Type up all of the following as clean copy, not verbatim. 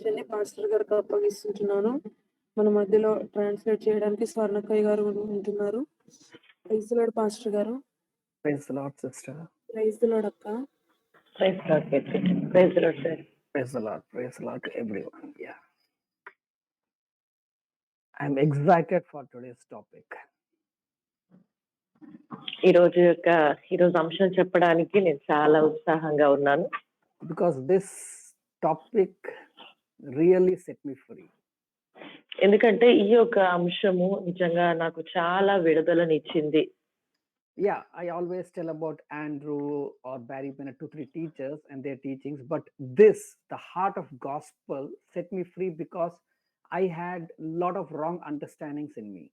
మెసేజ్‌ని పాస్టర్ గారికి అప్పగిస్తుంటున్నాను. మన మధ్యలో ట్రాన్స్‌లేట్ చేయడానికి స్వర్ణక్కయ్య గారు ఉంటున్నారు. ప్రైజ్ ది లార్డ్ పాస్టర్ గారు. Praise the Lord, sister. Praise the lord అక్క. Praise lord Keerthi. Praise lord sir. Praise the Lord to everyone. Yeah. I'm excited for today's topic ఈరోజు అంశం చెప్పడానికి నేను చాలా ఉత్సాహంగా ఉన్నాను. because this topic really set me free. ఎందుకంటే ఈ యొక్క అంశము నిజంగా నాకు చాలా విడుదలనిచ్చింది. Yeah, I always tell about Andrew or Barry Bennett, 2-3 teachers and their teachings, but this, the heart of gospel, set me free because I had a lot of wrong understandings in me.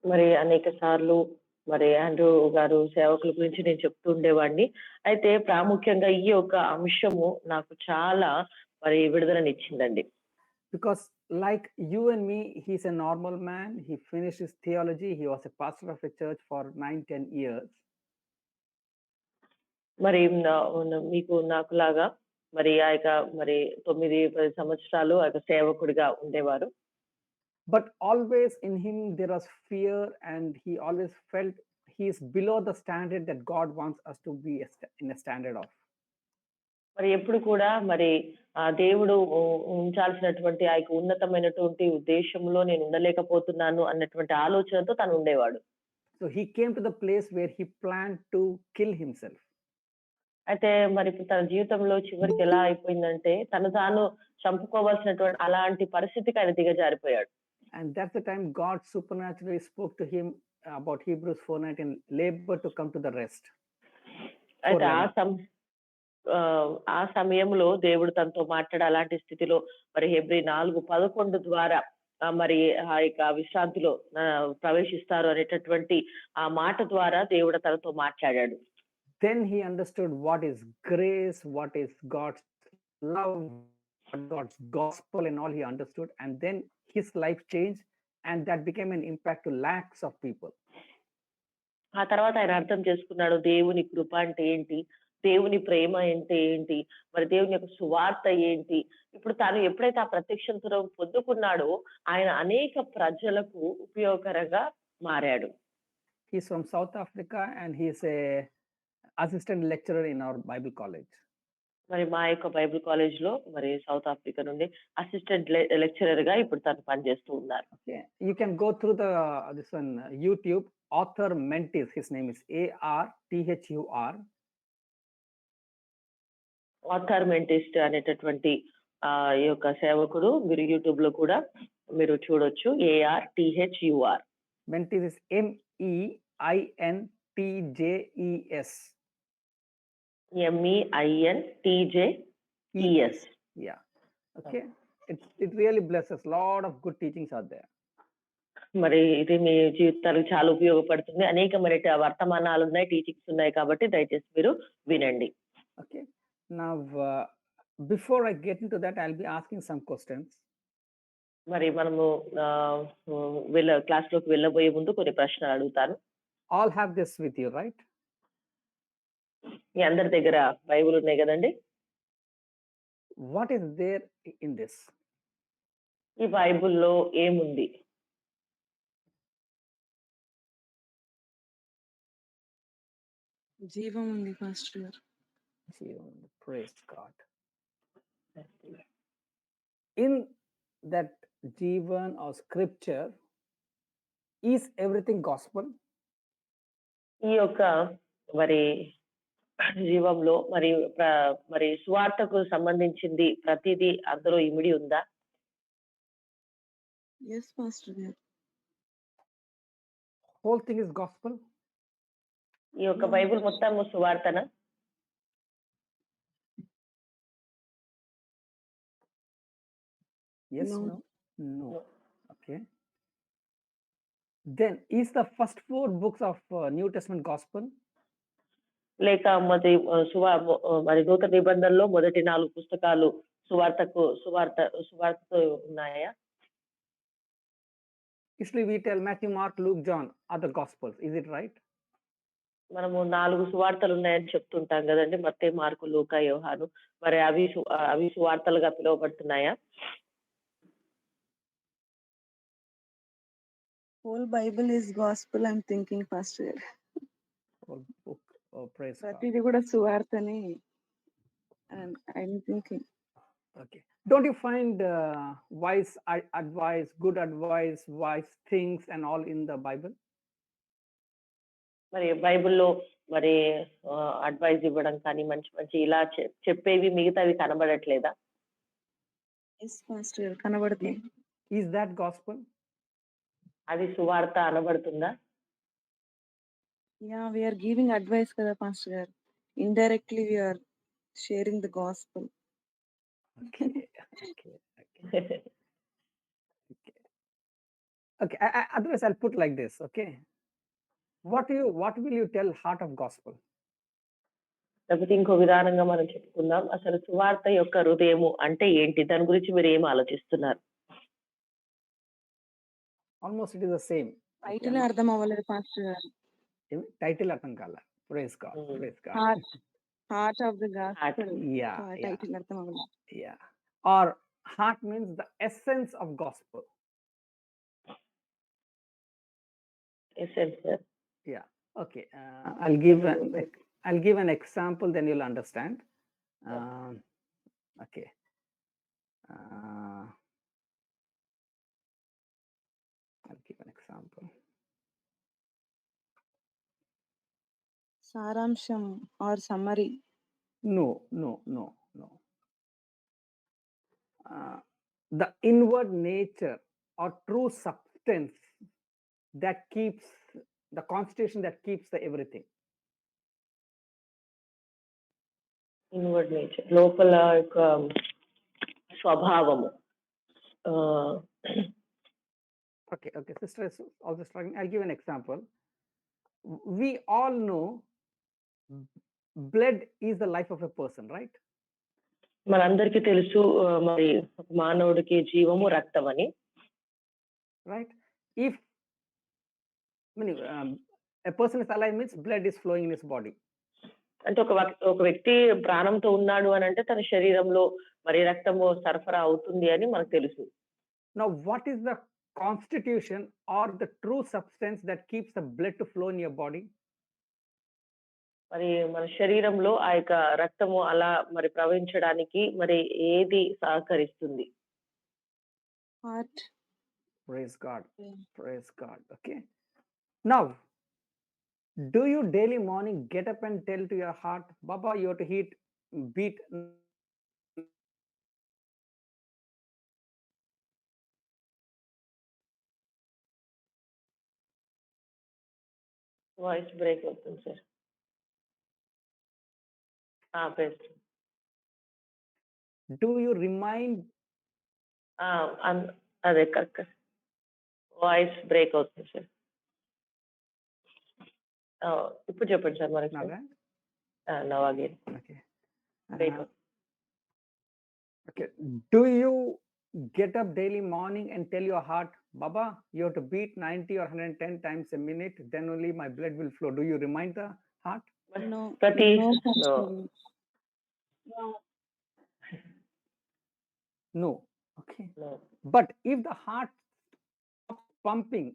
మరి అనేక సార్లు మరి Andrew గారు సేవకుల గురించి నేను చెప్తూ ఉండేవాడిని. అయితే ప్రాముఖ్యంగా ఈ యొక్క అంశము నాకు చాలా మరి విడుదలనిచ్చిందండి. Because like you and me, he's a normal man. He finished his theology. He was a pastor of a church for 9-10 years. మరి మీకు నాకులాగా మరి ఆ యొక్క మరి 9-10 సంవత్సరాలు ఆ యొక్క సేవకుడిగా ఉండేవారు. But always in him there was fear, and he always felt he is below the standard that God wants us to be in a standard of. మరి ఎప్పుడు కూడా మరి ఆ దేవుడు ఉంచాల్సినటువంటి ఆ యొక్క ఉన్నతమైనటువంటి ఉద్దేశంలో నేను ఉండలేకపోతున్నాను అన్నటువంటి ఆలోచనతో తను ఉండేవాడు. So he came to the place where he planned to kill himself. అయితే మరి ఇప్పుడు తన జీవితంలో చివరికి ఎలా అయిపోయిందంటే తను తాను చంపుకోవాల్సినటువంటి అలాంటి పరిస్థితికి ఆయన దిగజారిపోయాడు. And that's the time God supernaturally spoke to him about Hebrews 4:19, labor to come to the rest. అయితే ఆ సమయంలో దేవుడు తనతో మాట్లాడే అలాంటి స్థితిలో మరి హెబ్రీ 4:11 ద్వారా మరి ఆ యొక్క విశ్రాంతిలో ప్రవేశిస్తారు అనేటటువంటి ఆ మాట ద్వారా దేవుడు తనతో మాట్లాడాడు. Then he understood what is grace, what is God's love, God's gospel, and all he understood. And then his life changed, and that became an impact to lakhs of people. ఆ తర్వాత ఆయన అర్థం చేసుకున్నాడు దేవుని కృప అంటే ఏంటి, దేవుని ప్రేమ అంటే ఏంటి, మరి దేవుని యొక్క సువార్త ఏంటి. ఇప్పుడు తాను ఎప్పుడైతే ఆ ప్రత్యక్షతను పొందుకున్నాడో ఆయన అనేక ప్రజలకు ఉపయోగకరంగా మారాడు. He's from South Africa and he's a assistant lecturer in our Bible college. మరి మా యొక్క బైబిల్ కాలేజ్ లో మరి సౌత్ ఆఫ్రికా నుండి అసిస్టెంట్ లెక్చరర్ గా ఇప్పుడు తను పనిచేస్తూ ఉన్నారు. You can go through this one YouTube, Author Mentis. His name is ARTHUR. Author మెంటిస్ట్ అనేటటువంటి ఈ యొక్క సేవకుడు మీరు యూట్యూబ్ లో కూడా మీరు చూడొచ్చు. ARTHUR. Mentis is MEINTJES. MEINTJES. Yeah. Okay. It really blesses. A lot of good teachings are there. మరి ఇది మీ జీవితాలకు చాలా ఉపయోగపడుతుంది. అనేకమైన వర్తమానాలు ఉన్నాయి, టీచింగ్స్ ఉన్నాయి కాబట్టి దయచేసి మీరు వినండి. Okay. Now, before I get into that, I'll be asking some questions. మరి మనము క్లాస్ లోకి వెళ్ళబోయే ముందు కొన్ని ప్రశ్నలు అడుగుతాను. All have this with you, right? మీ అందరి దగ్గర బైబిల్ ఉన్నాయి కదండి. What is there in this? ఈ బైబిల్లో ఏముంది? జీవం ఉంది పాస్టర్ గారు. జీవం. Praise God. In that Jivan or scripture, is everything gospel? ఈ యొక్క మరి జీవంలో మరి సువార్తకు సంబంధించింది ప్రతిదీ అందులో ఇమిడి ఉందా? yes పాస్టర్ గారు. Whole thing is gospel? ఈ యొక్క బైబిల్ మొత్తం సువార్తనా? Yes. No. Okay. Then is the first 4 books of New Testament gospel? లేక మరి నూతన నిబంధనలో మొదటి 4 పుస్తకాలు సువార్తతో ఉన్నాయా? Usually we tell Matthew, Mark, Luke, John are the gospels. Is it right? మనము 4 సువార్తలున్నాయని చెప్తుంటాం గదండీ! మత్తయి, మార్కు, లూకా, యోహాను. మరి అవి సువార్తలుగా పిలువబడుతున్నాయా? Whole Bible is gospel, I'm thinking, Pastor. Whole book. Oh, praise God. ప్రతిది కూడా సువార్తనే. And I'm thinking. Okay. Don't you find wise advice, good advice, wise things, and all in the Bible? మరి బైబిల్‌లో మరి advice ఇవ్వడం కానీ, మంచి మంచి ఇలా చెప్పేవి మిగతావి కనబడట్లేదా? Yes, Pastor. కనబడుతుంది. Is that gospel? అది సువార్త అనబడుతుందా? Yeah, we are giving advice కదా, Pastor గారు. Indirectly we are sharing the gospel. Okay. Okay. Okay. Okay. Okay. Otherwise, I'll put like this. Okay. What will you tell heart of gospel? లేకపోతే ఇంకో విధానంగా మనం చెప్పుకుందాం. అసలు సువార్త యొక్క హృదయము అంటే ఏంటి? దాని గురించి మీరు ఏం ఆలోచిస్తున్నారు? Almost it is the same. Title అర్థం అవ్వలేదు, Pastor గారు. Title అర్థం కాల. Praise God. Praise God. Heart of the gospel. Yeah. Title అర్థం అవ్వలేదు. Yeah. Or heart means the essence of gospel. Essence. Yeah. Okay. I'll give an example, then you'll understand. Okay. I'll give an example. సారాంశం or summary. No. The inward nature or true substance that keeps the constitution, that keeps the everything. Inward nature లోపల యొక్క స్వభావము. Okay, sister is also struggling. I'll give an example. We all know blood is the life of a person, right? మనందరికీ తెలుసు మరి మానవుడికి జీవము రక్తం అని. Right? If a person is alive means blood is flowing in his body. అంటే ఒక వ్యక్తి ప్రాణంతో ఉన్నాడు అని అంటే తన శరీరంలో మరి రక్తము సరఫరా అవుతుంది అని మనకు తెలుసు. Now, what is the constitution or the true substance that keeps the blood to flow in your body? మరి మన శరీరంలో ఆ యొక్క రక్తము అలా మరి ప్రవహించడానికి మరి ఏది సహకరిస్తుంది? Heart. Praise God. Yeah. Praise God. Okay. Now, do you daily morning get up and tell to your heart, Baba, you have to beat? Voice break అవుతుంది sir. Best. Do you remind? అదే correct. Voice break అవుతుంది sir. ఇప్పుడు చెప్పండి sir మనకి. Now again. Okay. Break. Okay. Do you get up daily morning and tell your heart, Baba, you have to beat 90 or 110 times a minute, then only my blood will flow? Do you remind the heart? No. ప్రతి No. Okay. But if the heart stops pumping,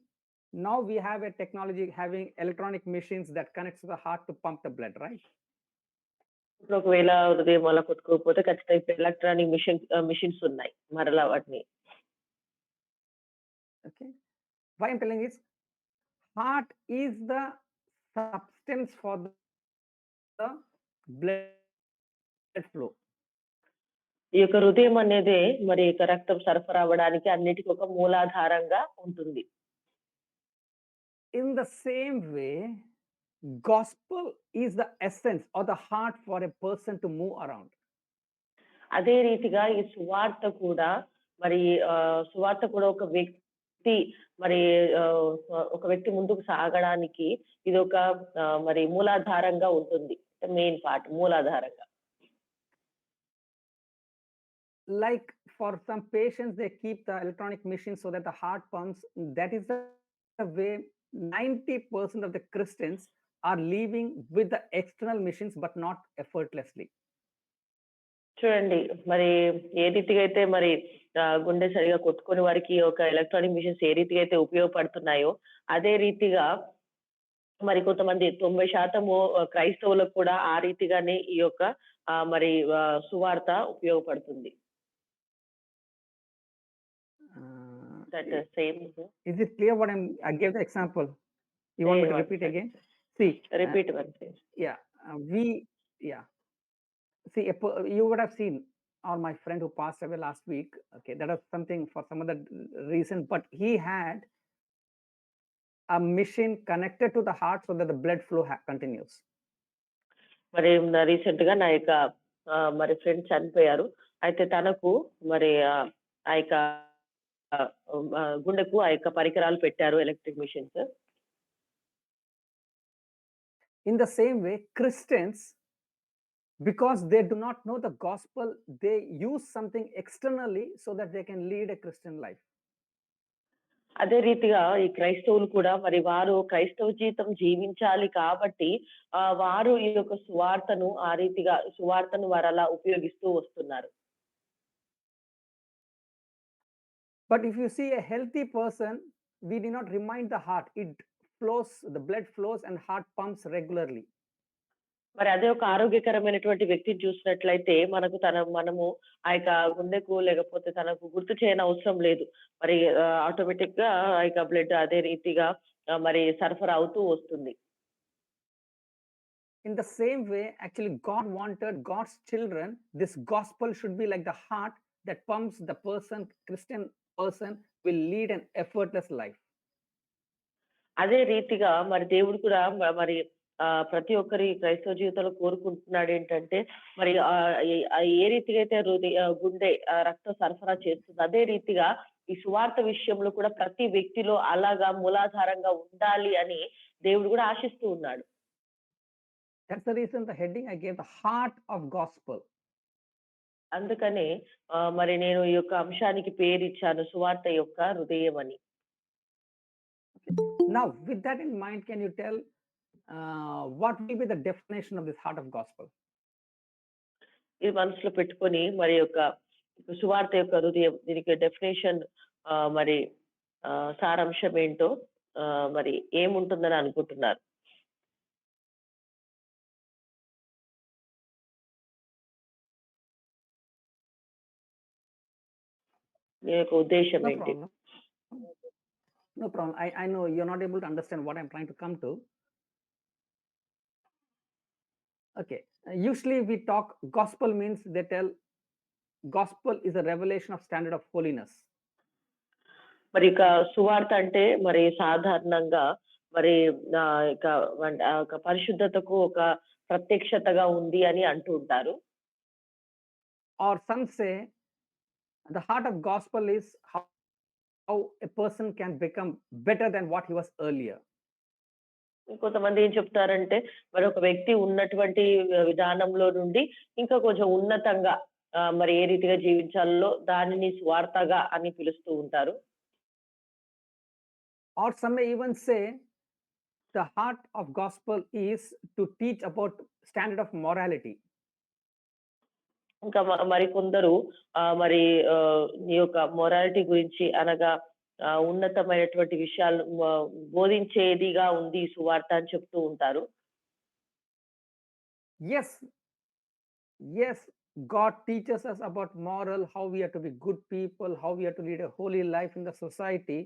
now we have a technology having electronic machines that connects to the heart to pump the blood, right? ఇప్పుడు ఒకవేళ హృదయం అలా కొట్టుకోకపోతే ఖచ్చితంగా ఇప్పుడు electronic machines ఉన్నాయి మరలా వాటిని. Okay. Why I'm telling is, heart is the substance for the blood flow. ఈ యొక్క హృదయం అనేది మరి యొక్క రక్తం సరఫరా అవ్వడానికి అన్నిటికీ ఒక మూలాధారంగా ఉంటుంది. In the same way, gospel is the essence or the heart for a person to move around. అదే రీతిగా ఈ సువార్త కూడా మరి ఒక వ్యక్తి మరి ఒక వ్యక్తి ముందుకు సాగడానికి ఇది ఒక మరి మూలాధారంగా ఉంటుంది. మెయిన్ పార్ట్ మూలాధారంగా. Like for some patients, they keep the electronic machine so that the heart pumps. That is the way 90% of the Christians are leaving with the external machines but not effortlessly. చూడండి మరి ఏ రీతిగా అయితే మరి గుండె సరిగా కొట్టుకుని వారికి ఒక ఎలక్ట్రానిక్ మిషన్స్ ఏ రీతిగా అయితే ఉపయోగపడుతున్నాయో అదే రీతిగా మరి కొంతమంది 90% క్రైస్తవులకు కూడా ఆ రీతిగానే ఈ యొక్క మరి సువార్త ఉపయోగపడుతుంది. That same. Is it clear what I gave the example? You want me to repeat again? See, Repeat one please. yeah, see, you would have seen, or my friend who passed away last week. Okay, that was something for some other reason, but he had a machine connected to the heart so that the blood flow continues. మరి recent గా నా యొక్క మరి friend చనిపోయారు. అయితే తనకు మరి ఆ యొక్క గుండెకు ఆ యొక్క పరికరాలు పెట్టారు, electric machines. In the same way, Christians, because they do not know the gospel, they use something externally so that they can lead a Christian life. అదే రీతిగా ఈ క్రైస్తవులు కూడా మరి వారు క్రైస్తవ జీవితం జీవించాలి కాబట్టి వారు ఈ యొక్క సువార్తను ఆ రీతిగా సువార్తను వారు అలా ఉపయోగిస్తూ వస్తున్నారు. But if you see a healthy person, we do not remind the heart. It flows, the blood flows and heart pumps regularly. మరి అదే ఒక ఆరోగ్యకరమైనటువంటి వ్యక్తిని చూసినట్లయితే మనము ఆ యొక్క గుండెకు లేకపోతే తనకు గుర్తు చేయని అవసరం లేదు. మరి ఆటోమేటిక్ గా ఆ యొక్క బ్లడ్ అదే రీతిగా మరి సరఫరా అవుతూ వస్తుంది. In the same way, actually God wanted God's children, this gospel should be like the heart that pumps the person, Christian person will lead an effortless life. అదే రీతిగా మరి దేవుడు కూడా మరి ప్రతి ఒక్కరి క్రైస్తవ జీవితంలో కోరుకుంటున్నాడు ఏంటంటే మరి ఏ రీతిగా అయితే గుండె రక్త సరఫరా చేస్తుంది అదే రీతిగా ఈ సువార్త విషయంలో కూడా ప్రతి వ్యక్తిలో అలాగా మూలాధారంగా ఉండాలి అని దేవుడు కూడా ఆశిస్తూ ఉన్నాడు. That's the reason the heading I gave, the heart of gospel. అందుకనే మరి నేను ఈ యొక్క అంశానికి పేరు ఇచ్చాను సువార్త యొక్క హృదయం అని. Now with that in mind, can you tell what will be the definition of this heart of gospel? ఇది మనసులో పెట్టుకొని మరి యొక్క సువార్త యొక్క హృదయం దీనికి డెఫినేషన్ మరి సారాంశం ఏంటో మరి ఏముంటుందని అనుకుంటున్నారు? మీ యొక్క ఉద్దేశం ఏంటి? No problem. I know you're not able to understand what I'm trying to come to. Okay. Usually we talk gospel means they tell gospel is a revelation of standard of holiness. మరి ఇక సువార్త అంటే మరి సాధారణంగా మరి ఇక పరిశుద్ధతకు ఒక ప్రత్యక్షతగా ఉంది అని అంటూ ఉంటారు. Or some say the heart of gospel is how a person can become better than what he was earlier. కొంతమంది ఏం చెప్తారంటే మరి ఒక వ్యక్తి ఉన్నటువంటి విధానంలో నుండి ఇంకా కొంచెం ఉన్నతంగా మరి ఏ రీతిగా జీవించాలో దానిని స్వార్థగా అని పిలుస్తూ ఉంటారు. Or some may even say the heart of gospel is to teach about standard of morality. ఇంకా మరి కొందరు మరి ఈ యొక్క మొరాలిటీ గురించి అనగా ఉన్నతమైనటువంటి విషయాలు బోధించేదిగా ఉంది సువార్త అని చెప్తూ ఉంటారు. Yes, God teaches us about moral, how we are to be good people, how we are to lead a holy life in the society,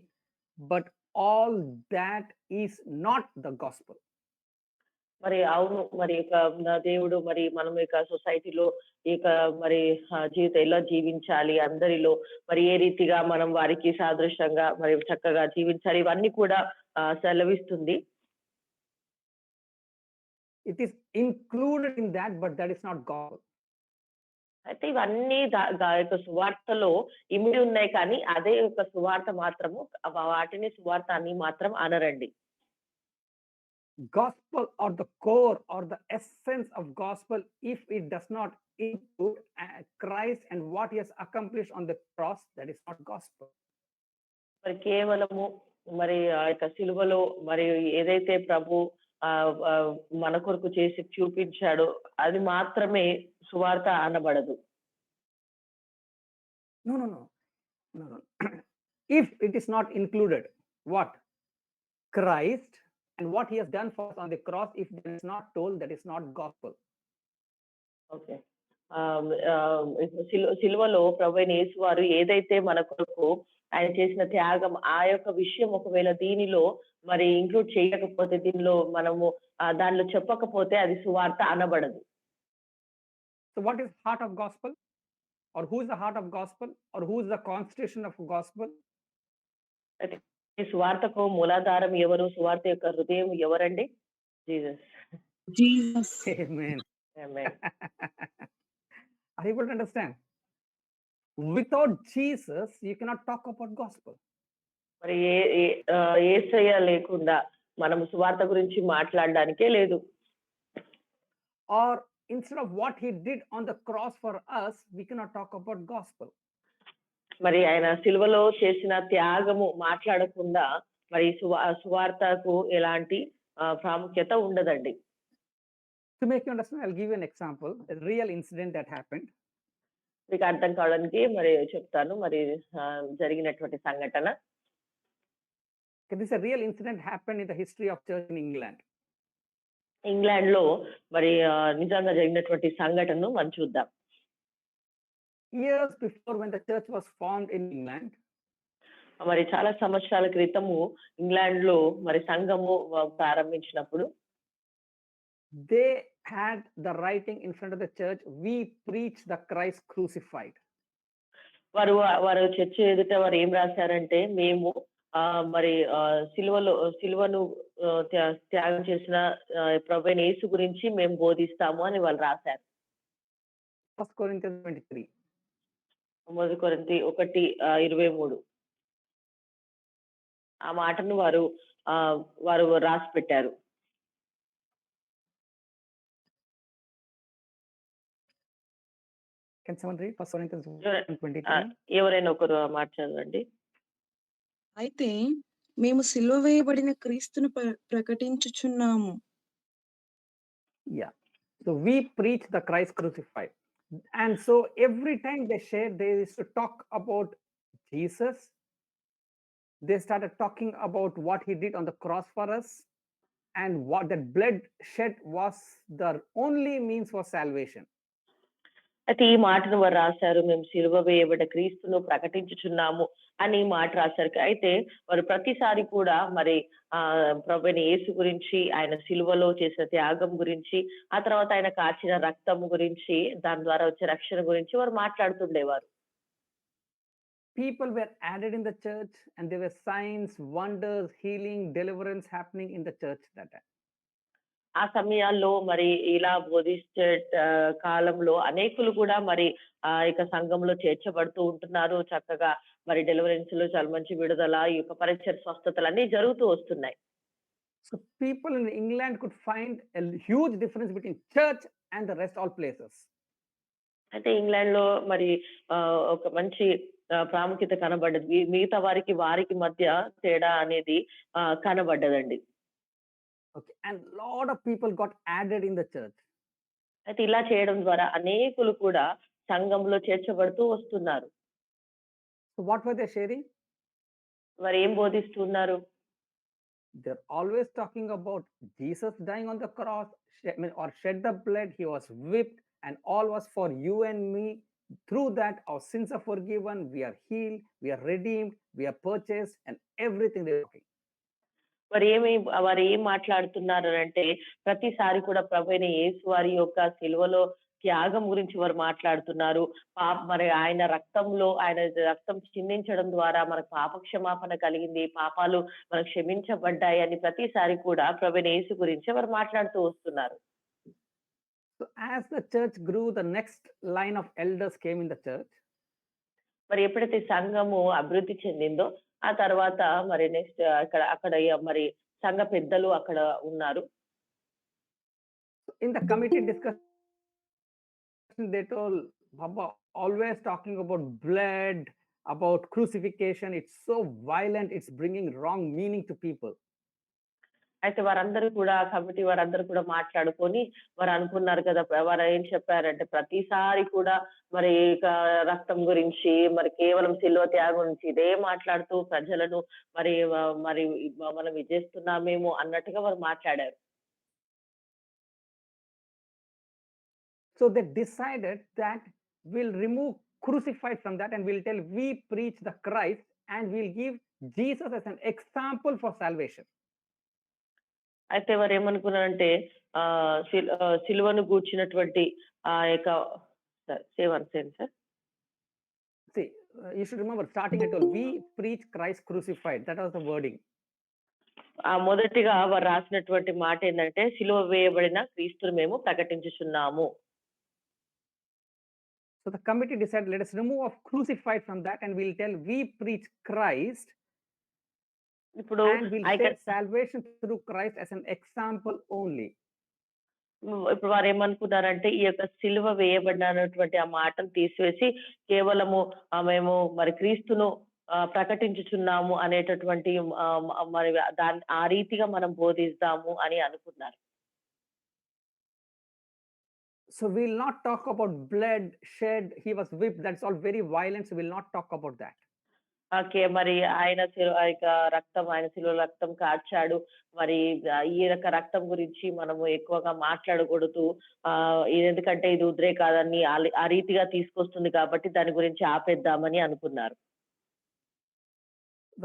but all that is not the gospel. మరి అవును మరి దేవుడు మరి మనం ఇక సొసైటీలో ఇక మరి జీవితం ఎలా జీవించాలి, అందరిలో మరి ఏ రీతిగా మనం వారికి సాదృశ్యంగా మరి చక్కగా జీవించాలి, ఇవన్నీ కూడా సెలవిస్తుంది. It is included in that, but that is not gospel. అయితే ఇవన్నీ యొక్క సువార్తలో ఇమిడి ఉన్నాయి కానీ అదే యొక్క సువార్త మాత్రము వాటిని సువార్త అని మాత్రం అనరండి. Gospel or the core or the essence of gospel, if it does not include Christ and what he has accomplished on the cross, that is not gospel. మరి కేవలము మరి ఆ యొక్క సిలువలో మరి ఏదైతే ప్రభు మన కొరకు చేసి చూపించాడో అది మాత్రమే సువార్త అనబడదు. No, no, no, no, no. If it is not included, what? Christ and what he has done for us on the cross, if that is not told, that is not gospel. Okay. సిలువలో ప్రభువైన యేసు వారు ఏదైతే మన కొరకు ఆయన చేసిన త్యాగం, ఆ యొక్క విషయం ఒకవేళ దీనిలో మరి ఇంక్లూడ్ చేయకపోతే, దీనిలో మనము దానిలో చెప్పకపోతే అది సువార్త అనబడదు. So what is heart of gospel? Or who is the heart of gospel? Or who is the constitution of gospel? అయితే ఈ సువార్తకు మూలాధారం ఎవరు? సువార్త యొక్క హృదయం ఎవరండి? Jesus. Jesus. Amen. Amen. Are you able to understand? Without Jesus, you cannot talk about gospel. మరి యేసయ్య లేకుండా మనం సువార్త గురించి మాట్లాడడానికే లేదు. Or instead of what he did on the cross for us, we cannot talk about gospel. మరి ఆయన సిలువలో చేసిన త్యాగము మాట్లాడకుండా మరి సువార్తకు ఎలాంటి ప్రాముఖ్యత ఉండదండి. To make you understand, I'll give you an example, a real incident that happened. మీకు అర్థం కావడానికి మరి చెప్తాను. మరి జరిగినటువంటి సంఘటన. Okay, this is a real incident happened in the history of church in England. England లో మరి నిజంగా జరిగినటువంటి సంఘటనను మనం చూద్దాం. Years before, when the church was formed in England, మరి చాలా సంవత్సరాల క్రితము ఇంగ్లాండ్ లో మరి సంఘము ప్రారంభించినప్పుడు they had the writing in front of the church, "We preach the Christ crucified." వారు చర్చ ఎదుట వారు ఏం రాశారంటే, మేము మరి సిలువను త్యాగం చేసిన ప్రభువైన యేసు గురించి మేము బోధిస్తాము అని వాళ్ళు రాశారు. 1 Corinthians 23. 1 కొరింథీ 1:23 ఆ మాటను వారు రాసి పెట్టారు. Can someone read 1 Corinthians 1:23? ఎవరైనా ఒకరు మాట చదవండి. అయితే మేము సిలువ వేయబడిన క్రీస్తును ప్రకటించుచున్నాము. Yeah. So we preach the Christ crucified. And so every time they shared, they used to talk about Jesus. They started talking about what he did on the cross for us, and what that blood shed was the only means for salvation. అయితే ఈ మాటను వారు రాశారు, మేము సిలువ వేయబడ్డ క్రీస్తును ప్రకటించుచున్నాము అని ఈ మాట రాశారు. అయితే వారు ప్రతిసారి కూడా మరి ప్రభువైన యేసు గురించి, ఆయన సిలువలో చేసిన త్యాగం గురించి, ఆ తర్వాత ఆయన కార్చిన రక్తం గురించి, దాని ద్వారా వచ్చే రక్షణ గురించి వారు మాట్లాడుతుండేవారు. People were added in the church, and there were signs, wonders, healing, deliverance happening in the church that time. ఆ సమయాల్లో మరి ఇలా బోధించే కాలంలో అనేకులు కూడా మరి ఇక సంఘంలో చేర్చబడుతూ ఉంటున్నారు. చక్కగా మరి డెలివరెన్స్ లో చాలా మంచి విడుదల, ఈ యొక్క పరిచయ స్వస్థతలు అన్ని జరుగుతూ వస్తున్నాయి. So people in England could find a huge difference between church and the rest all places. అయితే ఇంగ్లాండ్ లో మరి ఒక మంచి ప్రాముఖ్యత కనబడ్డది. మిగతా వారికి మధ్య తేడా అనేది కనబడ్డదండి. Okay, and lot of people got added in the church. అయితే ఇలా చేయడం ద్వారా అనేకులు కూడా సంఘంలో చేర్చబడుతూ వస్తున్నారు. So what were they sharing? మరి ఏం బోధిస్తున్నారు? They're always talking about Jesus dying on the cross, or shed the blood, he was whipped, and all was for you and me. Through that, our sins are forgiven, we are healed, we are redeemed, we are purchased, and everything they're talking. వారు ఏం మాట్లాడుతున్నారు అంటే, ప్రతిసారి కూడా ప్రభువైన యేసు వారి యొక్క సిలువలో త్యాగం గురించి వారు మాట్లాడుతున్నారు. మరి ఆయన రక్తం చిందించడం ద్వారా మనకు పాప క్షమాపణ కలిగింది, పాపాలు మనకు క్షమించబడ్డాయి అని ప్రతిసారి కూడా ప్రభువైన యేసు గురించి వారు మాట్లాడుతూ వస్తున్నారు. So as the church grew, the next line of elders came in the church. మరి ఎప్పుడైతే సంఘము అభివృద్ధి చెందిందో, ఆ తర్వాత మరి నెక్స్ట్ అక్కడ మరి సంఘ పెద్దలు అక్కడ ఉన్నారు. In the committee discussion, they told, Baba, always talking about blood, about crucifixion. It's so violent, it's bringing wrong meaning to people. అయితే వారందరూ కూడా కమిటీ వారందరూ కూడా మాట్లాడుకొని వారు అనుకున్నారు కదా! వారు ఏం చెప్పారంటే ప్రతిసారి కూడా మరి రక్తం గురించి, మరి కేవలం శిలువ త్యాగం గురించి ఇదే మాట్లాడుతూ ప్రజలను మరి మనం ఇది చేస్తున్నామేమో అన్నట్టుగా వారు మాట్లాడారు. So they decided that we'll remove crucified from that and we'll tell we preach the Christ and we'll give Jesus as an example for salvation. అయితే వారేమనుకున్నారంటే సిలువను గూర్చినటువంటి ఆ యొక్క say one second sir. See, you should remember starting at all, we preach Christ crucified. That was the wording. మొదటిగా వారు రాసినటువంటి మాట ఏందంటే సిలువ వేయబడిన క్రీస్తును మేము ప్రకటించుచున్నాము. So the committee decided, let us remove of crucified from that and we'll tell we preach Christ ఇప్పుడు and we'll I share can salvation through Christ as an example only. ఇప్పుడు వారేమనుకున్నారంటే ఈ యొక్క సిలువ వేయబడినటువంటి ఆ మాటను తీసివేసి కేవలము మేము మరి క్రీస్తును ప్రకటించుచున్నాము అనేటటువంటి మరి దాన్ని ఆ రీతిగా మనం బోధిస్తాము అని అనుకున్నారు. So we'll not talk about blood shed, he was whipped, that's all very violent, so we'll not talk about that. Okay. మరి ఆయన ఆ యొక్క రక్తం ఆయన సిలువ రక్తం కార్చాడు. మరి ఈ యొక్క రక్తం గురించి మనము ఎక్కువగా మాట్లాడకూడదు. ఎందుకంటే ఇది ఉద్రేకాన్ని ఆ రీతిగా తీసుకొస్తుంది కాబట్టి దాని గురించి ఆపేద్దామని అనుకున్నారు.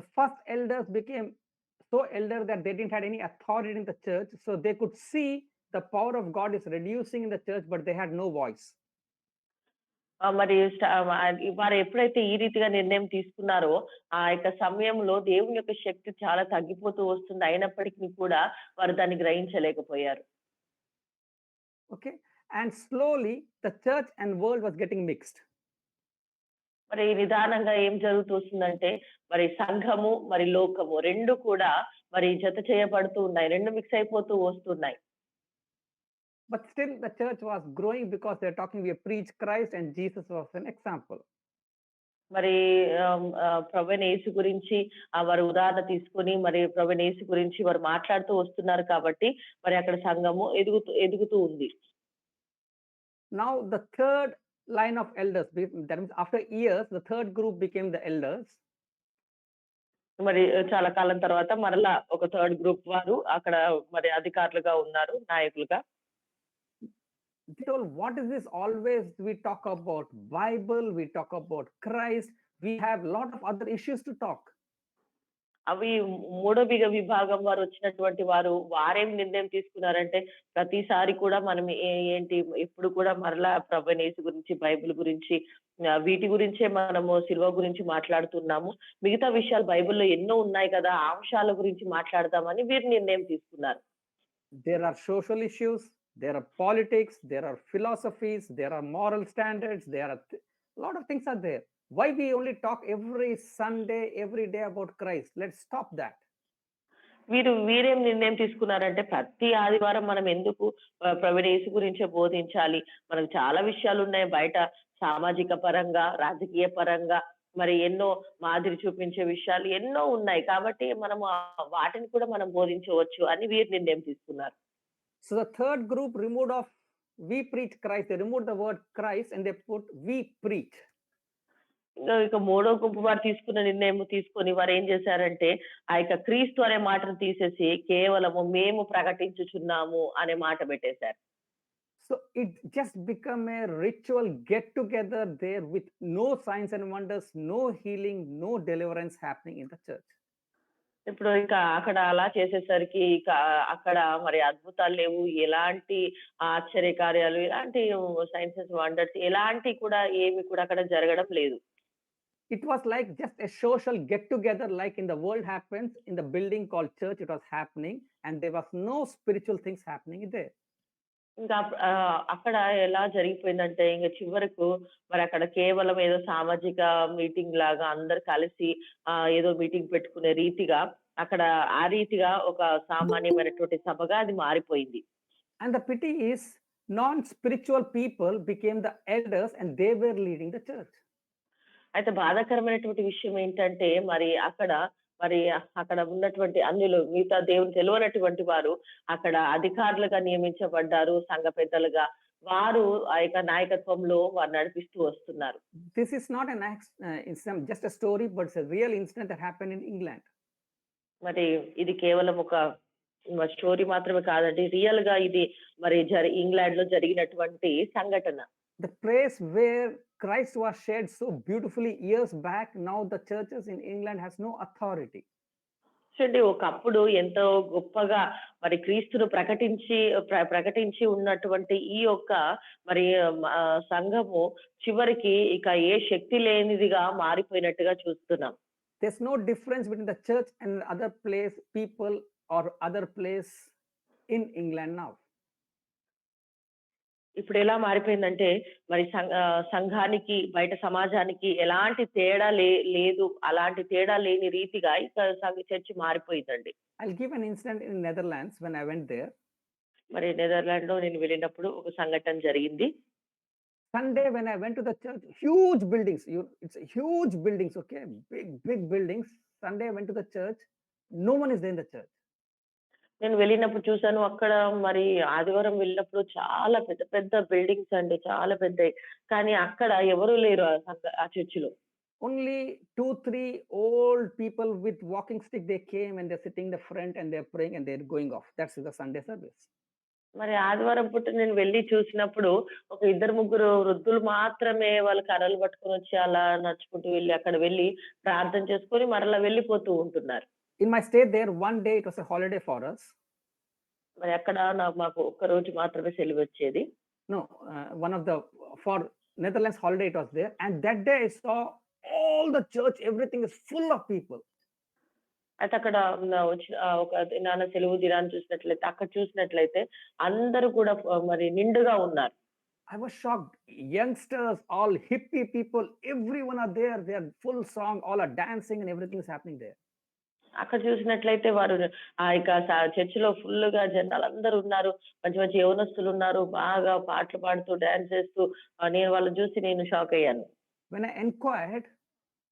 The first elders became so elder that they didn't have any authority in the church, so they could see the power of God is reducing in the church, but they had no voice. మరి వారు ఎప్పుడైతే ఈ రీతిగా నిర్ణయం తీసుకున్నారో ఆ యొక్క సమయంలో దేవుని యొక్క శక్తి చాలా తగ్గిపోతూ వస్తుంది. అయినప్పటికీ కూడా వారు దాన్ని గ్రహించలేకపోయారు. Okay, and slowly the church and world was getting mixed. మరి నిదానంగా ఏం జరుగుతూ వస్తుందంటే మరి సంఘము మరి లోకము రెండు కూడా మరి జత చేయబడుతూ ఉన్నాయి. రెండు మిక్స్ అయిపోతూ వస్తున్నాయి. But still the church was growing because they're talking, we preach Christ and Jesus was an example. మరి ప్రభువైన యేసు గురించి వారు ఉదాహరణ తీసుకొని మరి ప్రభువైన యేసు గురించి వారు మాట్లాడుతూ వస్తున్నారు కాబట్టి మరి అక్కడ సంఘము ఎదుగుతూ ఉంది. Now the third line of elders, that means after years the third group became the elders. మరి చాలా కాలం తర్వాత మరలా ఒక థర్డ్ గ్రూప్ వారు అక్కడ మరి అధికారులుగా ఉన్నారు, నాయకులుగా. They told, what is this always we talk about Bible, we talk about Christ, we have lot of other issues to talk. అవి మూడో విభాగం వారు వచ్చినటువంటి వారేం నిర్ణయం తీసుకున్నారంటే ప్రతిసారి కూడా మనం ఏంటి ఎప్పుడు కూడా మరలా ప్రభువైన యేసు గురించి బైబిల్ గురించి వీటి గురించే మనము సిలువ గురించి మాట్లాడుతున్నాము. మిగతా విషయాలు బైబిల్లో ఎన్నో ఉన్నాయి కదా, ఆ అంశాల గురించి మాట్లాడదామని వీరు నిర్ణయం తీసుకున్నారు. There are social issues, there are politics, there are philosophies, there are moral standards, there are a lot of things are there. Why we only talk every Sunday, every day about Christ? Let's stop that. వీరేం నిర్ణయం తీసుకున్నారంటే ప్రతి ఆదివారం మనం ఎందుకు ప్రభువైన యేసు గురించే బోధించాలి, మనకు చాలా విషయాలు ఉన్నాయి బయట, సామాజిక పరంగా, రాజకీయ పరంగా మరి ఎన్నో మాదిరి చూపించే విషయాలు ఎన్నో ఉన్నాయి కాబట్టి మనము వాటిని కూడా మనం బోధించవచ్చు అని వీరు నిర్ణయం తీసుకున్నారు. So the third group removed of we preach Christ, they removed the word Christ and they put we preach. ఇక మూడో గుంపు వారు తీసుకున్న నిర్ణయం తీసుకొని వారు ఏం చేశారంటే ఆ యొక్క క్రీస్తు అనే మాటను తీసేసి కేవలము మేము ప్రకటించుచున్నాము అనే మాట పెట్టేశారు. So it just become a ritual get together there with no signs and wonders, no healing, no deliverance happening in the church. ఇప్పుడు ఇక అక్కడ అలా చేసేసరికి ఇక అక్కడ మరి అద్భుతాలు లేవు, ఎలాంటి ఆశ్చర్య కార్యాలు, ఎలాంటి సైన్సెస్ వండర్స్ ఎలాంటి కూడా ఏమి కూడా అక్కడ జరగడం లేదు. It was like just a social get together like in the world happens in the building called church. It was happening and there was no spiritual things happening there. ఇంకా అక్కడ ఎలా జరిగిపోయిందంటే ఇంక చివరకు మరి అక్కడ కేవలం ఏదో సామాజిక మీటింగ్ లాగా అందరు కలిసి ఏదో మీటింగ్ పెట్టుకునే రీతిగా అక్కడ ఆ రీతిగా ఒక సామాన్యమైనటువంటి సభగా అది మారిపోయింది. And the pity is non-spiritual people became the elders and they were leading the church. అయితే బాధాకరమైనటువంటి విషయం ఏంటంటే మరి అక్కడ మరి అక్కడ ఉన్నటువంటి అన్యులు మిగతా దేవుని తెలియనటువంటి వారు అక్కడ అధికారులుగా నియమించబడ్డారు, సంఘ పెద్దలుగా. వారు ఆ యొక్క నాయకత్వంలో వారు నడిపిస్తూ వస్తున్నారు. This is not an incident, just a story, but it's a real incident that happened in England. మరి ఇది కేవలం ఒక స్టోరీ మాత్రమే కాదండి. రియల్ గా ఇది మరి ఇంగ్లాండ్ లో జరిగినటువంటి సంఘటన. The place where Christ was shed so beautifully years back, now the churches in England has no authority. చూడండి, ఒకప్పుడు ఎంతో గొప్పగా మరి క్రీస్తును ప్రకటించి ఉన్నటువంటి ఈ యొక్క మరి సంఘము చివరికి ఇక ఏ శక్తి లేనిదిగా మారిపోయినట్టుగా చూస్తున్నాం. There's no difference between the church and other place, people or other place in England now. ఇప్పుడు ఎలా మారిపోయిందంటే మరి సంఘానికి బయట సమాజానికి ఎలాంటి తేడా లేదు. అలాంటి తేడా లేని రీతిగా ఇక church మారిపోయిందండి. I'll give an incident in Netherlands when I went there. మరి నెదర్లాండ్ లో నేను వెళ్ళినప్పుడు ఒక సంఘటన జరిగింది. Sunday when I went to the church, huge buildings. It's huge buildings, okay, big buildings. Sunday I went to the church, no one is there in the church. నేను వెళ్ళినప్పుడు చూసాను అక్కడ మరి ఆదివారం వెళ్ళినప్పుడు చాలా పెద్ద పెద్ద బిల్డింగ్స్ అండి, చాలా పెద్దవి. కానీ అక్కడ ఎవరు లేరు ఆ చర్చిలో. Only 2-3 old people with walking stick, they came and they're sitting in the front and they're praying and they're going off. That's the Sunday service. మరి ఆదివారం పూట నేను వెళ్ళి చూసినప్పుడు ఒక 2-3 వృద్ధులు మాత్రమే వాళ్ళు కర్రలు పట్టుకొని వచ్చి అలా నడుచుకుంటూ వెళ్ళి అక్కడ వెళ్ళి ప్రార్థన చేసుకొని మరలా వెళ్ళిపోతూ ఉంటున్నారు. In my stay there, one day it was a holiday for us. మరి అక్కడ మాకు ఒక్క రోజు మాత్రమే సెలవు వచ్చేది. No, one of the for Netherlands holiday it was there, and that day I saw all the church, everything is full of people. అయితే అక్కడ ఒక నాన్న సెలవు దినాన్ని చూసినట్లయితే అక్కడ చూసినట్లయితే అందరూ కూడా మరి నిండుగా ఉన్నారు. I was shocked. Youngsters, all hippie people, everyone are there. They are full song, all are dancing and everything is happening there. అక్కడ చూసినట్లయితే వారు ఆ యొక్క చర్చిలో ఫుల్ గా జనాలు అందరూ ఉన్నారు. మంచి మంచి యవనస్తులు ఉన్నారు, బాగా పాటలు పాడుతూ డాన్స్ చేస్తూ. నేను వాళ్ళని చూసి నేను షాక్ అయ్యాను. When I inquired,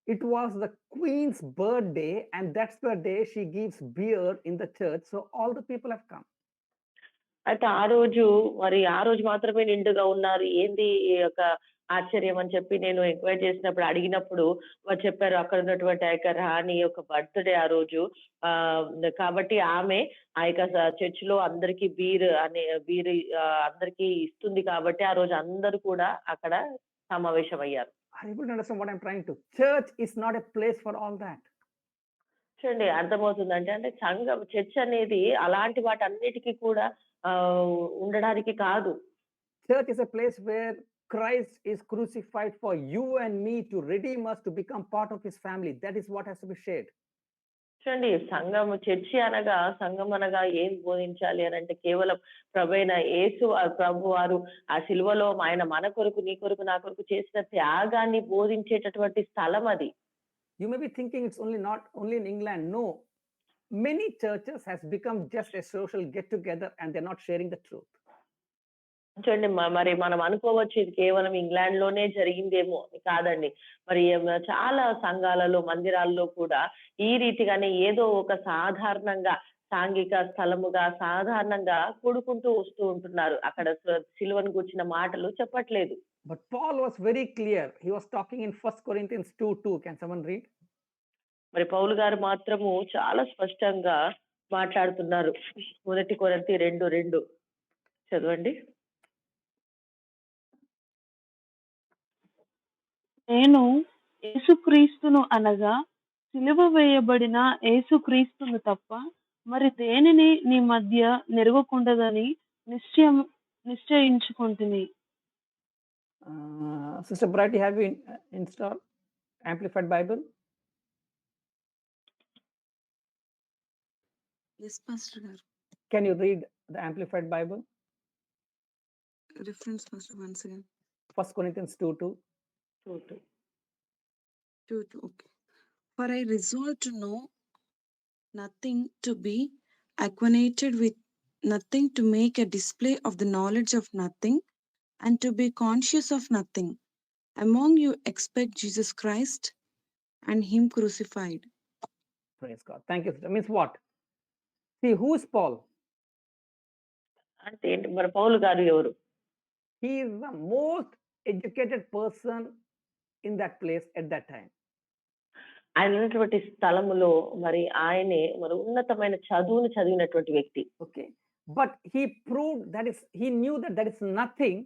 it was the Queen's birthday, and that's the day she gives beer in the church. So all the people have come. అయితే ఆ రోజు మాత్రమే నిండుగా ఉన్నారు. ఏంది ఈ యొక్క ఆశ్చర్యం అని చెప్పి నేను ఎంక్వైరీ చేసినప్పుడు అడిగినప్పుడు వారు చెప్పారు అక్కడ ఉన్నటువంటి ఆ యొక్క రాణి యొక్క బర్త్డే ఆ రోజు. కాబట్టి ఆమె ఆ యొక్క చర్చిలో అందరికి బీర్ అందరికి ఇస్తుంది కాబట్టి ఆ రోజు అందరూ కూడా అక్కడ సమావేశమయ్యారు. Are you able to understand what I'm trying to? Church is not a place for all that. చూడండి, అర్థమవుతుందంటే అంటే చర్చ్ అనేది అలాంటి వాటన్నిటికీ కూడా ఉండడానికి కాదు. Church is a place where Christ is crucified for you and me to redeem us to become part of his family. That is what has to be shared. చూడండి, church అనగా సంఘం అనగా ఏం బోధించాలి అని అంటే కేవలం ప్రభువైన యేసు ప్రభు వారు ఆ సిలువలో ఆయన మన కొరకు నీ కొరకు నా కొరకు చేసిన త్యాగాన్ని బోధించేటటువంటి స్థలం అది. You may be thinking it's not only in England. No, many churches has become just a social get together and they're not sharing the truth. చూడండి, మరి మనం అనుకోవచ్చు ఇది కేవలం ఇంగ్లాండ్ లోనే జరిగిందేమో. కాదండి, మరి చాలా సంఘాలలో మందిరాల్లో కూడా ఈ రీతిగానే ఏదో ఒక సాధారణంగా సాంఘిక స్థలముగా సాధారణంగా కూడుకుంటూ వస్తూ ఉంటున్నారు. అక్కడ సిలువను కూర్చిన మాటలు చెప్పట్లేదు. But Paul was very clear. He was talking in 1 Corinthians 2:2. Can someone read? మరి పౌలు గారు మాత్రము చాలా స్పష్టంగా మాట్లాడుతున్నారు. 1 కొరింథీ 2:2 చదవండి. నేను యేసుక్రీస్తును అనగా సిలువ వేయబడిన యేసుక్రీస్తును తప్ప మరి దేనిని నీ మధ్య నెరగకుండదని నిశ్చయించుకుంటుని. Sister Bright, have you installed Amplified Bible? Yes, Pastor garu. Can you read the Amplified Bible? Reference, Pastor, once again. 1 Corinthians 2:2. 2:2. Okay. For I resolve to know nothing, to be acquainted with nothing, to make a display of the knowledge of nothing, and to be conscious of nothing. Among you expect Jesus Christ and him crucified. Praise God. Thank you, sister. Means what? See, who is Paul? అంటే ఏంటి మరి పౌలు గారు ఎవరు? He is the most educated person in that place at that time. ఆయన ఉన్నటువంటి స్థలములో మరి ఆయనే మరి ఉన్నతమైన చదువును చదివినటువంటి వ్యక్తి. Okay. But he proved he knew that there is nothing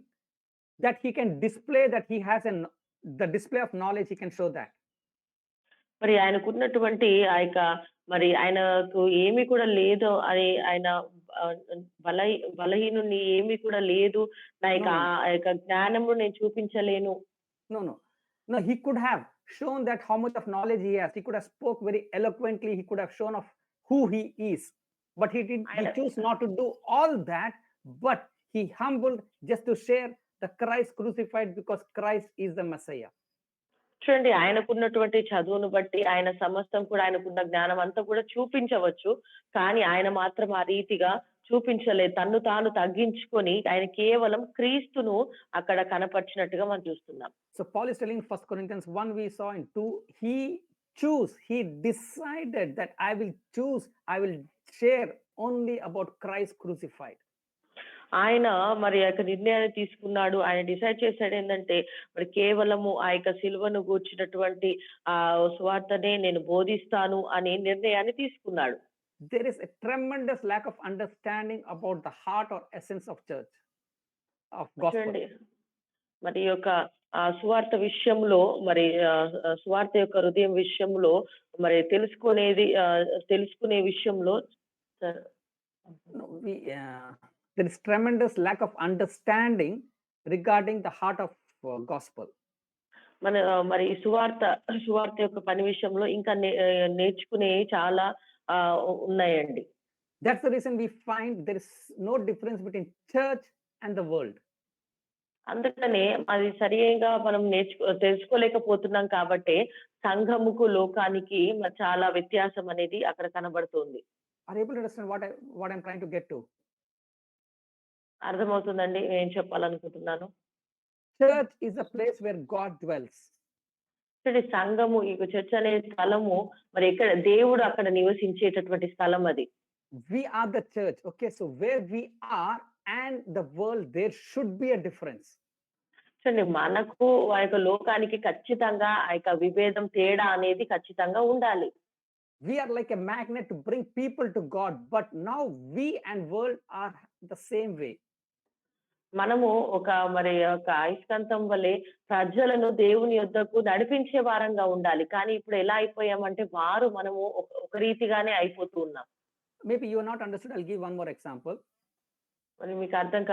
that he can display, that he has the display of knowledge, he can show that. మరి ఆయనకున్నటువంటి ఆ యొక్క మరి ఆయనకు ఏమీ కూడా లేదు అని ఆయన ఆహ్, బలహీనుని ఏమీ కూడా లేదు. నా యొక్క No, no. ఆ యొక్క జ్ఞానము నేను చూపించలేను. No, no. No, he could have shown that how much of knowledge he has. He could have spoke very eloquently. He could have shown of who he is. But he ఆయన chose not to do all that, but he humbled just to share the Christ crucified, because Christ is the Messiah. చూడండి ఆయనకున్నటువంటి చదువును బట్టి ఆయన సమస్తం కూడా ఆయనకున్న జ్ఞానం అంతా కూడా చూపించవచ్చు. కానీ ఆయన మాత్రం ఆ రీతిగా చూపించలేదు. తన్ను తాను తగ్గించుకొని ఆయన కేవలం క్రీస్తును అక్కడ కనపరిచినట్టుగా మనం చూస్తున్నాం. So Paul is telling 1 Corinthians 1, we saw in 2, he decided that I will share only about Christ crucified. ఆయన మరి ఆ యొక్క నిర్ణయాన్ని తీసుకున్నాడు. ఆయన డిసైడ్ చేశాడు ఏంటంటే మరి కేవలము ఆ యొక్క సిలువను గూర్చినటువంటి ఆ సువార్తనే నేను బోధిస్తాను అనే నిర్ణయాన్ని తీసుకున్నాడు. There is a tremendous lack of understanding about the heart or essence of church, of gospel. చూడండి మరి ఈ యొక్క సువార్త విషయంలో మరి సువార్త యొక్క హృదయం విషయంలో మరి తెలుసుకునే విషయంలో No, there is tremendous lack of understanding regarding the heart of gospel. మరి ఈ సువార్త యొక్క పని విషయంలో ఇంకా నేర్చుకునే చాలా ఉన్నాయండి. That's the reason we find there is no difference between church and the world. అందుకనే అది సరిగా మనం తెలుసుకోలేకపోతున్నాం కాబట్టి సంఘముకు లోకానికి మరి చాలా వ్యత్యాసం అనేది అక్కడ కనబడుతుంది. Are you able to understand what I'm trying to get to? అర్థమవుతుందండి నేను చెప్పాలనుకుంటున్నాను. Church is a place where God dwells. సంఘము ఈ చర్చ్ అనే స్థలము మరి ఎక్కడ దేవుడు అక్కడ నివసించేటటువంటి స్థలం అది. We are the church. Okay, so where we are and the world, there should be a difference. చూడండి మనకు ఆ యొక్క లోకానికి ఖచ్చితంగా ఆ యొక్క విభేదం తేడా అనేది ఖచ్చితంగా ఉండాలి. We are like a magnet to bring people to God, but now we and world are the same way. మనము మరి ఒక అయస్కాంతం వలె ప్రజలను దేవుని యొద్దకు నడిపించే వారంగా ఉండాలి. కానీ ఇప్పుడు ఎలా అయిపోయామంటే మనము ఒక రీతిగానే అయిపోతూ ఉన్నాం. Maybe you are not understood. I'll give one more example. మరి మీకు అర్థం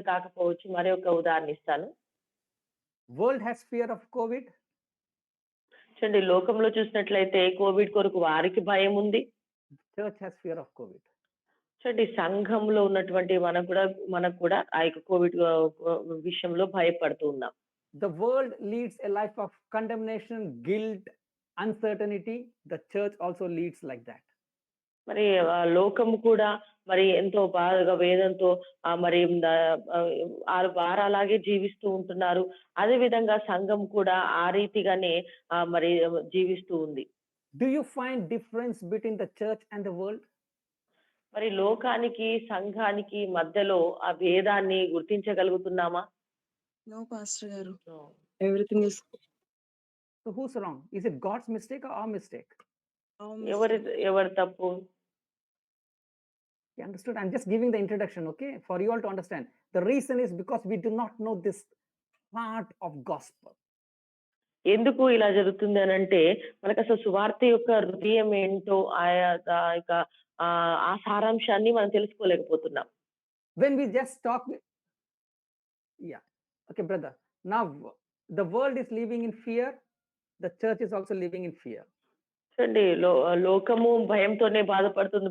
కాకపోవచ్చు. మరి ఒక ఉదాహరణ ఇస్తాను. World has fear of COVID. చూడండి లోకంలో చూసినట్లయితే కోవిడ్ కొరకు వారికి భయం ఉంది. Church has fear of COVID. చూడండి సంఘంలో ఉన్నటువంటి మనకు కూడా ఆ యొక్క కోవిడ్ విషయంలో భయపడుతూ ఉన్నాం. The world leads a life of condemnation, guilt, uncertainty. The church also leads like that. మరి లోకము కూడా మరి ఎంతో బాధగా వేదంతో మరి 6 వారాలు అలాగే జీవిస్తూ ఉంటున్నారు. అదే విధంగా సంఘం కూడా ఆ రీతిగానే మరి జీవిస్తూ ఉంది. Do you find difference between the church and the world? మరి లోకానికి సంఘానికి మధ్యలో ఆ భేదాన్ని గుర్తించగలుగుతున్నామా? No, Pastor Garu. Everything is So who's wrong? Is it God's mistake or our mistake? ఎవరి తప్పు? You understood? I'm just giving the introduction, okay, for you all to understand. The reason is because we do not know this part of gospel. ఎందుకు ఇలా జరుగుతుంది అని అంటే మనకు అసలు సువార్త యొక్క హృదయం ఏంటో ఆ సారాంశాన్ని మనం తెలుసుకోలేకపోతున్నాం. When we just talk, yeah, okay, brother. Now the world is living in fear. The church is also living in fear. చూడండి లోకము భయంతోనే బాధపడుతుంది,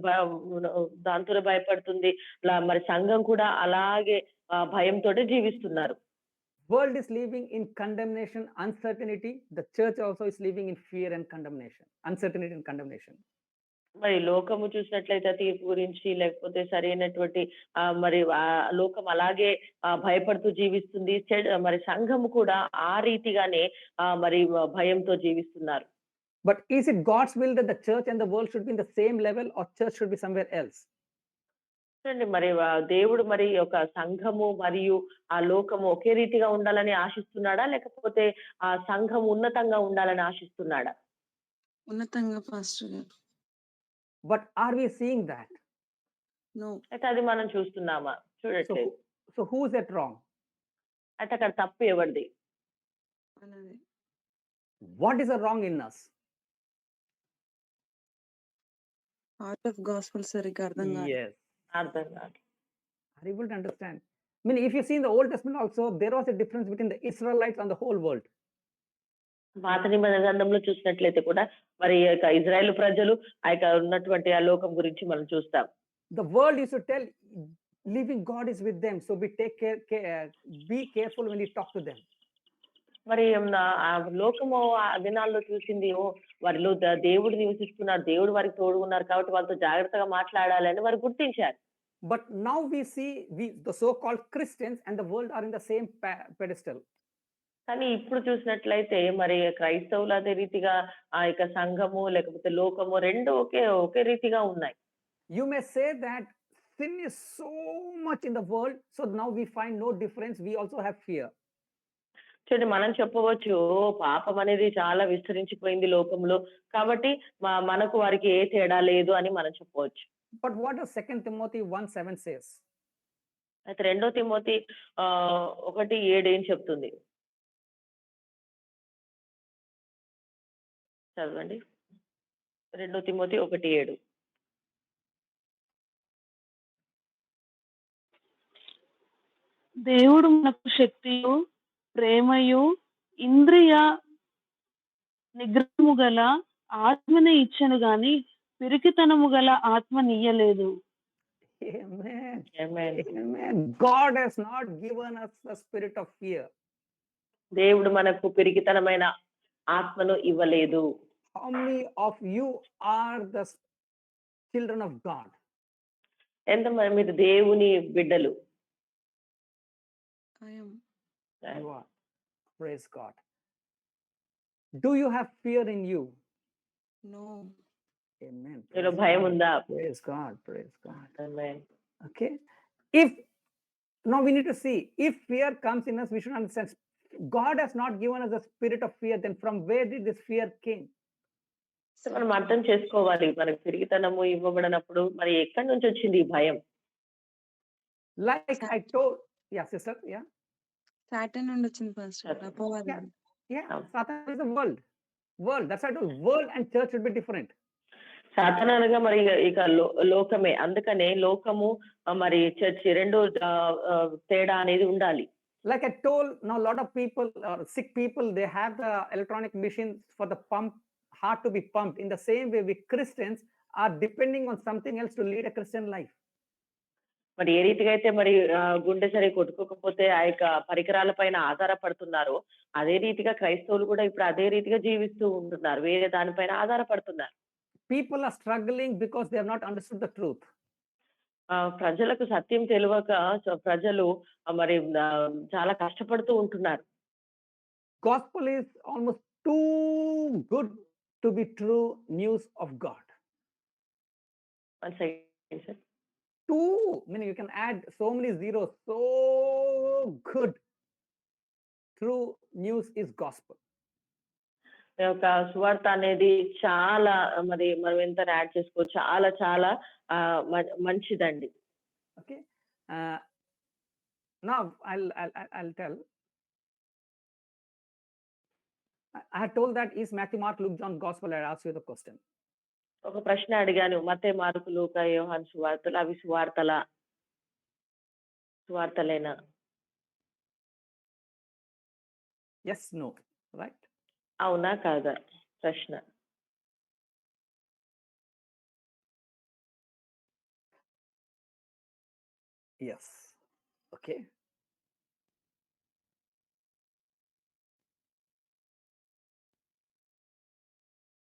దాంతోనే భయపడుతుంది. మరి సంఘం కూడా అలాగే భయంతోనే జీవిస్తున్నారు. World is living in condemnation, uncertainty. The church also is living in fear and condemnation, uncertainty and condemnation. మరి లోకము చూసినట్లయితే తీర్పు గురించి లేకపోతే సరైనటువంటి మరి లోకం అలాగే భయపడుతూ జీవిస్తుంది. మరి సంఘము కూడా ఆ రీతిగానే మరి భయంతో జీవిస్తున్నారు. But is it God's will that the church and the world should be in the same level, or church should be somewhere else? చూడండి మరి దేవుడు మరి ఒక సంఘము మరియు ఆ లోకము ఒకే రీతిగా ఉండాలని ఆశిస్తున్నాడా? లేకపోతే ఆ సంఘం ఉన్నతంగా ఉండాలని ఆశిస్తున్నాడా? ఉన్నతంగా పాస్టర్ గారు. But are we seeing that? No. అయితే అది మనం చూస్తున్నామా? So, చూడట్లేదు. so who is that wrong? అయితే అక్కడ తప్పు ఎవరిది? మనదే. What is the wrong in us? Heart of gospel సరిగ్గా అర్థం కాదు. Yes. అర్థం కాదు. Are you able to understand? I mean, if you see in the Old Testament also, there was a difference between the Israelites and the whole world. పాత నిబంధన గ్రంథంలో చూసినట్లయితే కూడా మరి ఈ యొక్క ఇజ్రాయెల్ ప్రజలు ఆ యొక్క ఉన్నటువంటి ఆ లోకం గురించి మనం చూస్తాం. The world used to tell living God is with them, so be careful when you talk to them. మరి ఆ లోకము ఆ దినాల్లో చూసింది వారిలో దేవుడు నివసిస్తున్నారు, దేవుడు వారికి తోడుగున్నారు కాబట్టి వాళ్ళతో జాగ్రత్తగా మాట్లాడాలి అని వారు గుర్తించారు. But now we see the so-called Christians and the world are in the same pedestal. కానీ ఇప్పుడు చూసినట్లయితే మరి క్రైస్తవులు అదే రీతిగా ఆ యొక్క సంఘము లేకపోతే లోకము రెండు ఒకే రీతిగా ఉన్నాయి. You may say that sin is so much in the world, so now we find no difference. We also have fear. చూడండి మనం చెప్పవచ్చు పాపం అనేది చాలా విస్తరించిపోయింది లోకంలో కాబట్టి మనకు వారికి ఏ తేడా లేదు అని మనం చెప్పవచ్చు. But what does 2 Timothy 1:7 says? అయితే 2 తిమోతి 1:7 ఏం చెప్తుంది? చదవండి. 2 తిమోతి 1:7. దేవుడు మనకు శక్తియు ప్రేమయు ఇంద్రియ నిగ్రహము గల ఆత్మని ఇచ్చను గాని పిరికితనము గల ఆత్మనియ్యలేదు. Amen. Amen. Amen. God has not given us the spirit of fear. దేవుడు మనకు పిరికితనమైన ఆత్మను ఇవ్వలేదు. How many of you are the children of God? ఎంతమంది మీరు దేవుని బిడ్డలు? I am. You are. Praise God. Do you have fear in you? No. Amen. మీలో Praise భయం God. ఉందా? Praise God. Praise God. Amen. Okay. If now we need to see if fear comes in us, we should understand God has not given us a spirit of fear. Then from where did this fear came? So మనం అర్థం చేసుకోవాలి మనకు పిరికితనము ఇవ్వబడినప్పుడు మరి ఎక్కడి నుంచి వచ్చింది ఈ భయం? Like I told, yeah, sister, yeah, Satan నుండి వచ్చింది పాస్టర్ గారు. Satan. అపవాదం. yeah. Oh. Satan is the world. That's why I told world and church should be different. సాతాను అనగా మరి ఇక లోకమే. అందుకనే లోకము మరి చర్చి రెండు తేడా అనేది ఉండాలి. Like I told, now a lot of people, sick people, they have the electronic machines for the heart to be pumped. In the same way, we Christians are depending on something else to lead a Christian life. మరి ఏ రీతిగా అయితే మరి గుండె సరి కొట్టుకోకపోతే ఆ యొక్క పరికరాల పైన ఆధారపడుతున్నారో అదే రీతిగా క్రైస్తవులు కూడా ఇప్పుడు అదే రీతిగా జీవిస్తూ ఉంటున్నారు. వేరే దానిపైన ఆధారపడుతున్నారు. People are struggling because they have not understood the truth. ప్రజలకు సత్యం తెలియక ప్రజలు మరి చాలా కష్టపడుతూ ఉంటున్నారు. Gospel is almost too good to be true news of God. One second, sir. Too, meaning you can add so many zeros. So good. True news is gospel. ఈ యొక్క సువార్త అనేది చాలా మరి మనం ఎంత యాడ్ చేసుకోవచ్చు చాలా చాలా మంచిదండి. Okay. Now I'll tell. I had told that is Matthew, Mark, Luke, John, Gospel. I asked you the question. ఒక ప్రశ్న అడిగాను. మత్తయి, మార్కు, లూకా, యోహాను సువార్తలు అవి సువార్తలేనా? Yes, no, right? అవునా కాదా ప్రశ్న. Yes. Okay.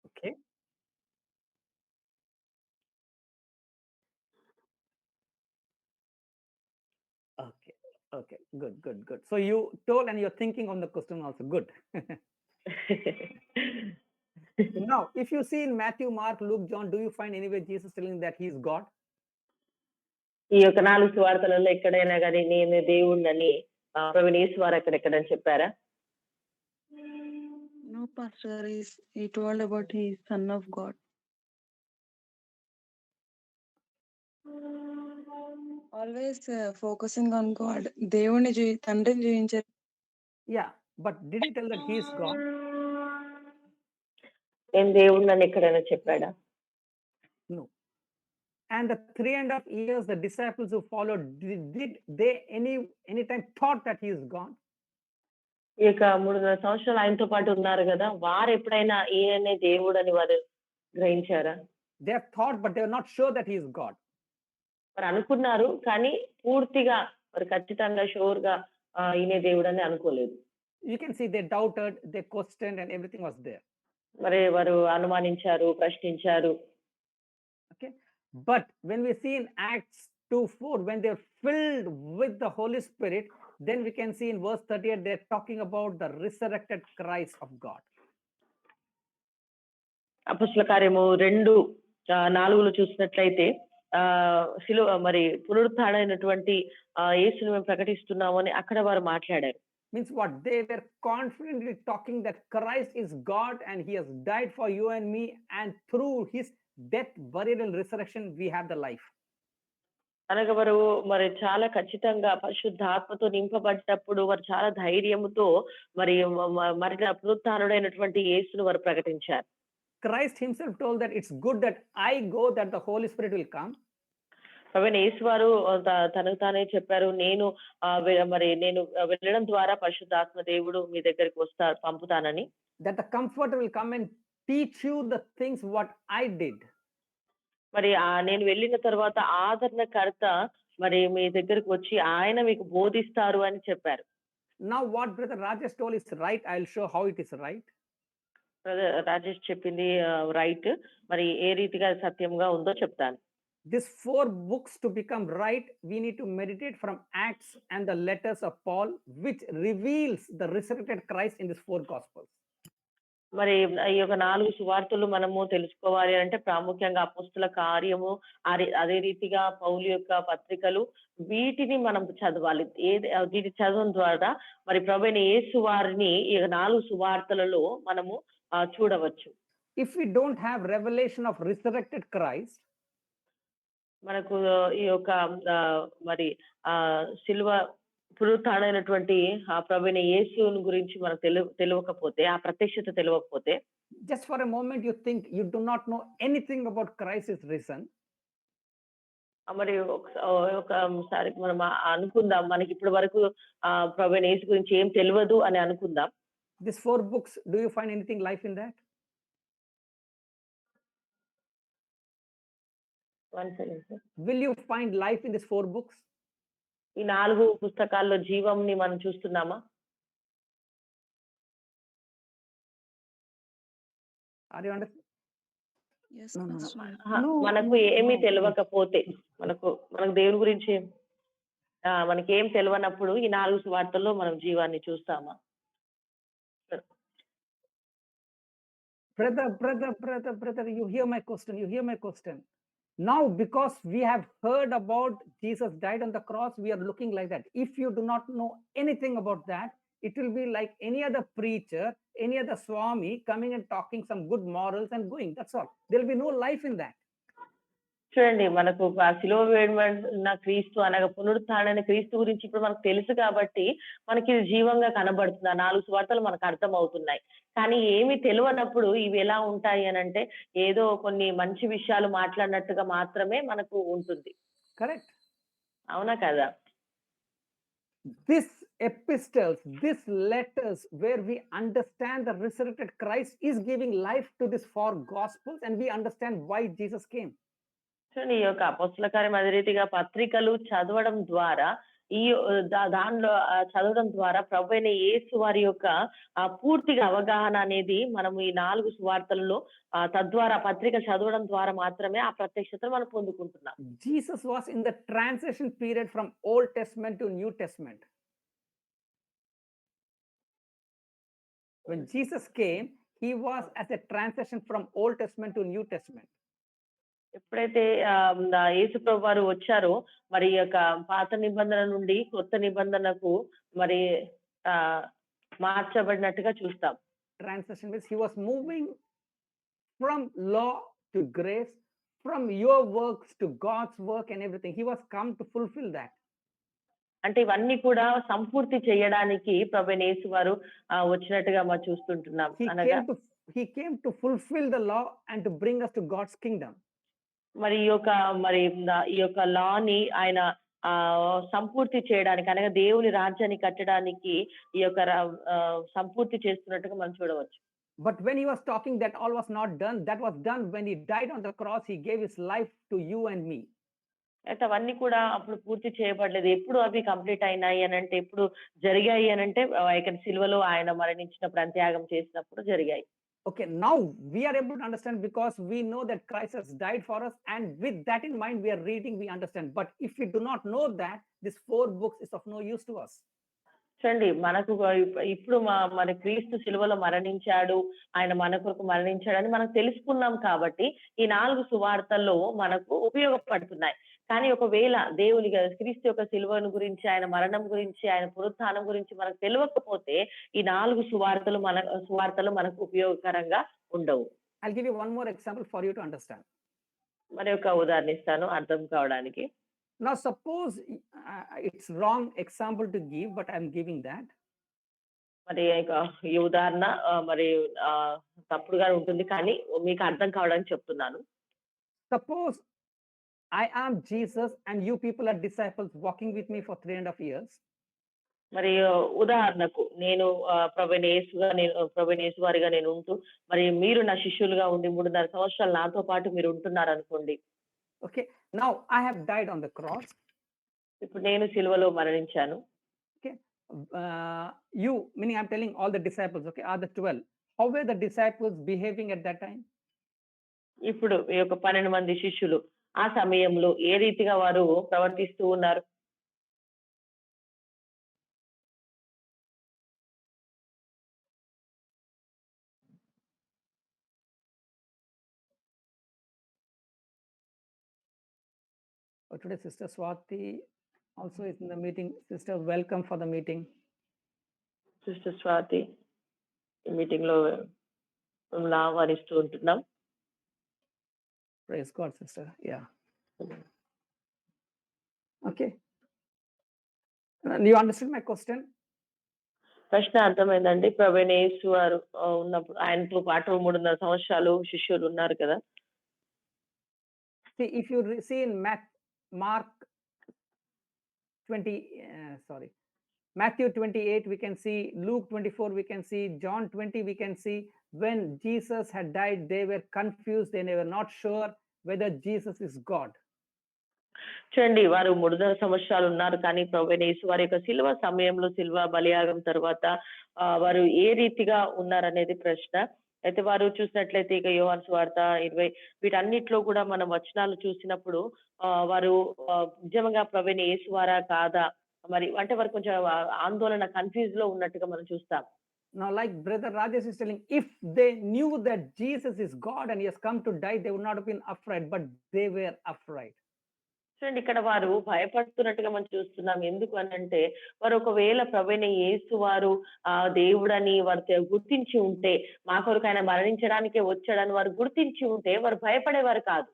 Okay. Okay. Okay. Good. So you told and you're thinking on the question also. Good. Now, if you see in Matthew, Mark, Luke, John, do you find anywhere Jesus telling that he is God? ఈ యొక్క 4 సువార్తలలో ఎక్కడైనా గాని నేను దేవుడినని ప్రభువైన యేసు వారు ఎక్కడెక్కడని చెప్పారా? No, Pastor, he told about he is Son of God. Always focusing on God. దేవుని తండ్రిని జీవించారు. Yeah, but did he tell that he is God? నేను దేవుడినని ఎక్కడైనా చెప్పాడా? No. And the 3.5 years, the disciples who followed, did they any time thought that he is God? ఈ యొక్క 3.5 సంవత్సరాలు ఆయనతో పాటు ఉన్నారు కదా, వారు ఎప్పుడైనా ఈయననే దేవుడని వారు గ్రహించారా? They have thought, but they are not sure that he is God. మరి అనుకున్నారు, కానీ పూర్తిగా మరి ఖచ్చితంగా షూర్‌గా ఈయనే దేవుడని అనుకోలేదు. You can see they doubted, they questioned, and everything was there. మరి వారు అనుమానించారు, ప్రశ్నించారు. Okay, but when we see in Acts 2:4, when they are filled with the Holy Spirit, then we can see in verse 38 they're talking about the resurrected Christ of God. అపొస్తలుల కార్యము 2:4లో చూసినట్లయితే శిలువ మరి పునరుత్థానమైనటువంటి యేసుని మేము ప్రకటిస్తున్నాము అని అక్కడ వారు మాట్లాడారు. Means what? They were confidently talking that Christ is God and he has died for you and me, and through his death, burial, and resurrection we have the life. అనగా వారు మరి చాలా ఖచ్చితంగా పరిశుద్ధాత్మతో నింపబడ్డప్పుడు వారు చాలా ధైర్యముతో మరి మరలా పునరుత్థానుడైనటువంటి యేసును వారు ప్రకటించారు. Christ himself told that it's good that I go, that the Holy Spirit will come. ప్రభువైన యేసు వారు తనకు తానే చెప్పారు, నేను మరి నేను వెళ్ళడం ద్వారా పరిశుద్ధాత్మ దేవుడు మీ దగ్గరికి పంపుతానని. That the Comforter will come and teach you the things what I did. మరి నేను వెళ్ళిన తర్వాత ఆదరణకర్త మరి మీ దగ్గరికి వచ్చి ఆయన మీకు బోధిస్తారు అని చెప్పారు. Now what brother Rajesh told is right. I'll show how it is right. Rajesh చెప్పింది రైట్. మరి ఏ రీతిగా సత్యంగా ఉందో చెప్తాను. These 4 books to become right, we need to meditate from Acts and the letters of Paul, which reveals the resurrected Christ in these 4 Gospels. మరి ఈ యొక్క 4 సువార్తలు మనము తెలుసుకోవాలి అంటే ప్రాముఖ్యంగా అపొస్తలుల కార్యము, అదే రీతిగా పౌలు యొక్క పత్రికలు, వీటిని మనం చదవాలి. వీటి చదవడం ద్వారా మరి ప్రభువైన యేసు వారిని ఈ 4 సువార్తలలో మనము చూడవచ్చు. If we don't have revelation of resurrected Christ, మనకు ఈ యొక్క మరి శిలువ పునరుత్థానమైనటువంటి ఆ ప్రభువైన యేసుని గురించి మనకు తెలియకపోతే, ఆ ప్రత్యక్షత తెలియకపోతే, just for a moment you think you do not know anything about Christ is risen. మరి ఒకసారి మనం అనుకుందాం, మనకి ఇప్పటి వరకు ప్రభువైన యేసు గురించి ఏం తెలియదు అని అనుకుందాం. These 4 books, do you find anything life in that? One second, sir. Will you find life in these 4 books? ఈ 4 పుస్తకాల్లో జీవంని మనం చూస్తున్నామా? Are you understand? Yes, No, no, no. Pastor. మనకు ఏమీ తెలియకపోతే, మనకు దేవుని గురించి మనకి ఏం తెలియనప్పుడు ఈ 4 సువార్తల్లో మనం జీవాన్ని చూస్తామా? Brother, you hear my question. Now, because we have heard about Jesus died on the cross, we are looking like that. If you do not know anything about that, it will be like any other preacher, any other Swami coming and talking some good morals and going. That's all. There will be no life in that. చూడండి, మనకు శిలువ వేయబడిన క్రీస్తు అనగా పునరుత్థానమైన క్రీస్తు గురించి ఇప్పుడు మనకు తెలుసు కాబట్టి మనకి ఇది జీవంగా కనబడుతుంది. ఆ 4 సువార్తలు మనకు అర్థం అవుతున్నాయి. కానీ ఏమి తెలియనప్పుడు ఇవి ఎలా ఉంటాయి అని అంటే, ఏదో కొన్ని మంచి విషయాలు మాట్లాడినట్టుగా మాత్రమే మనకు ఉంటుంది. Correct. అవునా కదా? This epistles, these letters where we understand the resurrected Christ is giving life to these 4 Gospels, and we understand why Jesus came. చూడండి, ఈ యొక్క అపొస్తలుల కార్యం అదే రీతిగా పత్రికలు చదవడం ద్వారా, ఈ దానిలో చదవడం ద్వారా ప్రభువైన యేసు వారి యొక్క పూర్తిగా అవగాహన అనేది మనము ఈ 4 సువార్తలలో తద్వారా పత్రిక చదవడం ద్వారా మాత్రమే ఆ ప్రత్యక్షతను మనం పొందుకుంటున్నాం. Jesus was in the transition period from Old Testament to New Testament. When Jesus came, he was as a transition from Old Testament to New Testament. ఎప్పుడైతే యేసు ప్రభు వారు వచ్చారో మరి ఈ యొక్క పాత నిబంధన నుండి కొత్త నిబంధనకు మరి ఆ మార్చబడినట్టుగా చూస్తాం. Transition means he was moving from law to grace, from your works to God's work and everything. He was come to fulfill that. అంటే ఇవన్నీ కూడా సంపూర్తి చేయడానికి ప్రభువైన యేసు వారు వచ్చినట్టుగా మనం చూస్తుంటున్నాం. అనగా He came to fulfill the law and to bring us to God's kingdom. మరి ఈ యొక్క లాని ఆయన సంపూర్తి చేయడానికి అనగా దేవుని రాజ్యాన్ని కట్టడానికి ఈ యొక్క సంపూర్తి చేస్తున్నట్టుగా మనం చూడవచ్చు. But when he was talking that all was not done, that was done when he died on the cross. He gave his life to you and me. అయితే అవన్నీ కూడా అప్పుడు పూర్తి చేయబడలేదు. ఎప్పుడు అవి కంప్లీట్ అయినాయి అని అంటే, ఎప్పుడు జరిగాయి అని అంటే ఇక్కడ సిలువలో ఆయన మరణించినప్పుడు, అంత్యాగం చేసినప్పుడు జరిగాయి. Okay, now we are able to understand because we know that Christ has died for us, and with that in mind we are reading, we understand. But if we do not know that, this 4 books is of no use to us. చూడండి, మనకు ఇప్పుడు మన క్రీస్తు సిలువలో మరణించాడు, ఆయన మన కొరకు మరణించాడని మనం తెలుసుకున్నాం కాబట్టి ఈ 4 సువార్తల్లో మనకు ఉపయోగపడుతున్నాయి. కానీ ఒకవేళ దేవుని క్రీస్తు యొక్క సిలువను గురించి, ఆయన మరణం గురించి, ఆయన పునరుత్థానం గురించి మనకు తెలియకపోతే ఈ 4 సువార్తలు మనకు ఉపయోగకరంగా ఉండవు. I'll give you one more example for you to understand. మరి ఒక ఉదాహరణ ఇస్తాను అర్థం కావడానికి. Now suppose it's wrong example to give, but I'm giving that. మరి ఈ ఉదాహరణ మరి తప్పుడుగా ఉంటుంది, కానీ మీకు అర్థం కావడానికి చెప్తున్నాను. Suppose I am Jesus and you people are disciples walking with me for 3.5 years. మరి ఉదాహరణకు నేను ప్రభువైన యేసు వారిగా నేను ఉంటూ, మరి మీరు నా శిష్యులుగా ఉండి 3.5 సంవత్సరాలు నాతో పాటు మీరు ఉంటున్నారు అనుకోండి. Okay, now I have died on the cross. ఇప్పుడు నేను సిలువలో మరణించాను. Okay, you, meaning I'm telling all the disciples, okay, are the 12. How were the disciples behaving at that time? ఇప్పుడు ఈ యొక్క 12 మంది శిష్యులు ఆ సమయంలో ఏ రీతిగా వారు ప్రవర్తిస్తూ ఉన్నారు? Today Sister Swati also is in the meeting. Sister, welcome for the meeting. Sister Swathi ఈ మీటింగ్ లో ఆహ్వానిస్తూ ఉంటున్నాం. Praise God, sister. Yeah. Okay. You understood my question? ప్రశ్న అర్థమైందండి. ప్రభువైన యేసు వారు ఉన్నప్పుడు ఆయనతో పాటు 3.5 సంవత్సరాలు శిష్యులు ఉన్నారు కదా. See, if you see in Matthew 28, we can see, Luke 24, we can see, John 20, we can see, when Jesus had died, they were confused, they were not sure whether Jesus is God. చూడండి, వారు 3.5 సంవత్సరాలు ఉన్నారు, కానీ ప్రభువైన యేసు వారి యొక్క సిలువ సమయంలో, సిలువ బలియాగం తర్వాత వారు ఏ రీతిగా ఉన్నారనేది ప్రశ్న. అయితే వారు చూసినట్లయితే ఇక యోహాను సువార్త 20 వీటన్నిటిలో కూడా మనం వచనాలు చూసినప్పుడు వారు నిజంగా ప్రభువైన యేసు వారా కాదా, మరి అంటే వారు కొంచెం ఆందోళన, కన్ఫ్యూజ్ లో ఉన్నట్టుగా మనం చూస్తాం. Now, like Brother Rajesh is telling, if they knew that Jesus is God and he has come to die, they would not have been afraid, but they were afraid. చూడండి, ఇక్కడ వారు భయపడుతున్నట్టుగా మనం చూస్తున్నాం. ఎందుకు అని అంటే, వారు ఒకవేళ ప్రభువైన యేసు వారు దేవుడని వారు గుర్తించి ఉంటే, మా కొరకు ఆయన మరణించడానికే వచ్చాడని వారు గుర్తించి ఉంటే వారు భయపడేవారు కాదు.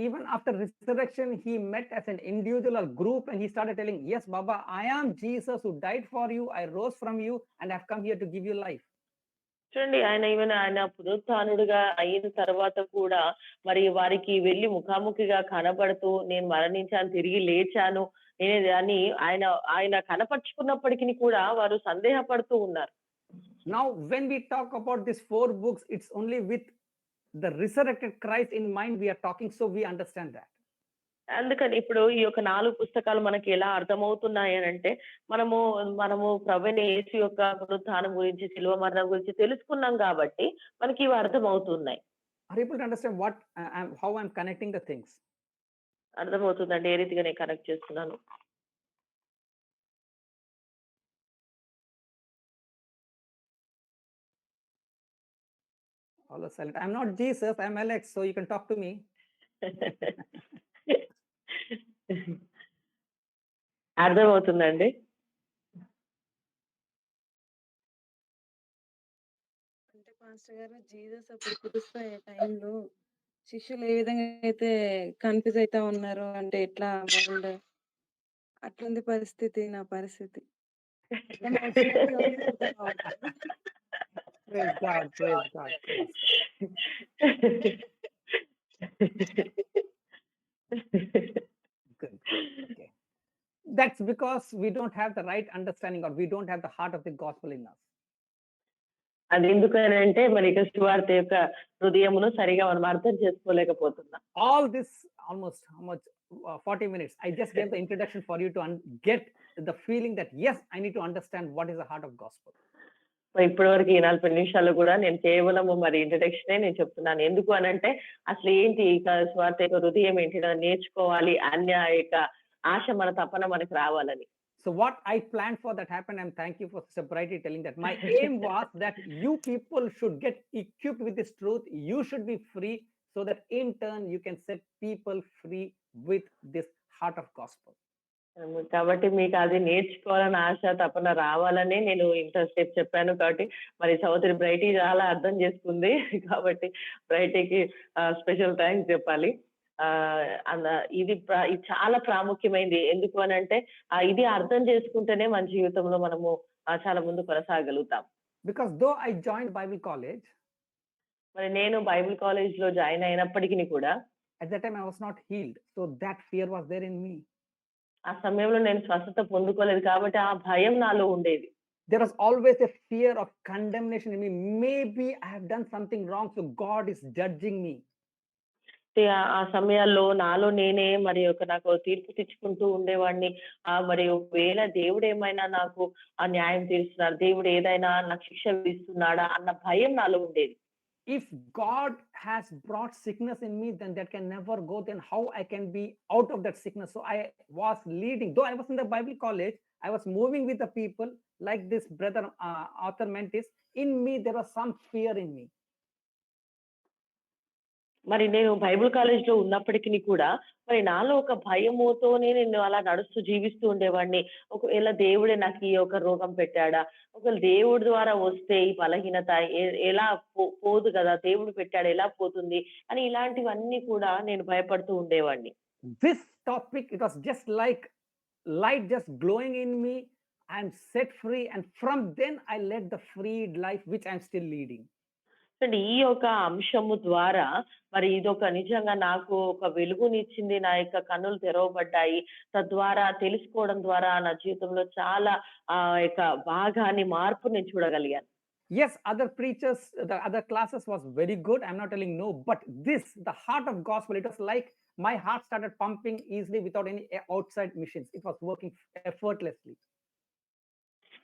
Even after resurrection, he met as an individual or group and he started telling, yes, Baba, I am Jesus who died for you, I rose from you and I've come here to give you life. చూడండి, ఆయన పునరుత్థానుడిగా అయిన తర్వాత కూడా మరి వారికి వెళ్ళి ముఖాముఖిగా కనబడుతూ, నేను మరణించాను, తిరిగి లేచాను అని ఆయన కనపరుచుకున్నప్పటికీ కూడా వారు సందేహపడుతూ ఉన్నారు. Now, when we talk about these 4 books, it's only with the resurrected Christ in mind we are talking, so we understand that. అందుకని ఇప్పుడు ఈ యొక్క 4 పుస్తకాలు మనకి ఎలా అర్థమవుతున్నాయి అని అంటే, మనము ప్రభువైన యేసు యొక్క పునరుత్థానం గురించి, శిలువ మరణం గురించి తెలుసుకున్నాం కాబట్టి మనకి ఇవి అర్థమవుతున్నాయి. Are you able to understand how I'm connecting the things? అర్థమవుతుందండి, ఏ రీతిగా నేను కనెక్ట్ చేస్తున్నాను. All are silent. I'm not Jesus, I'm Alex, so you can talk to me. అర్థమవుతుందండి. అంటే పాస్టర్ గారు జీసస్ అప్పుడు కుదిసిపోయే టైంలో శిష్యులు ఏ విధంగా అయితే కన్‌ఫ్యూజ్ అయితా ఉన్నారో అంటే ఎట్లా మైండ్ అట్లుంది పరిస్థితి నా పరిస్థితి. అర్థమవుతుందో అర్థం కావట్లేదు. Praise God, praise God, praise God. Good. Okay. That's because we don't have the right understanding, or we don't have the heart of the gospel in us. అది ఎందుకనంటే మరి ఇక సువార్త యొక్క హృదయమును సరిగా మనం అర్థం చేసుకోలేకపోతున్నాం. All this almost how much 40 minutes. I just gave the introduction for you to get the feeling that yes, I need to understand what is the heart of gospel. మరి ఇప్పటివరకు ఈ 40 నిమిషాలు కూడా నేను కేవలము మరి ఇంట్రడక్షనే నేను చెప్తున్నాను. ఎందుకు అనంటే అసలు ఏంటి ఇక సువార్త యొక్క హృదయం ఏంటి నేర్చుకోవాలి అన్న యొక్క ఆశ మన తపన మనకు రావాలని. So what I planned for that happened. I'm thank you for Sister Brighty telling that. My aim was that you people should get equipped with this truth. You should be free, so that in turn you can set people free with this heart of gospel. కాబట్టి మీకు అది నేర్చుకోవాలని ఆశ తపన రావాలనే నేను ఇంత step చెప్పాను. కాబట్టి మరి సహోదరి బ్రైటీ చాలా అర్థం చేసుకుంది. కాబట్టి బ్రైటీకి స్పెషల్ థ్యాంక్స్ చెప్పాలి. ఇది చాలా ప్రాముఖ్యమైనది. ఎందుకు అనంటే ఇది అర్థం చేసుకుంటేనే మన జీవితంలో మనము చాలా ముందు కొనసాగలుగుతాం. Because though I joined Bible college, మరి నేను బైబిల్ కాలేజ్ లో జాయిన్ అయినప్పటికీ కూడా at that time I was not healed, so that fear was there in me. ఆ సమయంలో నేను స్వస్థత పొందుకోలేదు కాబట్టి ఆ భయం నాలో ఉండేది. There was always a fear of condemnation in me. Maybe I have done something wrong, so God is judging me. ఆ సమయాల్లో నాలో నేనే మరి నాకు తీర్పు తెచ్చుకుంటూ ఉండేవాడిని. మరి ఒకవేళ దేవుడు ఏమైనా నాకు ఆ న్యాయం తీరుస్తున్నారు, దేవుడు ఏదైనా నాకు శిక్ష విధిస్తున్నాడా అన్న భయం నాలో ఉండేది. If God has brought sickness in me, then that can never go. Then how I can be out of that sickness? So I was leading. Though I was in the Bible college, I was moving with the people like this brother Arthur Mentis. In me, there was some fear in me. మరి నేను Bible college లో ఉన్నప్పటికీ కూడా మరి నాలో ఒక భయముతోనే నేను అలా నడుస్తూ జీవిస్తూ ఉండేవాడిని. ఒకవేళ దేవుడే నాకు ఈ యొక్క రోగం పెట్టాడా, ఒకవేళ దేవుడి ద్వారా వస్తే ఈ బలహీనత ఎలా పోదు కదా, దేవుడు పెట్టాడు ఎలా పోతుంది అని ఇలాంటివన్నీ కూడా నేను భయపడుతూ ఉండేవాడిని. This topic, it was just like light just glowing in me. I'm set free, and from then I led the freed life which I'm still leading. ఈ యొక్క అంశము ద్వారా మరి ఇదొక నిజంగా నాకు ఒక వెలుగునిచ్చింది. నా యొక్క కన్నులు తెరవబడ్డాయి. తద్వారా తెలుసుకోవడం ద్వారా నా జీవితంలో చాలా యొక్క భాగాన్ని మార్పు నేను చూడగలిగాను. Yes, other preachers, the other classes was very good. I'm not telling no, but this, the heart of gospel, it was like my heart started pumping easily without any outside machines. It was working effortlessly.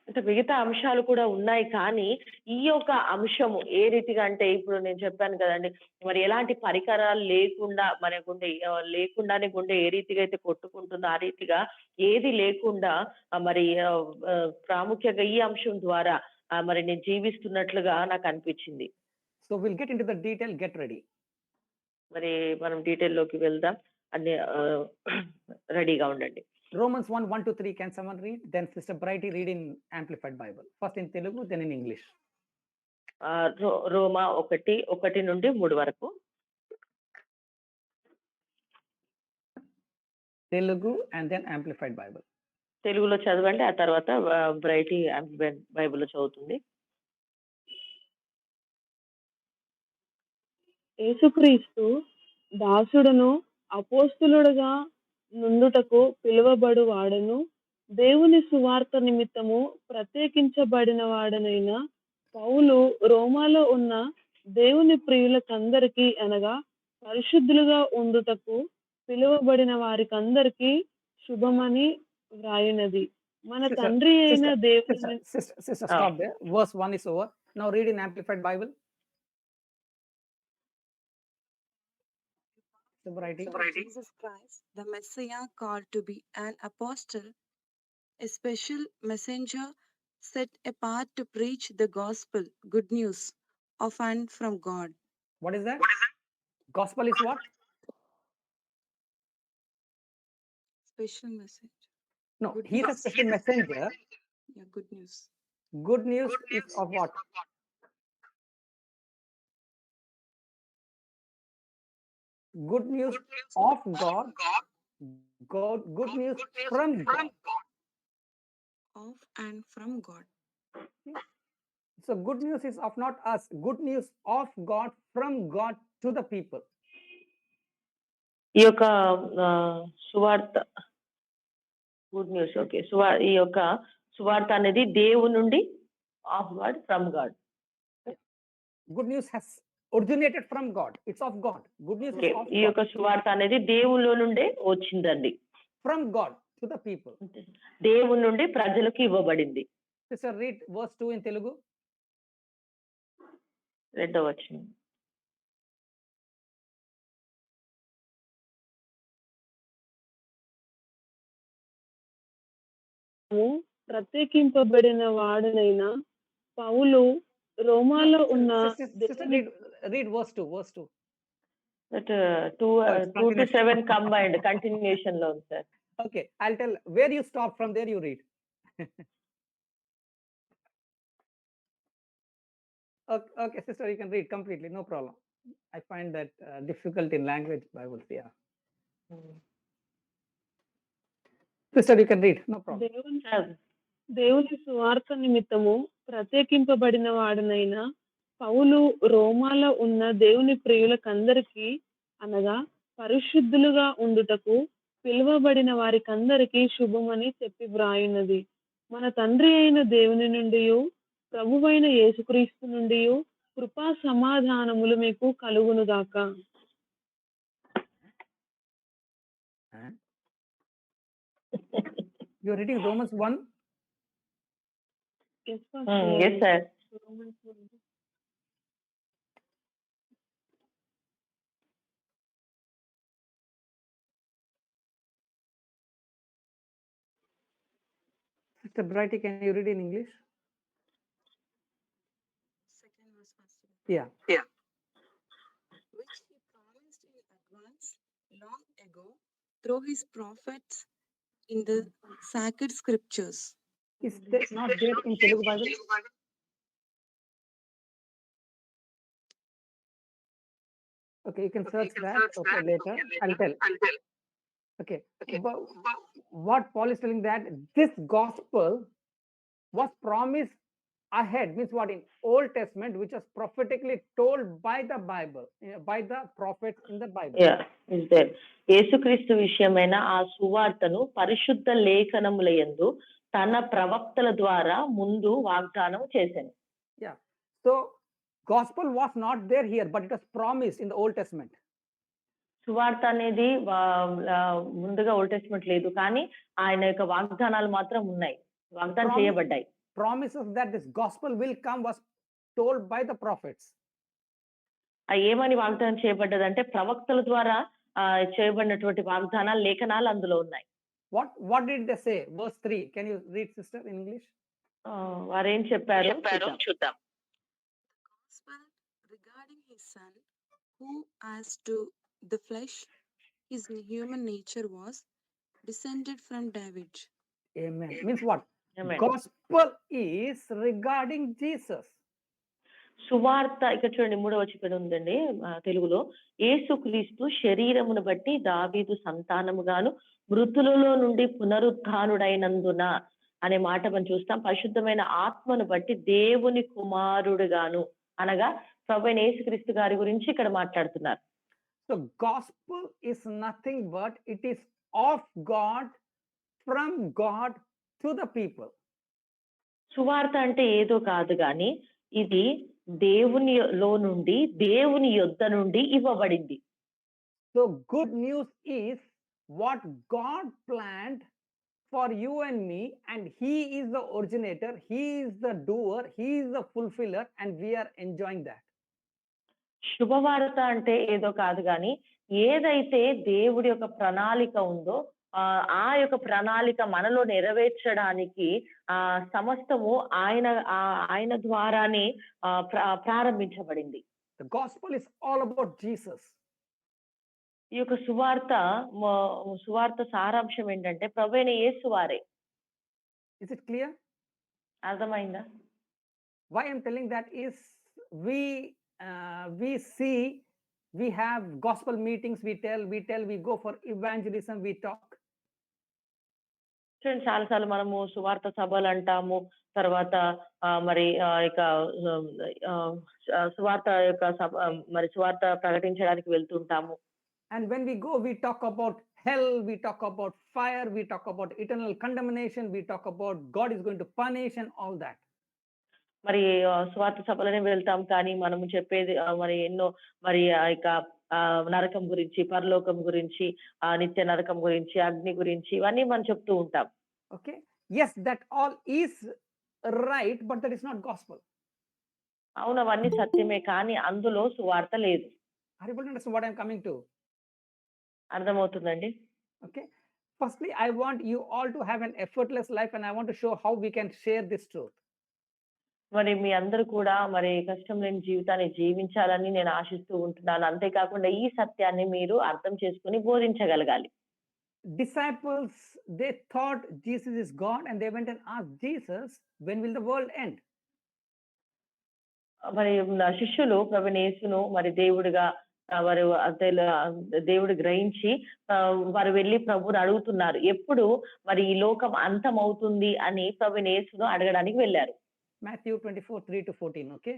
అంటే మిగతా అంశాలు కూడా ఉన్నాయి. కానీ ఈ యొక్క అంశము ఏ రీతిగా అంటే ఇప్పుడు నేను చెప్పాను కదండి, మరి ఎలాంటి పరికరాలు లేకుండా మన గుండె లేకుండానే గుండె ఏ రీతిగా అయితే కొట్టుకుంటుందో ఆ రీతిగా ఏది లేకుండా మరి ప్రాముఖ్యంగా ఈ అంశం ద్వారా మరి నేను జీవిస్తున్నట్లుగా నాకు అనిపించింది. So we'll get into the detail. Get ready. మరి మనం డీటెయిల్ లోకి వెళ్దాం. అన్ని రెడీగా ఉండండి. Romans 1:1-3. Can someone read? Then Sister Brighty read in Amplified Bible. First in Telugu, then in English. రోమా 1:1-3 వరకు. Telugu and then Amplified Bible. తెలుగులో చదవండి, ఆ తర్వాత బ్రైటీ బైబిల్లో చదువుతుంది. యేసుక్రీస్తు దాసుడును అపోస్తులుడుగా నుండుటకు పిలువబడు వాడను, దేవుని సువార్త నిమిత్తము ప్రత్యేకించబడిన వాడనైన పౌలు రోమాలో ఉన్న దేవుని ప్రియులకందరికీ అనగా పరిశుద్ధులుగా ఉండుటకు పిలువబడిన వారికందరికీ శుభమని వ్రాయునది. మన తండ్రి అయిన దేవుని. Sister, stop there. Verse 1 is over. Now read in Amplified Bible. Jesus Christ, the Messiah, called to be an apostle, a special messenger set apart to preach the gospel, good news of and from God. What is that? Gospel is what? Special message. No, Good he's a news. special messenger. Yeah, good news. Good news is of what? Good news of God. Good news from God. Of and from God. So good news is of not us. Good news of God from God to the people. ఈ యొక్క సువార్త good news. Okay, ఈ యొక్క సువార్త అనేది దేవుని నుండి, of God, from God. Good news has originated from God. It's of God. Good news okay, is of ఈ God. యొక్క సువార్త అనేది దేవునిలో నుండే వచ్చిందండి. From God to the people. దేవుని నుండి ప్రజలకు ఇవ్వబడింది. Sister, read verse 2 in Telugu. రెండవ వచనం. ప్రత్యేకింపబడిన వాడనైన పౌలు రోమాలో ఉన్న Sister, read verse 2. Verse 2. That, Oh, it's 2 to 7 continuation. combined continuation లో ఉంది sir. Okay, I'll tell where you stop. From there you read. Okay, sister, you can read completely. No problem. I find that difficult in language Bibles. Yeah. Sister, you can read. No problem. దేవుని సువార్త నిమిత్తము ప్రత్యేకింపబడిన వాడనైన పౌలు రోమాలో ఉన్న దేవుని ప్రియులకందరికీ, అనగా పరిశుద్ధులుగా ఉండుటకు పిలువబడిన వారికందరికీ శుభమని చెప్పి వ్రాయున్నది. మన తండ్రి అయిన దేవుని నుండి, ప్రభువైన యేసుక్రీస్తు నుండి కృపా సమాధానములు మీకు కలుగునుగాక. You are reading Romans 1. Yes, Yes, sir. Sister Brighty, can you read in English? Second verse, Pastor. Yeah. Which he promised in advance long ago through his prophets in the sacred scriptures. Is that not there in Telugu Bible? Okay, you can search that. Okay, later I'll tell. Okay, but what Paul is telling, that this gospel was promised ahead, means what, in Old Testament, which was prophetically told by the Bible, by the prophets in the Bible. Yeah, is there. యేసుక్రీస్తు విషయమైన ఆ సువార్తను పరిశుద్ధ లేఖనముల యందు తన ప్రవక్తల ద్వారా ముందు వాగ్దానం చేశాను. Yeah, so gospel was not there here, but it was promised in the Old Testament. సువార్త అనేది ముందుగా ఓల్డ్ టెస్ట్మెంట్ లేదు, కానీ ఆయన యొక్క వాగ్దానాలు మాత్రం ఉన్నాయి, వాగ్దానం చేయబడ్డాయి. Promises that this gospel will come was told by the prophets. ఏమని వాగ్దానం చేయబడ్డదంటే ప్రవక్తల ద్వారా చేయబడినటువంటి వాగ్దానాలు, లేఖనాలు అందులో ఉన్నాయి. What did they say? Verse 3. Can you read, sister, in English? వారు ఏం చెప్పారు చూద్దాం. Gospel regarding his son, who as to the flesh, his human nature was descended from David. Amen. Means what? Amen. Gospel is regarding Jesus. సువార్త ఇక్కడ చూడండి, 3వ వచనం ఉందండి తెలుగులో. యేసుక్రీస్తు శరీరమును బట్టి దావీదు సంతానముగాను మృతులలో నుండి పునరుత్థానుడైనందున అనే మాట మనం చూస్తాం. పరిశుద్ధమైన ఆత్మను బట్టి దేవుని కుమారుడుగాను, అనగా ప్రభువైన యేసుక్రీస్తు గారి గురించి ఇక్కడ మాట్లాడుతున్నారు. So gospel is nothing but it is of God, from God to the people. సువార్త అంటే ఏదో కాదు గాని ఇది దేవునిలో నుండి, దేవుని యొద్ద నుండి ఇవ్వబడింది. So good news is what God planned for you and me, and he is the originator, he is the doer, he is the fulfiller, and we are enjoying that. శుభవార్త అంటే ఏదో కాదు గాని ఏదైతే దేవుడి యొక్క ప్రణాళిక ఉందో ఆ యొక్క ప్రణాళిక మనలో నెరవేర్చడానికి సమస్తము ఆయన ద్వారానే ప్రారంభించబడింది. The gospel is all about Jesus. ఈ యొక్క సువార్త సారాంశం ఏంటంటే ప్రభువైన యేసు వారే. Is it clear? అర్థమైందా? Why I'm telling that is we see, we have gospel meetings, we go for evangelism, we talk. చూడండి, చాలా సార్లు మనము సువార్త సభలు అంటాము, తర్వాత మరి ఇక సువార్త యొక్క సభ మరి సువార్త ప్రకటించడానికి వెళ్తుంటాము. And when we go, we talk about hell, we talk about fire, we talk about eternal condemnation, we talk about God is going to punish and all that. మరి సువార్త సభలనే వెళ్తాం, కానీ మనము చెప్పేది మరి ఎన్నో మరి ఇక నరకం గురించి, పరలోకం గురించి, నిత్య నరకం గురించి, అగ్ని గురించి ఇవన్నీ మనం చెప్తూ ఉంటాం. Okay, yes, that all is right, but that is not gospel. అవును, అవన్నీ సత్యమే, కానీ అందులో సువార్త లేదు. Are you able to understand what I'm coming to? అర్థమవుతుందండి? Okay, firstly, I want you all to have an effortless life, and I want to show how we can share this truth. మరి మీ అందరూ కూడా మరి కష్టం లేని జీవితాన్ని జీవించాలని నేను ఆశిస్తూ ఉంటున్నాను. అంతేకాకుండా ఈ సత్యాన్ని మీరు అర్థం చేసుకుని బోధించగలగాలి. Disciples, they thought Jesus is God, and they went and asked Jesus, when will the world end? మరి శిష్యులు ప్రభువైన యేసును మరి దేవుడిగా వారు దేవుడు గ్రహించి వారు వెళ్ళి ప్రభువుని అడుగుతున్నారు, ఎప్పుడు మరి ఈ లోకం అంతమవుతుంది అని ప్రభువైన యేసును అడగడానికి వెళ్ళారు. Matthew 24:3-14. Okay,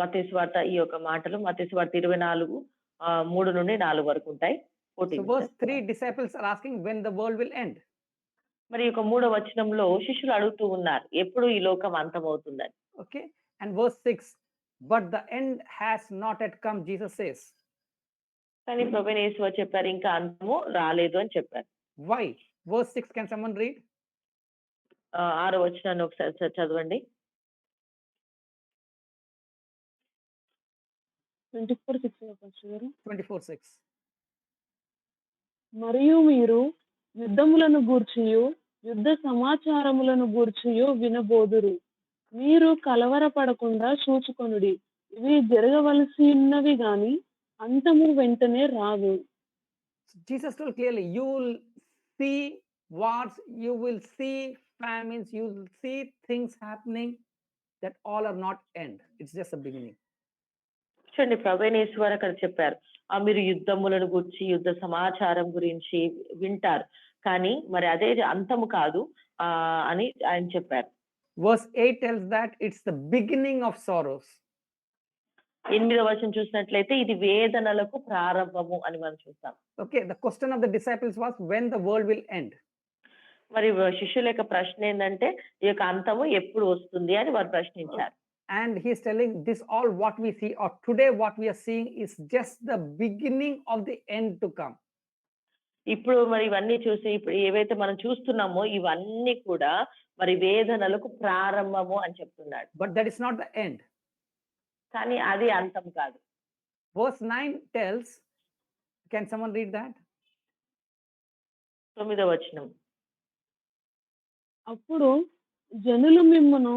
మత్తయి సువార్త ఈ యొక్క మాటలు మత్తయి సువార్త 24:3-4 వరకు ఉంటాయి. so verse 3, disciples are asking when the world will end. మరి ఈ యొక్క 3వ వచనంలో శిష్యులు అడుగుతూ ఉన్నారు, ఎప్పుడు ఈ లోకం అంతమవుతుందని. Okay, and verse 6, but the end has not yet come, Jesus says. కానీ ప్రభువైన యేసు వారు చెప్పారు, ఇంకా అంతము రాలేదు అని చెప్పారు. Why? Verse 6, can someone read? 6వ వచనాన్ని ఒకసారి చదవండి. 24:6. మరియు మీరు యుద్ధములను గూర్చియు యుద్ధ సమాచారములను గూర్చియు వినబోదురు. మీరు కలవరపడకుండా చూచుకొనుడి. ఇవి జరగవలసి ఉన్నవి గాని అంతము వెంటనే రావు. Jesus told clearly, you will see wars, you will see famines, you will see things happening that all are not end. It's just a beginning. చూడండి, ప్రభువైన యేసు వారు అక్కడ చెప్పారు, మీరు యుద్ధములను గురించి యుద్ధ సమాచారం గురించి వింటారు, కానీ మరి అదే అంతము కాదు అని ఆయన చెప్పారు. Verse 8 tells that it's the beginning of sorrows. 8వ వచనం చూసినట్లయితే ఇది వేదనలకు ప్రారంభము అని మనం చూస్తాం. Okay, the question of the disciples was when the world will end. మరి శిష్యుల యొక్క ప్రశ్న ఏంటంటే ఈ యొక్క అంతము ఎప్పుడు వస్తుంది అని వారు ప్రశ్నించారు. And he's telling this all what we see, or today what we are seeing, is just the beginning of the end to come. ఇప్పుడు మరి ఇవన్నీ చూసి ఇప్పుడు ఏవైతే మనం చూస్తున్నామో ఇవన్నీ కూడా మరి వేదనలకు ప్రారంభము అని చెప్తున్నాడు. But that is not the end. కానీ అది అంతం కాదు. Verse 9 tells, can someone read that? 9వ వచనం. అప్పుడు జనులు మిమ్మును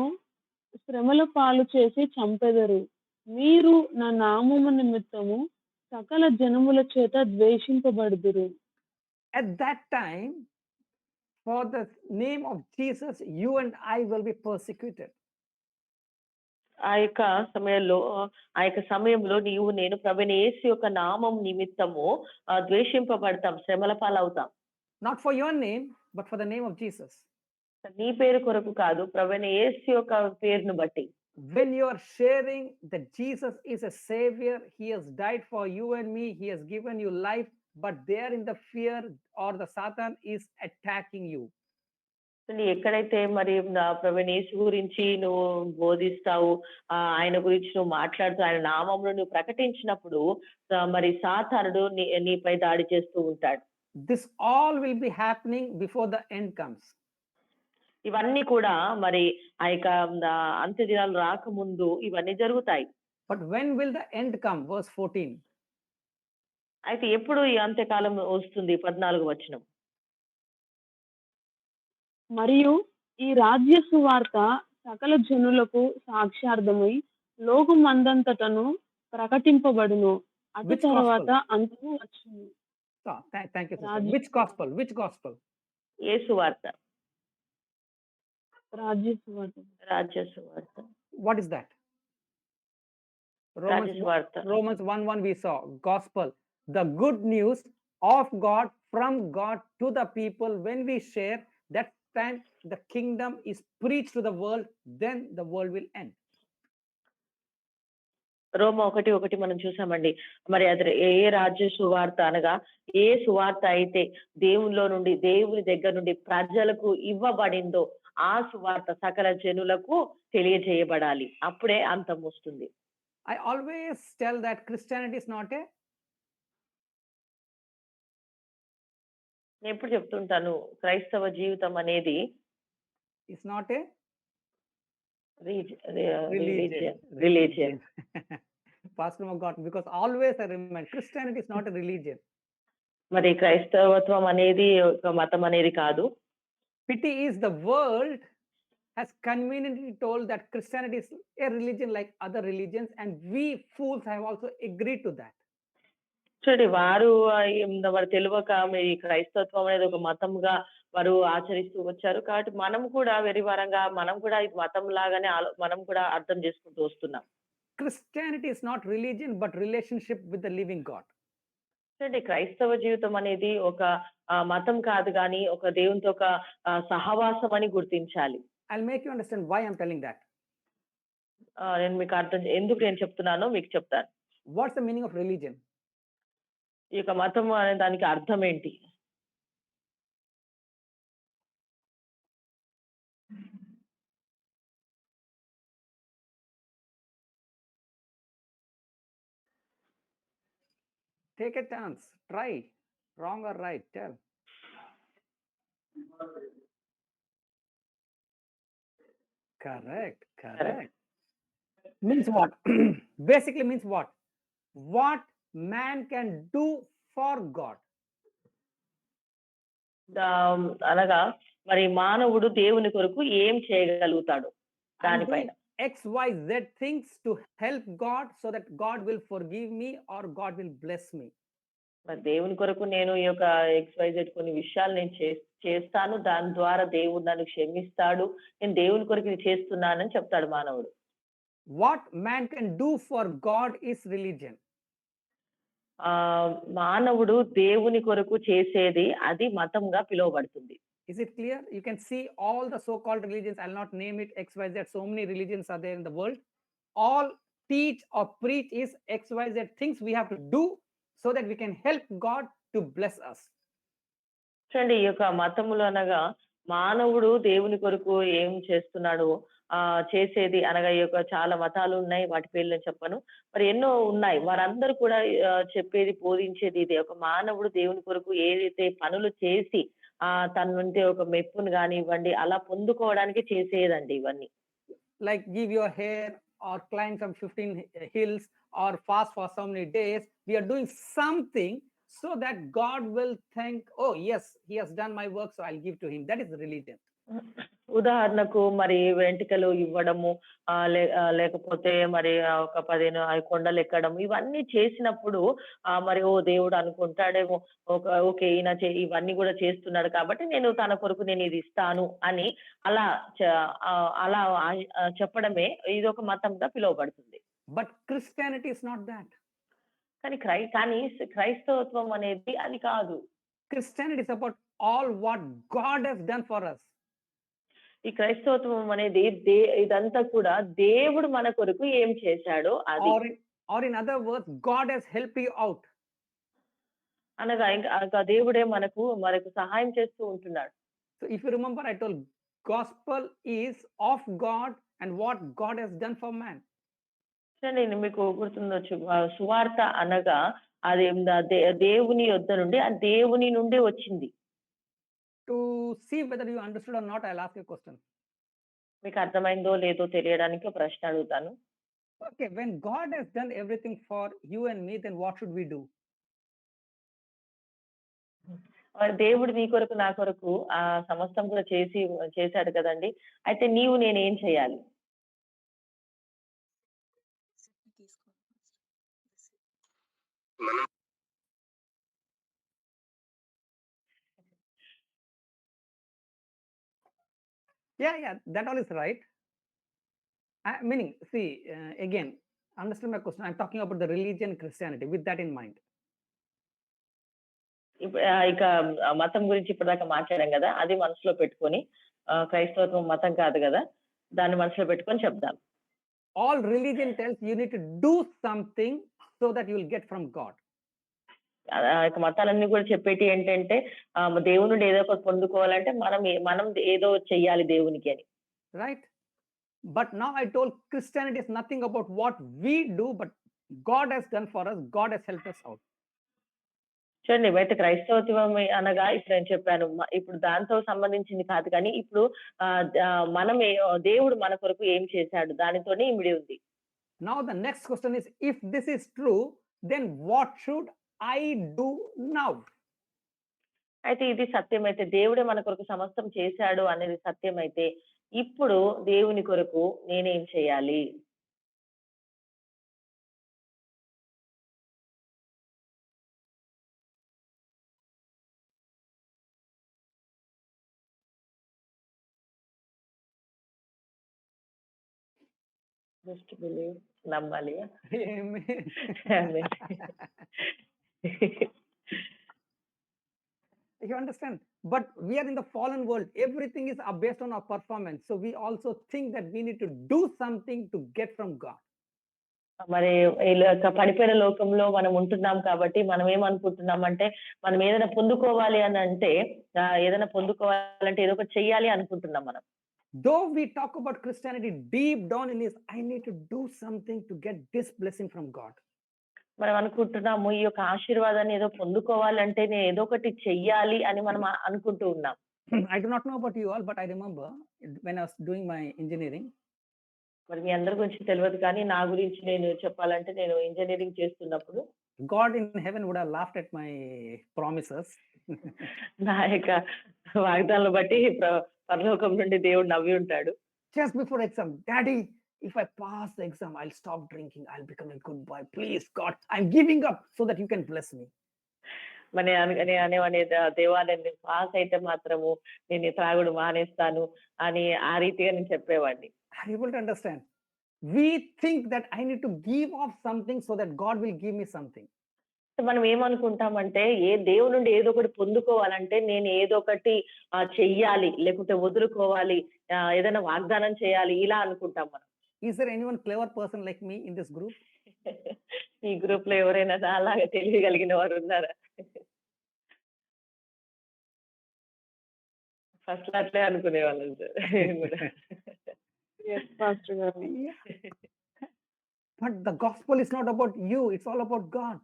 శ్రమల పాలు చేసి చంపెదరు. మీరు నా నామము నిమిత్తము సకల జనముల చేత ద్వేషింపబడుదురు. At that time, for the name of Jesus, you and I will be persecuted. ఆ యొక్క సమయంలో నీవు నేను ప్రభువైన యేసు యొక్క నామం నిమిత్తము ద్వేషింపబడతాం, శ్రమల పాలవుతాం. Not for your name, but for the name of Jesus. నీ పేరు కొరకు కాదు, ప్రభువైన యేసు యొక్క పేరును బట్టి. When you are sharing that Jesus is a savior, he has died for you and me, he has given you life, but there in the fear or the Satan is attacking you. ఎక్కడైతే మరి ప్రభువైన యేసు గురించి నువ్వు బోధిస్తావు, ఆయన గురించి నువ్వు మాట్లాడుతూ ఆయన నామంలో నువ్వు ప్రకటించినప్పుడు మరి సాతానుడు నీపై దాడి చేస్తూ ఉంటాడు. This all will be happening before the end comes. ఇవన్నీ కూడా మరి ఆ యొక్క అంత్య దినాలు రాకముందు ఇవన్నీ జరుగుతాయి. But when will the end come? Verse 14. అయితే ఎప్పుడు ఈ అంత్యకాలం వస్తుంది? 14 వచనం. మరియు ఈ రాజ్య సువార్త సకల జనులకు సాక్ష్యార్థమై లోకమందంతటను ప్రకటింపబడును. అటు Which తర్వాత gospel? అంతము వచ్చును. So, thank you, sister. రాజ్య Which gospel? Which gospel? ఏ సువార్త? రాజ్య సువార్త. రాజ్య సువార్త. What is that? రాజ్య Romans సువార్త. Romans 1:1 we saw gospel, the good news of God from God to the people. When we share that time, the kingdom is preached to the world, then the world will end. రోమ 1:1 మనం చూసామండి. మరి అది ఏ రాజ్య సువార్త అనగా ఏ సువార్త అయితే దేవునిలో నుండి దేవుని దగ్గర నుండి ప్రజలకు ఇవ్వబడిందో ఆ సువార్త సకల జనులకు తెలియజేయబడాలి. అప్పుడే అంతం వస్తుంది. I always tell that Christianity is not a నేను ఎప్పుడు చెప్తుంటాను క్రైస్తవ జీవితం అనేది it's not a religion. religion. Pastor God, because always I remind Christianity is not a religion. మరి క్రైస్తవత్వం అనేది ఒక మతం అనేది కాదు. Pity is the world has conveniently told that Christianity is a religion like other religions, and we fools have also agreed to that. చూడండి వారు వారు తెలియక మీ క్రైస్తవత్వం అనేది ఒక మతంగా వారు ఆచరిస్తూ వచ్చారు. కాబట్టి మనం కూడా వెరివారంగా మనం కూడా ఇది మతం లాగానే మనం కూడా అర్థం చేసుకుంటూ వస్తున్నాం. Christianity is not religion but relationship with the living God. చూడండి క్రైస్తవ జీవితం అనేది ఒక మతం కాదు కానీ ఒక దేవునితో ఒక సహవాసం అని గుర్తించాలి. I'll make you understand why I'm telling that. నేను మీకు ఎందుకు నేను చెప్తున్నానో మీకు చెప్తాను. What's the meaning of religion? ఈ యొక్క మతం అనే దానికి అర్థం ఏంటి? Take a chance, try. Wrong or right, tell. Correct. Means what? Basically means what? What man can do for God. అనగా మరి మానవుడు దేవుని కొరకు ఏం చేయగలుగుతాడు I'm దానిపైన. doing XYZ things to help God so that God will forgive me or God will bless me. మరి దేవుని కొరకు నేను ఈ యొక్క XYZ కొన్ని విషయాలు నేను చేస్తాను, దాని ద్వారా దేవుడు నన్ను క్షమిస్తాడు, నేను దేవుని కొరకు ఇది చేస్తున్నానని చెప్తాడు మానవుడు. What man can do for God is religion. మానవుడు దేవుని కొరకు చేసేది అది మతంగా పిలువబడుతుంది. Is it clear? You can see all the so-called religions. I'll not name it XYZ. So many religions are there in the world. All teach or preach is XYZ things we have to do so that we can help God to bless us. చూడండి ఈ యొక్క మతములు అనగా మానవుడు దేవుని కొరకు ఏం చేస్తున్నాడు చేసేది అనగా ఈ యొక్క చాలా మతాలు ఉన్నాయి. వాటి పేర్లు నేను చెప్పను. మరి ఎన్నో ఉన్నాయి. వారందరూ కూడా చెప్పేది బోధించేది ఇదే. ఒక మానవుడు దేవుని కొరకు ఏదైతే పనులు చేసి తన నుండి ఒక మెప్పును కానివ్వండి అలా పొందుకోవడానికి చేసేదండి ఇవన్నీ. Like give your hair or climb some 15 hills or fast for so many days. We are doing something so that God will think, oh yes, he has done my work, so I'll give to him. That is religion. ఉదాహరణకు మరి వెంట్రుకలు ఇవ్వడము లేకపోతే మరి ఒక 15 కొండలు ఎక్కడం ఇవన్నీ చేసినప్పుడు మరి ఓ దేవుడు అనుకుంటాడేమో ఓకే ఈయన ఇవన్నీ కూడా చేస్తున్నాడు కాబట్టి నేను తన కొరకు నేను ఇది ఇస్తాను అని అలా అలా చెప్పడమే ఇది ఒక మతంగా పిలువబడుతుంది. But Christianity is not that. కానీ క్రైస్తవత్వం అనేది అది కాదు. Christianity is about all what God has done for us. ఈ క్రైస్తవత్వం అనేది ఇదంతా కూడా దేవుడు మన కొరకు ఏం చేశాడో అది. Or in other words, God has helped you out. అనగా ఇంకా దేవుడే మనకు సహాయం చేస్తూ ఉంటున్నాడు. So if you remember, I told gospel is of God and what God has done for man. నేను మీకు గుర్తుండొచ్చు సువార్త అనగా అది దేవుని యొద్ద నుండి ఆ దేవుని నుండి వచ్చింది. To see whether you understood or not, I'll ask you a question. మీకు అర్థమైందో లేదో తెలియడానికి ఒక ప్రశ్న అడుగుతాను. Okay, when God has done everything for you and me, then what should we do? మరి దేవుడు నీ కొరకు, నా కొరకు సమస్తం కూడా చేశాడు కదండీ! అయితే నీవు నేనేం చేయాలి? Yeah, that all is right. Meaning, see, again, understand my question. I'm talking about the religion Christianity with that in mind. ఇక మతం గురించి ఇప్పటిదాకా మాట్లాడాం గదా! అది మనసులో పెట్టుకొని క్రైస్తవత్వం మతం కాదు గదా! దాన్ని మనసులో పెట్టుకొని చెప్దాం. All religion tells you need to do something so that you will get from God. ఇక మతాలన్నీ కూడా చెప్పేటి ఏంటంటే దేవుని నుండి ఏదో ఒకటి పొందుకోవాలంటే మనం ఏదో చెయ్యాలి దేవునికి అని. Right? But now I told Christianity is nothing about what we do, but God has done for us. God has helped us out. చూడండి అయితే క్రైస్తవత్వం అనగా ఇప్పుడు నేను చెప్పాను. ఇప్పుడు దాంతో సంబంధించింది కాదు కానీ ఇప్పుడు దేవుడు మన కొరకు ఏం చేశాడు దానితోనే ఇమిడి ఉంది. Now the next question is, if this is true, then what should I do now? అయితే ఇది సత్యమైతే దేవుడే మన కొరకు సమస్తం చేశాడు అనేది సత్యమైతే ఇప్పుడు దేవుని కొరకు నేనేం చేయాలి? జస్ట్ బిలీవ్ నమ్మాలి. Amen. Amen. You understand? But we are in the fallen world. Everything is based on our performance. So we also think that we need to do something to get from God. మరి పడిపోయిన లోకంలో మనం ఉంటున్నాం కాబట్టి మనం ఏమనుకుంటున్నామంటే మనం ఏదైనా పొందుకోవాలి అని అంటే ఏదైనా పొందుకోవాలంటే ఏదో ఒకటి చెయ్యాలి అనుకుంటున్నాం మనం. Though we talk about Christianity, deep down in this, I need to do something to get this blessing from God. మనం అనుకుంటున్నాము ఈ యొక్క ఆశీర్వాదాన్ని ఏదో పొందుకోవాలంటే నేను ఏదో ఒకటి చెయ్యాలి అని మనం అనుకుంటూ ఉన్నాం. I do not know about you all, but I remember when I was doing my engineering. మరి మీ అందరి గురించి తెలియదు కానీ నా గురించి నేను చెప్పాలంటే నేను ఇంజనీరింగ్ చేస్తున్నప్పుడు God in heaven would have laughed at my promises. నా యొక్క వాగ్దానాలను బట్టి పరలోకం నుండి దేవుడు నవ్వి ఉంటాడు. Just before exam, Daddy, if I pass the exam, I'll stop drinking. I'll become a good boy. Please, God, I'm giving up so that you can bless me. మరి అనేవాడిని దేవా నేను పాస్ అయితే మాత్రము నేను త్రాగుడు మానేస్తాను అని ఆ రీతిగా నేను చెప్పేవాడిని. Are you able to understand? We think that I need to give off something so that God will give me something. మనం ఏమనుకుంటామంటే దేవుడి నుండి ఏదో ఒకటి పొందుకోవాలంటే నేను ఏదో ఒకటి చెయ్యాలి లేకుంటే వదులుకోవాలి ఏదైనా వాగ్దానం చేయాలి ఇలా అనుకుంటాం మనం. Is there anyone clever person like me in this group? ఈ గ్రూప్ లో ఎవరైనా అలాగా తెలియగలిగిన వారు ఉన్నారా? ఫస్ట్ అట్లే అనుకునే వాళ్ళం sir. But the gospel is not about you, it's all about God.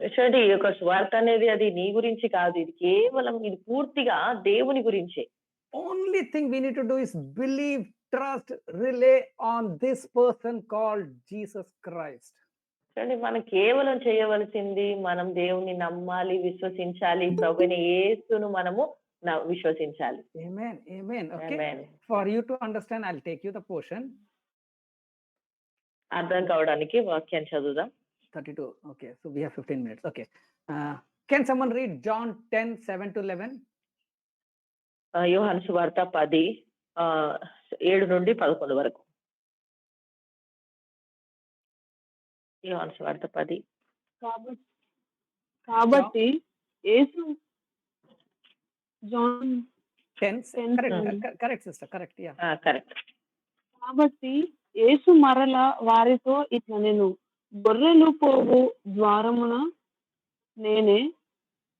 చూడండి ఈ యొక్క స్వార్థ అనేది అది నీ గురించి కాదు, ఇది కేవలం ఇది పూర్తిగా దేవుని గురించే. Only thing we need to do is believe, trust, rely on this person called Jesus Christ. చూడండి మనం కేవలం చేయవలసింది మనం దేవుని నమ్మాలి, విశ్వసించాలి, ప్రభువైన యేసును మనము విశ్వసించాలి. Amen. Amen. Okay. Amen. For you to understand, I'll take you the portion. అర్థం కావడానికి వాక్యాన్ని చదువుదాం. 32. Okay. So we have 15 minutes. Okay. Can someone read John 10, 7 to 11? యోహాను సువార్త 10 7 నుండి 11 వరకు. యోహాను సువార్త 10. కాబట్టి Yesu John 10. Correct, sister. Correct. Yeah. Correct. కాబట్టి యేసు మరల వారితో ఇట్లా నేను గొర్రెలు పోవు ద్వారమున నేనే,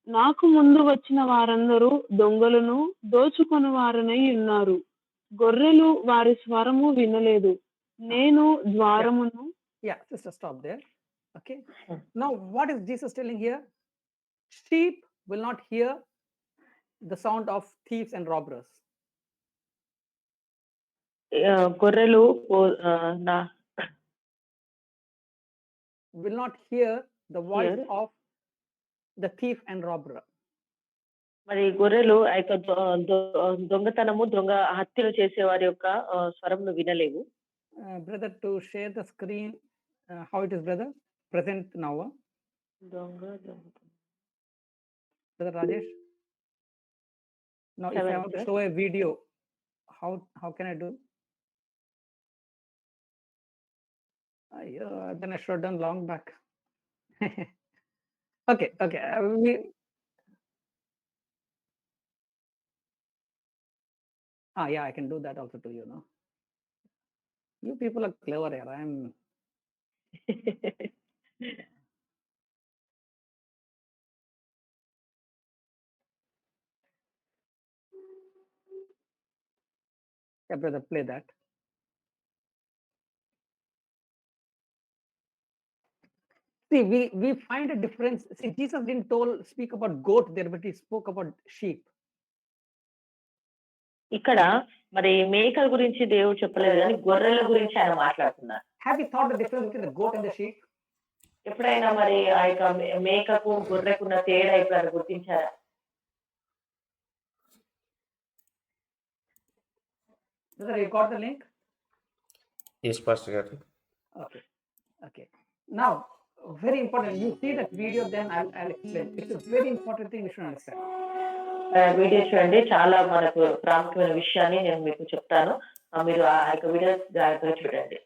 నాకు ముందు వచ్చిన వారందరూ దొంగలను దోచుకొని వారనై ఉన్నారు, గొర్రెలు వారి స్వరము వినలేదు, నేను ద్వారమును. Yeah, sister, stop there. Okay. Now, what is Jesus telling here? Sheep will not hear the sound of thieves and robbers. గొర్రెలు will not hear the voice of the thief and robber. మరి గొర్రెలు ఆ యొక్క దొంగతనము, హత్యలు చేసేవారి యొక్క స్వరంను వినలేవు. Brother, to share the screen, how it is, brother? Present now, దొంగతనం. Brother Rajesh. Now, if I 7 want to sir. show a video, how can I do? Then I should have done long back. Okay. Yeah, I can do that also to you, no? You people are clever here. I'm yeah, brother, play that. See, we find a difference. See, Jesus didn't speak about goat there, but he spoke about sheep. ఇక్కడ మరి మేకల గురించి దేవుడు చెప్పలేదు కానీ గొర్రెల గురించి ఆయన మాట్లాడుతున్నారు. Have you thought the difference between the goat and the sheep? ఎప్పుడైనా మరి ఆ యొక్క మేకకు గొర్రెకు ఉన్న తేడా ఎప్పుడైనా గుర్తించారా? Brother, you got the link? Yes, Pastor Gary. Okay. Now, very important. You see that video, then I'll explain. It's a very important thing you should understand. Video చూడండి, చాలా మనకు ప్రాముఖ్యమైన విషయాన్ని నేను మీకు చెప్తాను. మీరు ఆ యొక్క వీడియో జాగ్రత్తగా చూడండి.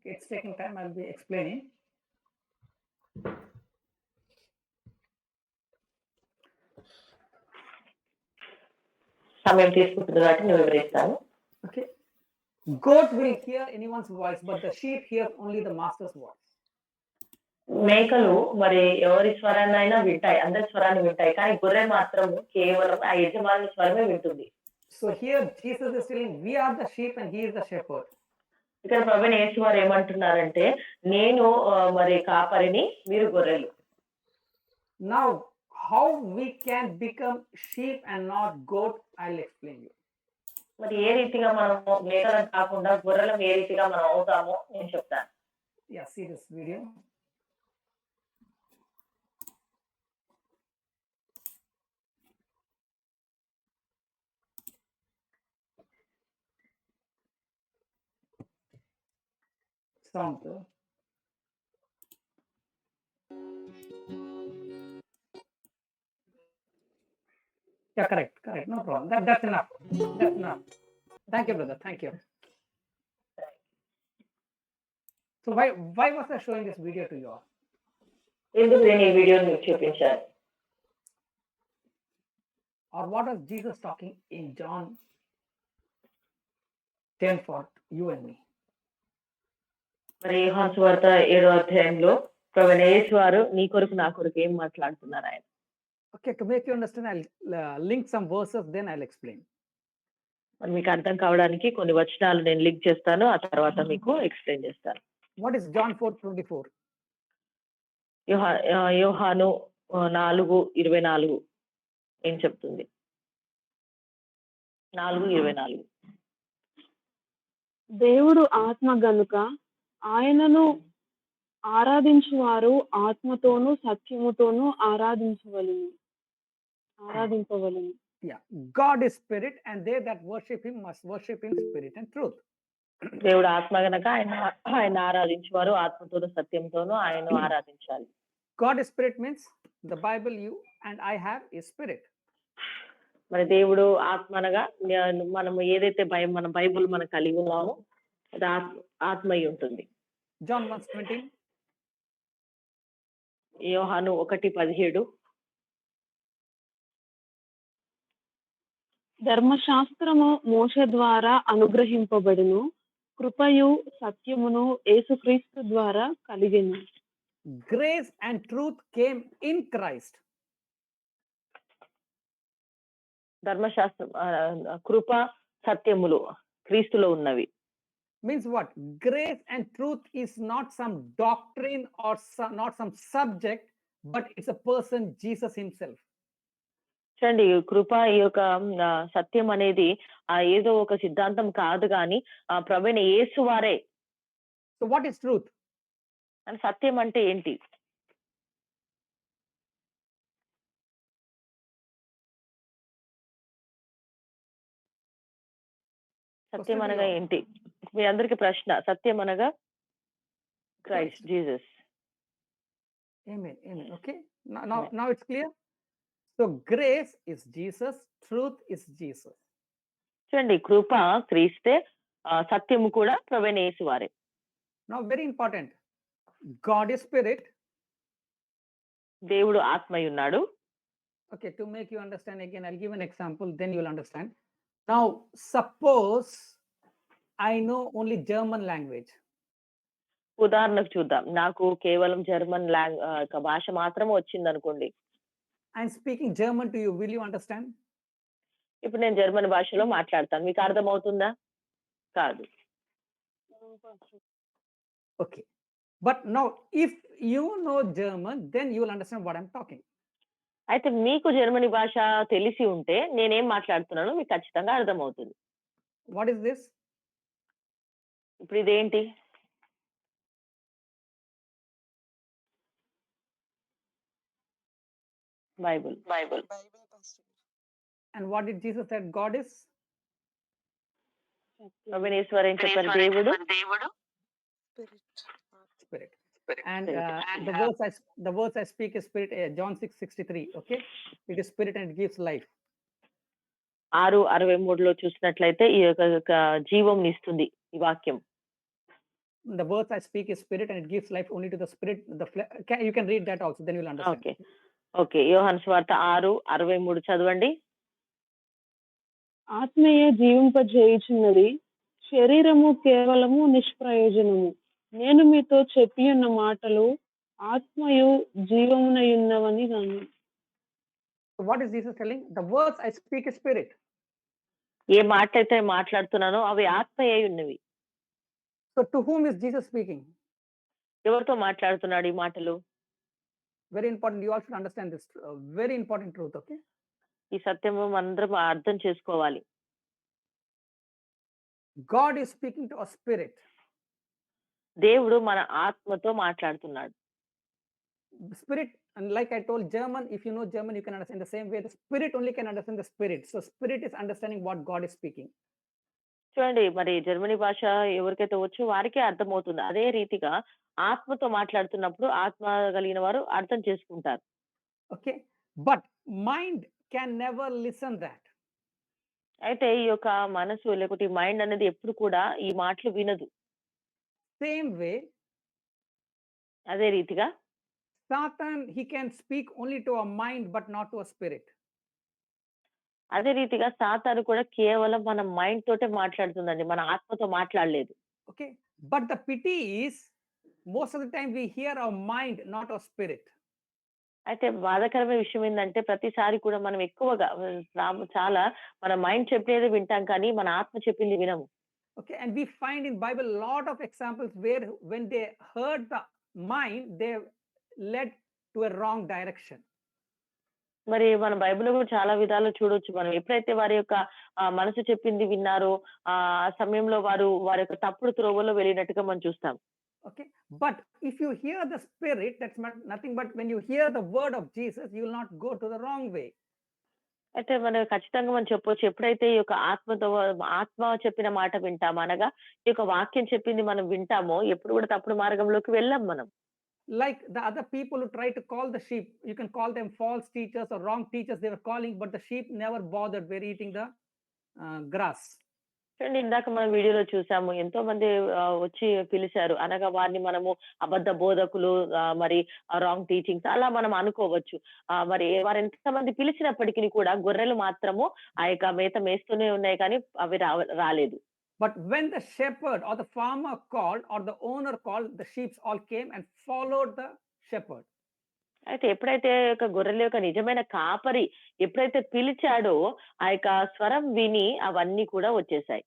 Okay, it's taking time. I'll be explaining. సమయం తీసుకుంటుంది కాబట్టి నేను వివరిస్తాను. Okay. Goat will hear anyone's voice, but the sheep hears only the master's voice. మేకలు మరి ఎవరి స్వరాన్నైనా వింటాయి, అందరి స్వరాన్ని వింటాయి, కానీ గొర్రె మాత్రం కేవలం ఆ యజమాని స్వరమే వింటుంది. So here Jesus is saying, we are the sheep and he is the shepherd. ఇక్కడ ప్రభువైన యేసు వారు ఏమంటున్నారంటే, నేను మరి కాపరిని, మీరు గొర్రెలు. Now, how we can become sheep and not goat, I'll explain you. మరి ఏ రీతిగా మనము మేకలను కాకుండా గొర్రెలం ఏ రీతిగా మనం అవుతామో నేను చెప్తాను. Yeah, see this video. Sound. Yeah, correct. No problem. That's enough. Thank you, brother. Thank you. So why was I showing this video to you all? ఎందుకు నేను ఈ వీడియోని మీకు చూపించాను? Or what was Jesus talking in John 10 for you and me? మరి యోహాను సువార్త 7వ అధ్యాయంలో ప్రభువైన యేసు వారు నీ కొరకు నా కొరకు ఏం మాట్లాడుతున్నారు ఆయన? Okay, to make you understand, I'll link some verses, then I'll explain. మరి మీకు అర్థం కావడానికి కొన్ని వచనాలు నేను లింక్ చేస్తాను, ఆ తర్వాత మీకు ఎక్స్ప్లెయిన్ చేస్తాను. What is John 4:24? యోహాను 4:24 ఏం చెప్తుంది? 4:24 దేవుడు ఆత్మ గనుక ఆయనను ఆరాధించువారు ఆత్మతోనూ సత్యముతోనూ ఆరాధింపవలెను. Yeah, God is spirit, and they that worship him must worship in spirit and truth. దేవుడు ఆత్మ గనక ఆయన ఆరాధించువారు ఆత్మతోనూ సత్యంతోనూ ఆయన ఆరాధించాలి. God is spirit means the Bible you and I have is spirit. మరి దేవుడు ఆత్మ అనగా మనం ఏదైతే మన బైబుల్ మనం కలిగి ఉన్నామో అది ఆత్మ అయి ఉంటుంది. John 1:17. యోహాను 1:17. ధర్మశాస్త్రము మోషే ద్వారా అనుగ్రహింపబడును, కృపయు సత్యమును యేసుక్రీస్తు ద్వారా కలిగెను. Grace and truth came in Christ. ధర్మశాస్త్రం కృప సత్యములు క్రీస్తులో ఉన్నవి. Means what? Grace and truth is not some doctrine or not some subject, but it's a person, Jesus himself. చూడండి, కృప ఈ యొక్క సత్యం అనేది ఏదో ఒక సిద్ధాంతం కాదు కానీ ప్రభువైన యేసు వారే. So what is truth? అని సత్యం అంటే ఏంటి? సత్యం అనగా ఏంటి? మీ అందరికి ప్రశ్న. సత్యం అనగా Christ, Jesus. Amen. Amen. Okay. Now it's clear. So grace is Jesus, truth is Jesus. చూడండి, కృప క్రీస్తే, సత్యము కూడా ప్రభువైన యేసు వారే. Now very important. God is spirit. దేవుడు ఆత్మయ్య ఉన్నాడు. Okay, to make you understand again, I'll give an example, then you'll understand. Now, suppose I know only German language. ఉదాహరణకు చూద్దాం. నాకు కేవలం జర్మన్ భాష మాత్రమే వచ్చింది అనుకోండి. I'm speaking German to you. Will you understand? ఇప్పుడు నేను జర్మన్ భాషలో మాట్లాడతాను. మీకు అర్థమవుతుందా? కాదు. Okay. But now, if you know German, then you will understand what I'm talking. అయితే మీకు జర్మనీ భాష తెలిసి ఉంటే నేనేం మాట్లాడుతున్నానో మీకు ఖచ్చితంగా అర్థమవుతుంది. What is this? ఇప్పుడు ఇదేంటి? Bible. And what did Jesus said God is? ప్రభువైన యేసు వారు ఏం చెప్పారు? దేవుడు Spirit. And the words I speak is spirit. John 6:63. Okay, it is spirit and it gives life. 6:63లో చూసినట్లయితే ఈ యొక్క జీవం ఇస్తుంది ఈ వాక్యం. The words I speak is spirit and it gives life only to the spirit. You can read that also, then you'll understand. Okay. Okay, యోహాను సువార్త 6:63 చదవండి. ఆత్మయే జీవింపజేయుచున్నది, శరీరము కేవలము నిష్ప్రయోజనము. నేను మీతో చెప్పి ఉన్న మాటలు ఆత్మయు జీవమునయున్నవని గాను. So what is Jesus telling? The words I speak is spirit. ఏ మాట అయితే మాట్లాడుతున్నానో అవి ఆత్మయే ఉన్నవి. So to whom is Jesus speaking? ఎవరితో మాట్లాడుతున్నాడు ఈ మాటలు? Very important. You all should understand this. Very important truth. Okay. ఈ సత్యము మనందరం అర్థం చేసుకోవాలి. God is speaking to a spirit. దేవుడు మన ఆత్మతో మాట్లాడుతున్నాడు. Spirit, and like I told German, if you know German, you can understand the same way. The spirit only can understand the spirit. So spirit is understanding what God is speaking. చూడండి, మరి Germany భాష ఎవరికైతే వచ్చో వారికే అర్థమవుతుంది. అదే రీతిగా ఆత్మతో మాట్లాడుతున్నప్పుడు ఆత్మ కలిగిన వారు అర్థం చేసుకుంటారు. Okay. But mind can never listen that. అయితే ఈ యొక్క మనసు లేకపోతే ఈ మైండ్ అనేది ఎప్పుడు కూడా ఈ మాటలు వినదు. Same way, అదే రీతిగా Satan, he can speak only to a mind but not to a spirit. అదే రీతిగా సాతాను కూడా కేవలం మన మైండ్ తోటే మాట్లాడుతుందండి, మన ఆత్మతో మాట్లాడలేదు. Okay. But the pity is, most of the time we hear our mind, not our spirit. అయితే బాధాకరమైన విషయం ఏంటంటే ప్రతిసారి కూడా మనం ఎక్కువగా చాలా మన మైండ్ చెప్పేది వింటాం కానీ మన ఆత్మ చెప్పింది వినము. Okay. And we find in Bible a lot of examples where when they heard the mind, they led to a wrong direction. మరి మన బైబిల్లో కూడా చాలా విధాలు చూడొచ్చు. మనం ఎప్పుడైతే వారి యొక్క మనసు చెప్పింది విన్నారో ఆ సమయంలో వారి యొక్క తప్పుడు త్రోవలో వెళ్ళినట్టుగా మనం చూస్తాం. Okay. But if you hear the spirit, that's nothing but when you hear the word of Jesus, you will not go to the wrong way. అయితే మనం ఖచ్చితంగా మనం చెప్పొచ్చు, ఎప్పుడైతే ఈ యొక్క ఆత్మ చెప్పిన మాట వింటాం, అనగా ఈ యొక్క వాక్యం చెప్పింది మనం వింటామో ఎప్పుడు కూడా తప్పుడు మార్గంలోకి వెళ్ళాం మనం. Like the other people who try to call the sheep, you can call them false teachers or wrong teachers, they were calling, but the sheep never bothered, were eating the grass. చూడండి ఇందాక మనం వీడియోలో చూసాము. ఎంతో మంది వచ్చి పిలిచారు. అనగా వారిని మనము అబద్ధ బోధకులు మరి రాంగ్ టీచింగ్స్ అలా మనం అనుకోవచ్చు. మరి వారెంతమంది పిలిచినప్పటికిని కూడా గొర్రెలు మాత్రము ఆ యొక్క మేత మేస్తూనే ఉన్నాయి కానీ అవి రాలేదు. But when the shepherd or the farmer called or the owner called, the sheep all came and followed the shepherd. అయితే ఎప్పుడైతే ఒక గొర్రెల యొక్క నిజమైన కాపరి ఎప్పుడైతే పిలిచాడో ఆ యొక్క స్వరం విని అవన్నీ కూడా వచ్చేసాయి.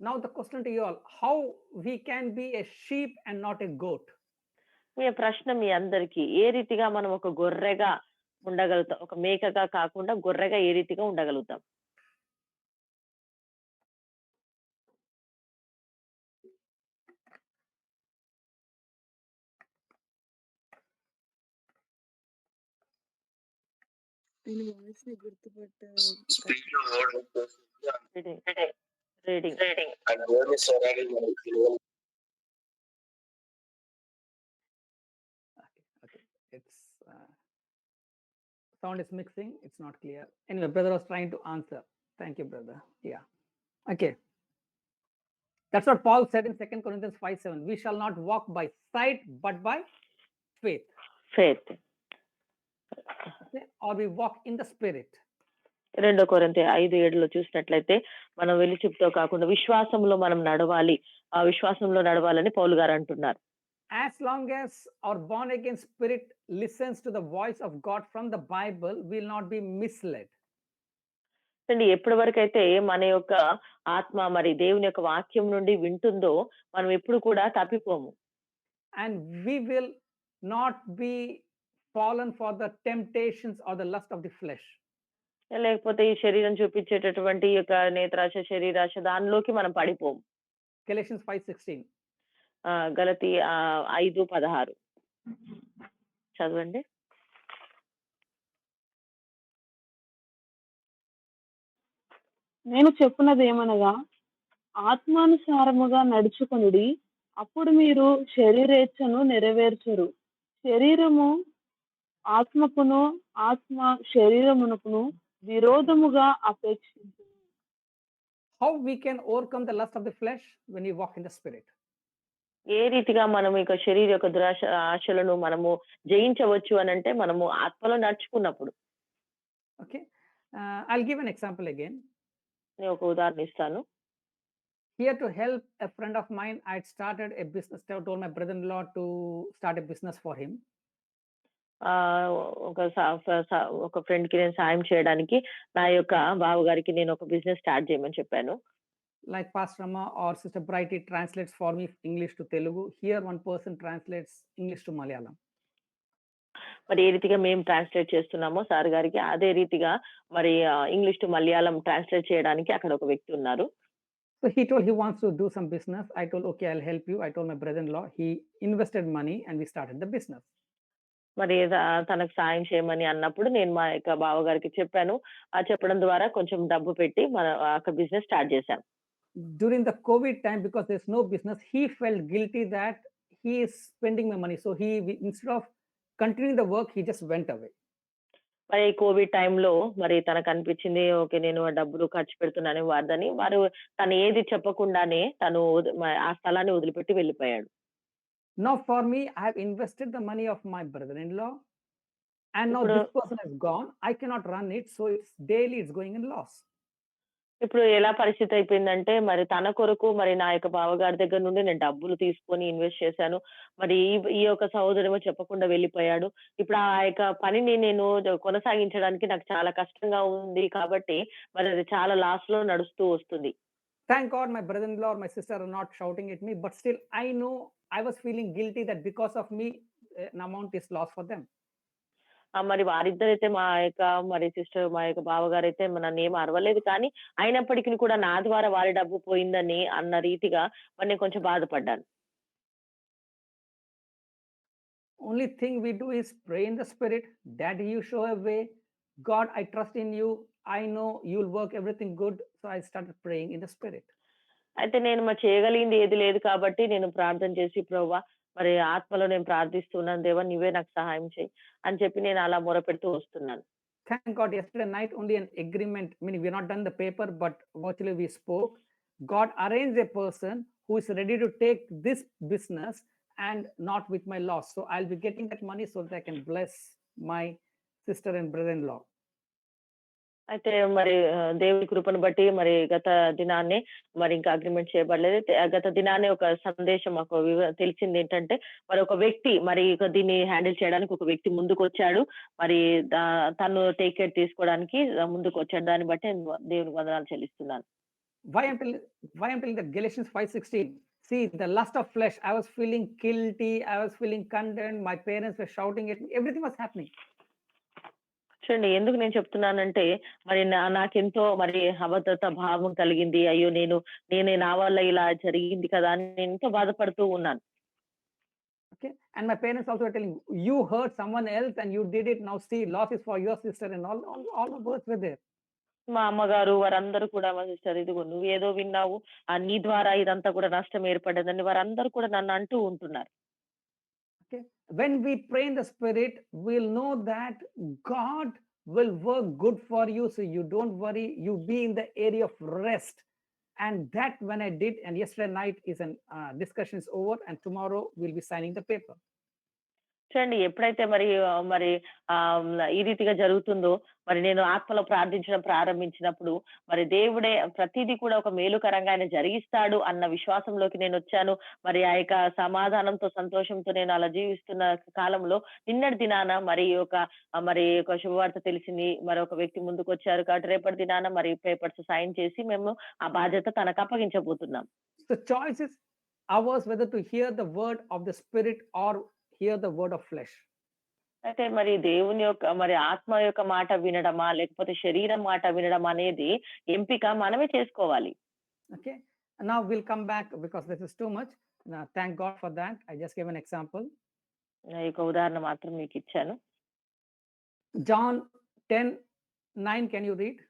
Now the question to you all, how we can be a sheep and not a goat? మీ ప్రశ్న మీ అందరికీ ఏ రీతిగా మనం ఒక గొర్రెగా ఉండగలుగుతాం, ఒక మేకగా కాకుండా గొర్రెగా ఏ రీతిగా ఉండగలుగుతాం? నేను వాయిస్‌ని గుర్తుపట్ట reading reading Okay. It's sound is mixing. It's not clear. Anyway, brother was trying to answer. Thank you, brother. Yeah. Okay. That's what Paul said in 2 Corinthians 5:7. We shall not walk by sight, but by faith. Faith. Okay? Or we walk in the spirit. 2 కొరింథీ 5:7లో చూసినట్లయితే మనం వెలిచిపుతో కాకుండా విశ్వాసంలో మనం నడవాలి. ఆ విశ్వాసంలో నడవాలని పౌలు గారు అంటున్నారు. As long as our born again spirit listens to the voice of God from the Bible, we will not be misled. అండి ఎప్పటి వరకైతే మన యొక్క ఆత్మ మరి దేవుని యొక్క వాక్యం నుండి వింటుందో మనం ఎప్పుడు కూడా తప్పిపోము. And we will not be fallen for the temptations or the lust of the flesh. లేకపోతే ఈ శరీరం చూపించేటటువంటి ఈ యొక్క నేత్రాశ, శరీరాశ దానిలోకి మనం పడిపోము. Galatians 5:16. గలతీ 5:16 చదవండి. నేను చెప్పున్నది ఏమనగా ఆత్మానుసారముగా నడుచుకొనుడి, అప్పుడు మీరు శరీరేచ్ఛను నెరవేర్చరు. శరీరము ఆత్మకును, ఆత్మ శరీరమునకును విరోధముగా అపేక్షించు. How we can overcome the lust of the flesh? When we walk in the spirit. ఏ రీతిగా మనం ఇక శరీర యొక్క దురాశ ఆశలను మనము జయించవచ్చు అని అంటే మనము ఆత్మలో నడుచుకున్నప్పుడు. Okay. I'll give an example again. నేను ఒక ఉదాహరణ ఇస్తాను. Here to help a friend of mine, I had started a business. I told my brother-in-law to start a business for him. ఒక ఫ్రెండ్ కి నేను సాయం చేయడానికి నా యొక్క బావగారికి నేను ఒక బిజినెస్ స్టార్ట్ చేయమని చెప్పాను. Like Pastor Rama or Sister Brighty translates for me English to Telugu. Here one person translates English to Malayalam. మరి ఏ రీతిగా మేము ట్రాన్స్లేట్ చేస్తున్నామో సార్ గారికి అదే రీతిగా మరి ఇంగ్లీష్ టు మలయాళం ట్రాన్స్లేట్ చేయడానికి అక్కడ ఒక వ్యక్తి ఉన్నారు. So he told he wants to do some business. I told, okay, I'll help you. I told my brother-in-law. He invested money and we started the business. మరి తనకు సాయం చేయమని అన్నప్పుడు నేను మా యొక్క బావగారికి చెప్పాను. చెప్పడం ద్వారా కొంచెం డబ్బు పెట్టి మన అక్కడ బిజినెస్ స్టార్ట్ చేశాం. During the COVID time, because there's no business, he felt guilty that he is spending my money. So instead of continuing the work, he just went away. మరి కోవిడ్ టైంలో మరి తనకు అనిపించింది ఓకే నేను డబ్బులు ఖర్చు పెడుతున్నాను వారిదని తను ఏది చెప్పకుండానే తను ఆ స్థలాన్ని వదిలిపెట్టి వెళ్ళిపోయాడు. Now for me, I have invested the money of my brother-in-law, and now this person has gone. I cannot run it, so it's daily it's going in loss. ఇప్పుడు ఎలా పరిస్థితి అయిపోయిందంటే మరి తన కొరకు మరి నా యొక్క బావగారి దగ్గర నుండి నేను డబ్బులు తీసుకొని ఇన్వెస్ట్ చేశాను. మరి ఈ యొక్క సహోదరేమో చెప్పకుండా వెళ్ళిపోయాడు. ఇప్పుడు ఆ యొక్క పనిని నేను కొనసాగించడానికి నాకు చాలా కష్టంగా ఉంది కాబట్టి మరి అది చాలా లాస్ లో నడుస్తూ వస్తుంది. Thank God my brother-in-law or my sister are not shouting at me, but still I know I was feeling guilty that because of me an amount is lost for them. మరి వారిద్దరైతే మా యొక్క మరి sister మా యొక్క బావగారైతే నన్ను ఏం అరవలేదు కానీ అయినప్పటికీ కూడా నా ద్వారా వారి డబ్బు పోయిందని అన్న రీతిగా మరి నేను కొంచెం బాధపడ్డాను. Only thing we do is pray in the spirit. Daddy, you show a way. God, I trust in you. I know you'll work everything good. So I started praying in the spirit. అయితే నేను మరి చేయగలిగింది ఏది లేదు కాబట్టి నేను ప్రార్థన చేసి ప్రభువా మరి ఆత్మలో నేను ప్రార్థిస్తున్నాను దేవా నీవే నాకు సహాయం చేయి అని చెప్పి నేను అలా మొరపెడుతూ వస్తున్నాను. Thank God yesterday night only an agreement. I mean, we've not done the paper, but virtually we spoke. God arranged a person who is ready to take this business and not with my loss. So I'll be getting that money so that I can bless my sister and brother-in-law. అయితే మరి దేవుడి కృపను బట్టి మరి గత దినాన్నే మరి ఇంకా agreement చేయబడలేదు. గత దినాన్నే ఒక సందేశం మాకు తెలిసింది ఏంటంటే మరి ఒక వ్యక్తి మరి దీన్ని హ్యాండిల్ చేయడానికి ఒక వ్యక్తి ముందుకొచ్చాడు. మరి తను టేక్ కేర్ తీసుకోవడానికి ముందుకొచ్చాడు. దాన్ని బట్టి నేను దేవునికి వందనాలు చెల్లిస్తున్నాను. Why I'm telling that Galatians 5:16. See, the lust of flesh, I was feeling guilty, I was feeling condemned, my parents were shouting at me, everything was happening. చూడండి ఎందుకు నేను చెప్తున్నానంటే మరి నాకెంతో మరి అభద్రత భావం కలిగింది. అయ్యో నేనే నా వల్ల ఇలా జరిగింది కదా అని నేను ఎంతో బాధపడుతూ ఉన్నాను. Okay, and my parents also were telling, you hurt someone else and you did it, now see, loss is for your sister, and all the words were there. మా అమ్మగారు వారందరూ కూడా మా సిస్టర్ ఇదిగో నువ్వేదో విన్నావు, నీ ద్వారా ఇదంతా కూడా నష్టం ఏర్పడ్డదని వారందరూ కూడా నన్ను అంటూ ఉంటున్నారు. Okay, when we pray in the spirit, we'll know that God will work good for you, so you don't worry, you be in the area of rest. And that when I did, and yesterday night is an discussion is over, and tomorrow we'll be signing the paper. చూడండి ఎప్పుడైతే మరి ఈ రీతిగా జరుగుతుందో మరి నేను ఆత్మలో ప్రార్థించడం ప్రారంభించినప్పుడు మరి దేవుడే ప్రతిదీ కూడా ఒక మేలుకరంగా ఆయన జరిగిస్తాడు అన్న విశ్వాసంలోకి నేను వచ్చాను. మరి ఆ యొక్క సమాధానంతో సంతోషంతో నేను అలా జీవిస్తున్న కాలంలో నిన్నటి దినాన మరి ఒక శుభవార్త తెలిసింది. మరి ఒక వ్యక్తి ముందుకు వచ్చారు కాబట్టి రేపటి దినాన మరి పేపర్స్ సైన్ చేసి మేము ఆ బాధ్యత తనకు అప్పగించబోతున్నాం. The choice is ours whether to hear the word of the spirit or hear the word of flesh. అయితే మరి దేవుని యొక్క మరి ఆత్మ యొక్క మాట వినడమా లేకపోతే శరీరం మాట వినడం అనేది ఎంపిక మనమే చేసుకోవాలి. Okay, now we'll come back because this is too much. Now, thank God for that. I just gave an example. ఈ యొక్క ఉదాహరణ మాత్రం మీకు ఇచ్చాను. John 10:9, can you read?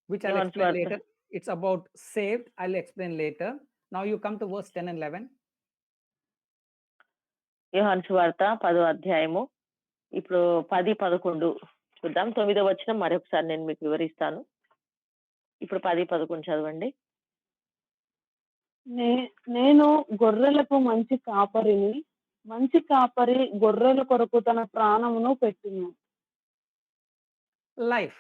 Which I'll John explain 12. later. It's about saved. I'll explain later. Now you come to verse 10 and 11. యోహాను సువార్త 10వ అధ్యాయము ఇప్పుడు 10-11 చూద్దాం. 9వ వచనం మరొకసారి నేను మీకు వివరిస్తాను. ఇప్పుడు 10-11 చదవండి. నేను గొర్రెలకు మంచి కాపరిని, మంచి కాపరి గొర్రెల కొరకు తన ప్రాణమును పెట్టును. Life.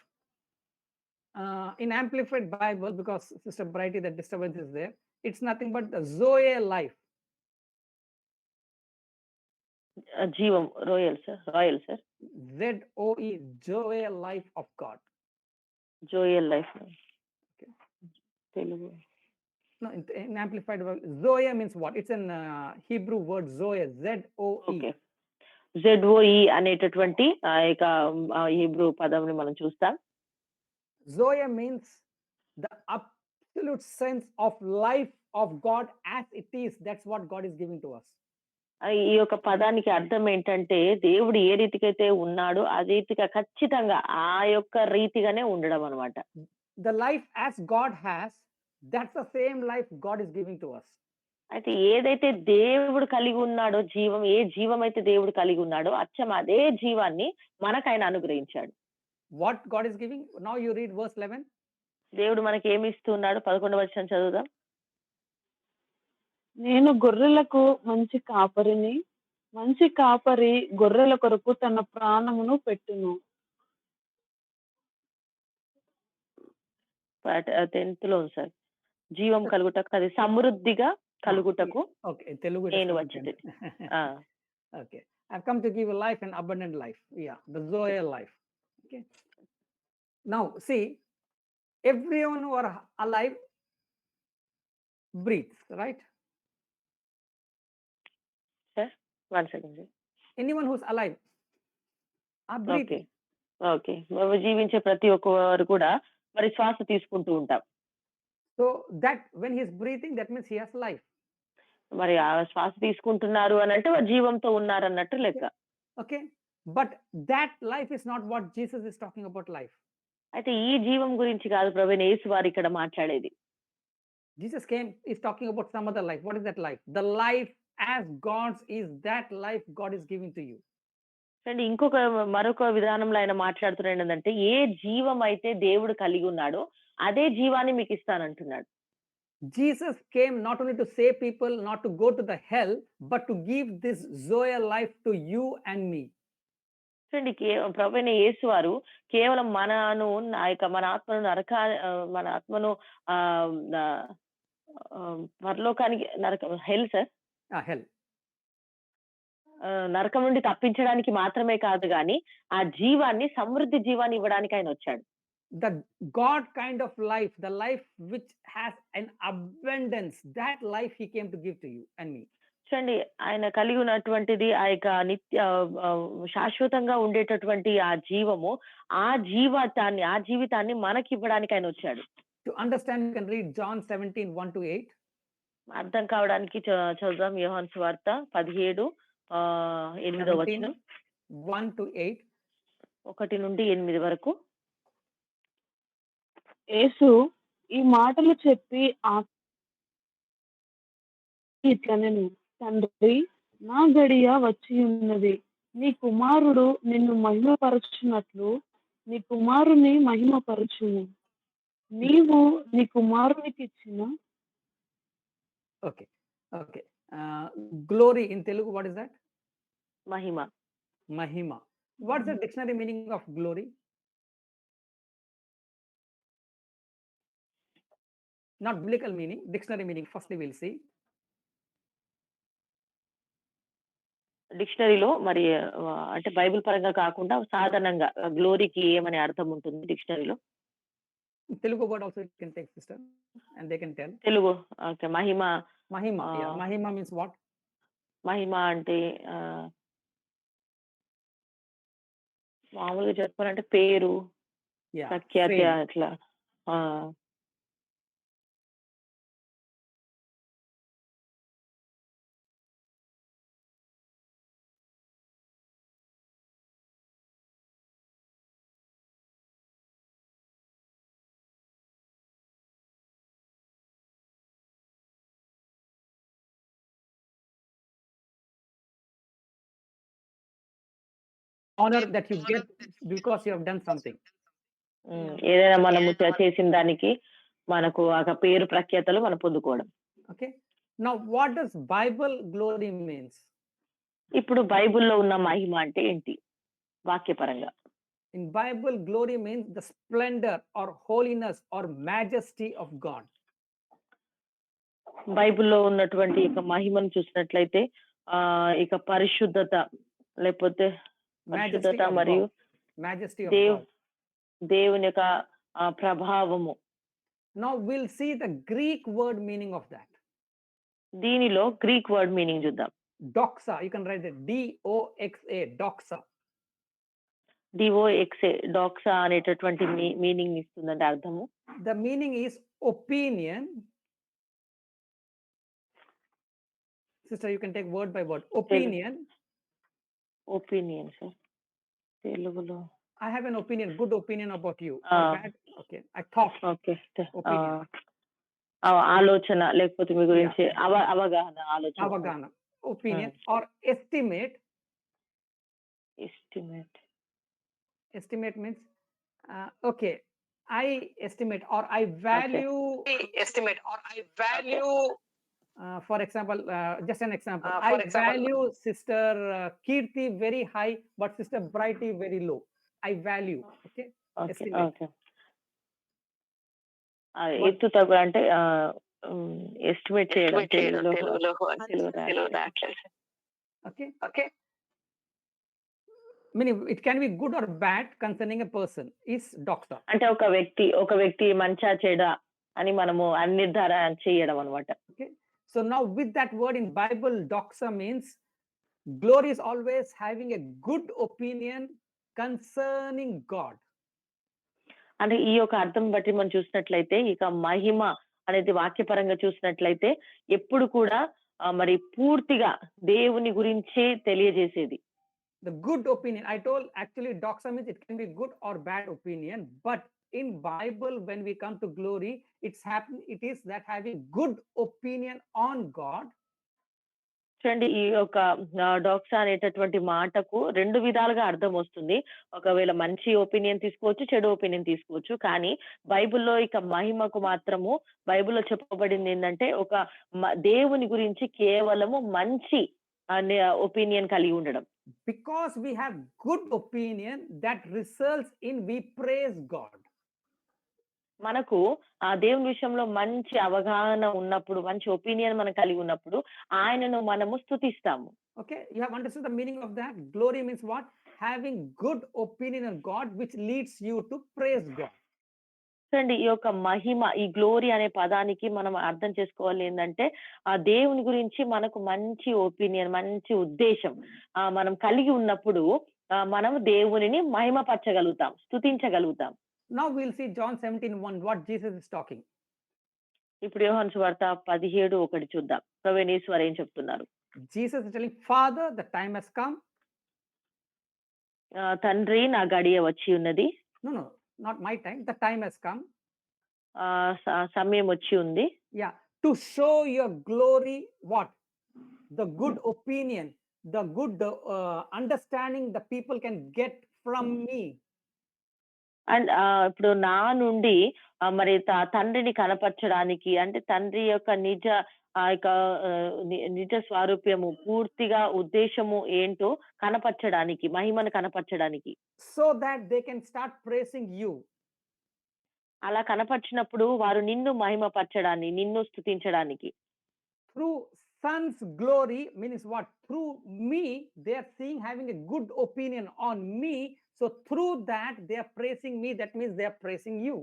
In Amplified Bible, because Sister Brighty, the disturbance is there, it's nothing but the Zoe life. జీవం royal sir ZOE, Zoe life of God. Joel life Okay. Telugu No, in Amplified Bible, Zoe means what? It's an Hebrew word, Zoe, ZOE. Okay ZOE అనేటటువంటి ఆ యొక్క Hebrew పదంని మనం చూస్తాం. Zoe means the absolute sense of life of God as it is. That's what God is giving to us. ఈ యొక్క పదానికి అర్థం ఏంటంటే దేవుడు ఏ రీతికైతే ఉన్నాడో ఆ రీతిగా ఖచ్చితంగా ఆ యొక్క రీతిగానే ఉండడం అన్నమాట. The life as God has, that's the same life God is giving to us. అయితే ఏదైతే దేవుడు కలిగి ఉన్నాడో ఏ జీవం అయితే దేవుడు కలిగి ఉన్నాడో అచ్చం అదే జీవాన్ని మనకు ఆయన అనుగ్రహించాడు. What God is giving? Now you read verse 11. దేవుడు మనకి ఏమి ఇస్తున్నాడు? 11వ వచనం చదువుదాం. నేను గొర్రెలకు మంచి కాపరిని, మంచి కాపరి గొర్రెల కొరకు తన ప్రాణమును పెట్టును. 10th లో సార్ జీవం కలుగుటకు అది సమృద్ధిగా కలుగుటకు Okay, Telugu. నేను వచ్చింది. Okay, I've come to give a life and abundant life. Yeah, the Zoe life. Okay. Now see, everyone who are alive breathes, right? One second. Anyone who's alive are okay breathing. Okay మేము జీవించే ప్రతి ఒక్కరు కూడా మరి శ్వాస తీసుకుంటూ ఉంటాం. So that when he's breathing, that means he has life. మరి ఆ శ్వాస తీసుకుంటున్నారు అని అంటే వారు జీవంతో ఉన్నారు అన్నట్టు లెక్క. Okay, but that life is not what Jesus is talking about. Life. అయితే ఈ జీవం గురించి కాదు ప్రభువైన యేసు వారు ఇక్కడ మాట్లాడేది. Jesus came is talking about some other life. What is that life? The life as God's is that life God is giving to you. And మరొక విధానంలో ఆయన మాట్లాడుతున్నాడు ఏంటంటే ఏ జీవం అయితే దేవుడు కలిగి ఉన్నాడో అదే జీవాన్ని మీకు ఇస్తానంటున్నాడు. Jesus came not only to save people, not to go to the hell, but to give this Zoe life to you and me. చూడండి ప్రభువైన యేసు వారు కేవలం మనను మన ఆత్మను మన ఆత్మను పరలోకానికి హెల్ సార్ Hell. నరకం నుండి తప్పించడానికి మాత్రమే కాదు గాని ఆ జీవాన్ని సమృద్ధి జీవాన్ని ఇవ్వడానికి ఆయన వచ్చాడు. The God kind of life, the life which has an abundance, that life he came to give to you and me. చూడండి ఆయన కలిగి ఉన్నటువంటిది ఆ యొక్క శాశ్వతంగా ఉండేటటువంటి ఆ జీవము, ఆ జీవితాన్ని మనకి ఇవ్వడానికి ఆయన వచ్చాడు. To understand, you can read John 17, 1-8. అర్థం కావడానికి చదువుదాం యోహాను సువార్త 17:8 వచనం 1-8. 1 నుండి 8 వరకు. యేసు ఈ మాటలు చెప్పి ఇట్లనెను, తండ్రి, నా గడియ వచ్చి ఉన్నది. నీ కుమారుడు నిన్ను మహిమపరచునట్లు నీ కుమారుని మహిమపరచును. నీవు నీ కుమారునికి ఇచ్చిన Okay. Glory in Telugu, what is that? Mahima. Mahima. What's the dictionary meaning of glory? Not biblical meaning, dictionary meaning. Firstly, we'll see. డిక్షనరీలో మరి అంటే బైబిల్ పరంగా కాకుండా సాధారణంగా గ్లోరీకి ఏమనే అర్థం ఉంటుంది డిక్షనరీలో? Telugu word also you can take, sister, and they can tell. Telugu okay. Mahima. Mahima. Yeah. Mahima means what? మహిమ అంటే మామూలుగా చెప్పాలంటే పేరు, Yeah. ప్రఖ్యాతి Fame. అట్లా. Honor that you get because you have done something. ఏదైనా మనము చేసిన దానికి మనకు ఆ పేరు ప్రఖ్యాతలు మనం పొందుకోవడం. Okay. Now, what does Bible glory means? ఇప్పుడు బైబిల్లో ఉన్న మహిమ అంటే ఏంటి వాక్యపరంగా? In Bible, glory means the splendor or holiness or majesty of God. బైబిల్లో ఉన్నటువంటి ఇక మహిమను చూసినట్లయితే ఇక పరిశుద్ధత లేకపోతే పరిశుద్ధత మరియు Majesty of దేవ్ God. దేవుని యొక్క ప్రభావము. Now we'll see the Greek word meaning of that. దీనిలో గ్రీక్ వర్డ్ మీనింగ్ చూద్దాం. Doxa, you can write it D-O-X-A, doxa. డిఓఎక్సే డాక్సా అనేటటువంటి మీనింగ్ ఇస్తుందంటే అర్థము. The meaning is opinion. Sister, you can take word by word. Opinion. Opinion sir తెలుగులో. I have an opinion, good opinion about you. Ah. Bad? Okay. I thought. Okay. Opinion. ఆలోచన లేకపోతే మీ గురించి అవగాహన, ఆలోచన. Avagana. Opinion or estimate. Estimate. Estimate means, okay, I estimate or I value. Estimate or I value. For example, just an example. For I example, value Sister Kirti very high, but Sister Brighty very low. I value. Okay. Okay. Estimate. Okay. ఎత్తు తగ్గు అంటే estimate చేయడం తెలుగులో రాట్లేదు. Okay. Okay. Meaning it can be good or bad concerning a person is doxa. అంటే ఒక వ్యక్తి మంచా చెడా అని మనము నిర్ధారణ చేయడం అన్నమాట. Okay. So now with that word in Bible, doxa means glory is always having a good opinion concerning God. అంటే ఈ యొక్క అర్థం బట్టి మనం చూసినట్లయితే ఇక మహిమ అనేది వాక్యపరంగా చూసినట్లయితే ఎప్పుడు కూడా మరి పూర్తిగా దేవుని గురించే తెలియజేసేది. The good opinion, I told actually doxa means it can be good or bad opinion, but in Bible when we come to glory, it is that having good opinion on God. చూడండి ఈ యొక్క డాక్సా అనేటటువంటి మాటకు 2 విధాలుగా అర్థం వస్తుంది. ఒకవేళ మంచి ఒపీనియన్ తీసుకోవచ్చు, చెడు ఒపీనియన్ తీసుకోవచ్చు. కానీ బైబిల్‌లో ఇక మహిమకు మాత్రము బైబిల్‌లో చెప్పబడిందేందంటే ఒక దేవుని గురించి కేవలము మంచి ఒపీనియన్ కలిగి ఉండడం. Because we have good opinion, that results in we praise God. మనకు ఆ దేవుని విషయంలో మంచి అవగాహన ఉన్నప్పుడు, మంచి ఒపీనియన్ మనం కలిగి ఉన్నప్పుడు ఆయనను మనము స్తుతిస్తాము. Okay, you have understood the meaning of that? Glory means what? Having good opinion of God, which leads you to praise God. చూడండి ఈ యొక్క మహిమ, ఈ గ్లోరీ అనే పదానికి మనం అర్థం చేసుకోవాలి ఏందంటే, ఆ దేవుని గురించి మనకు మంచి ఒపీనియన్, మంచి ఉద్దేశం మనం కలిగి ఉన్నప్పుడు మనం దేవునిని మహిమపరచగలుగుతాం, స్తుతించగలుగుతాం. Now we'll see John 17:1, what Jesus is talking. ఇప్పుడు యోహాను సువార్త 17:1 చూద్దాం. ప్రభువైన యేసు వారు ఏం చెప్తున్నారు? Jesus is telling, Father, the time has come. తండ్రి, నా గడియ వచ్చి ఉన్నది. No, not my time. The time has come. సమయం వచ్చి ఉంది. Yeah, to show your glory, what? The good opinion, the good understanding the people can get from me. And ఇప్పుడు నా నుండి మరి తండ్రిని కనపరచడానికి, అంటే తండ్రి యొక్క నిజ స్వారూప్యము, పూర్తిగా ఉద్దేశము ఏంటో కనపరచడానికి, మహిమను కనపరచడానికి. So that they can start praising you. అలా కనపరిచినప్పుడు వారు నిన్ను మహిమపరచడాన్ని, నిన్ను స్తుతించడానికి. Through son's glory means what? Through me, they are seeing having a good opinion on me. So through that they are praising me. That means they are praising you.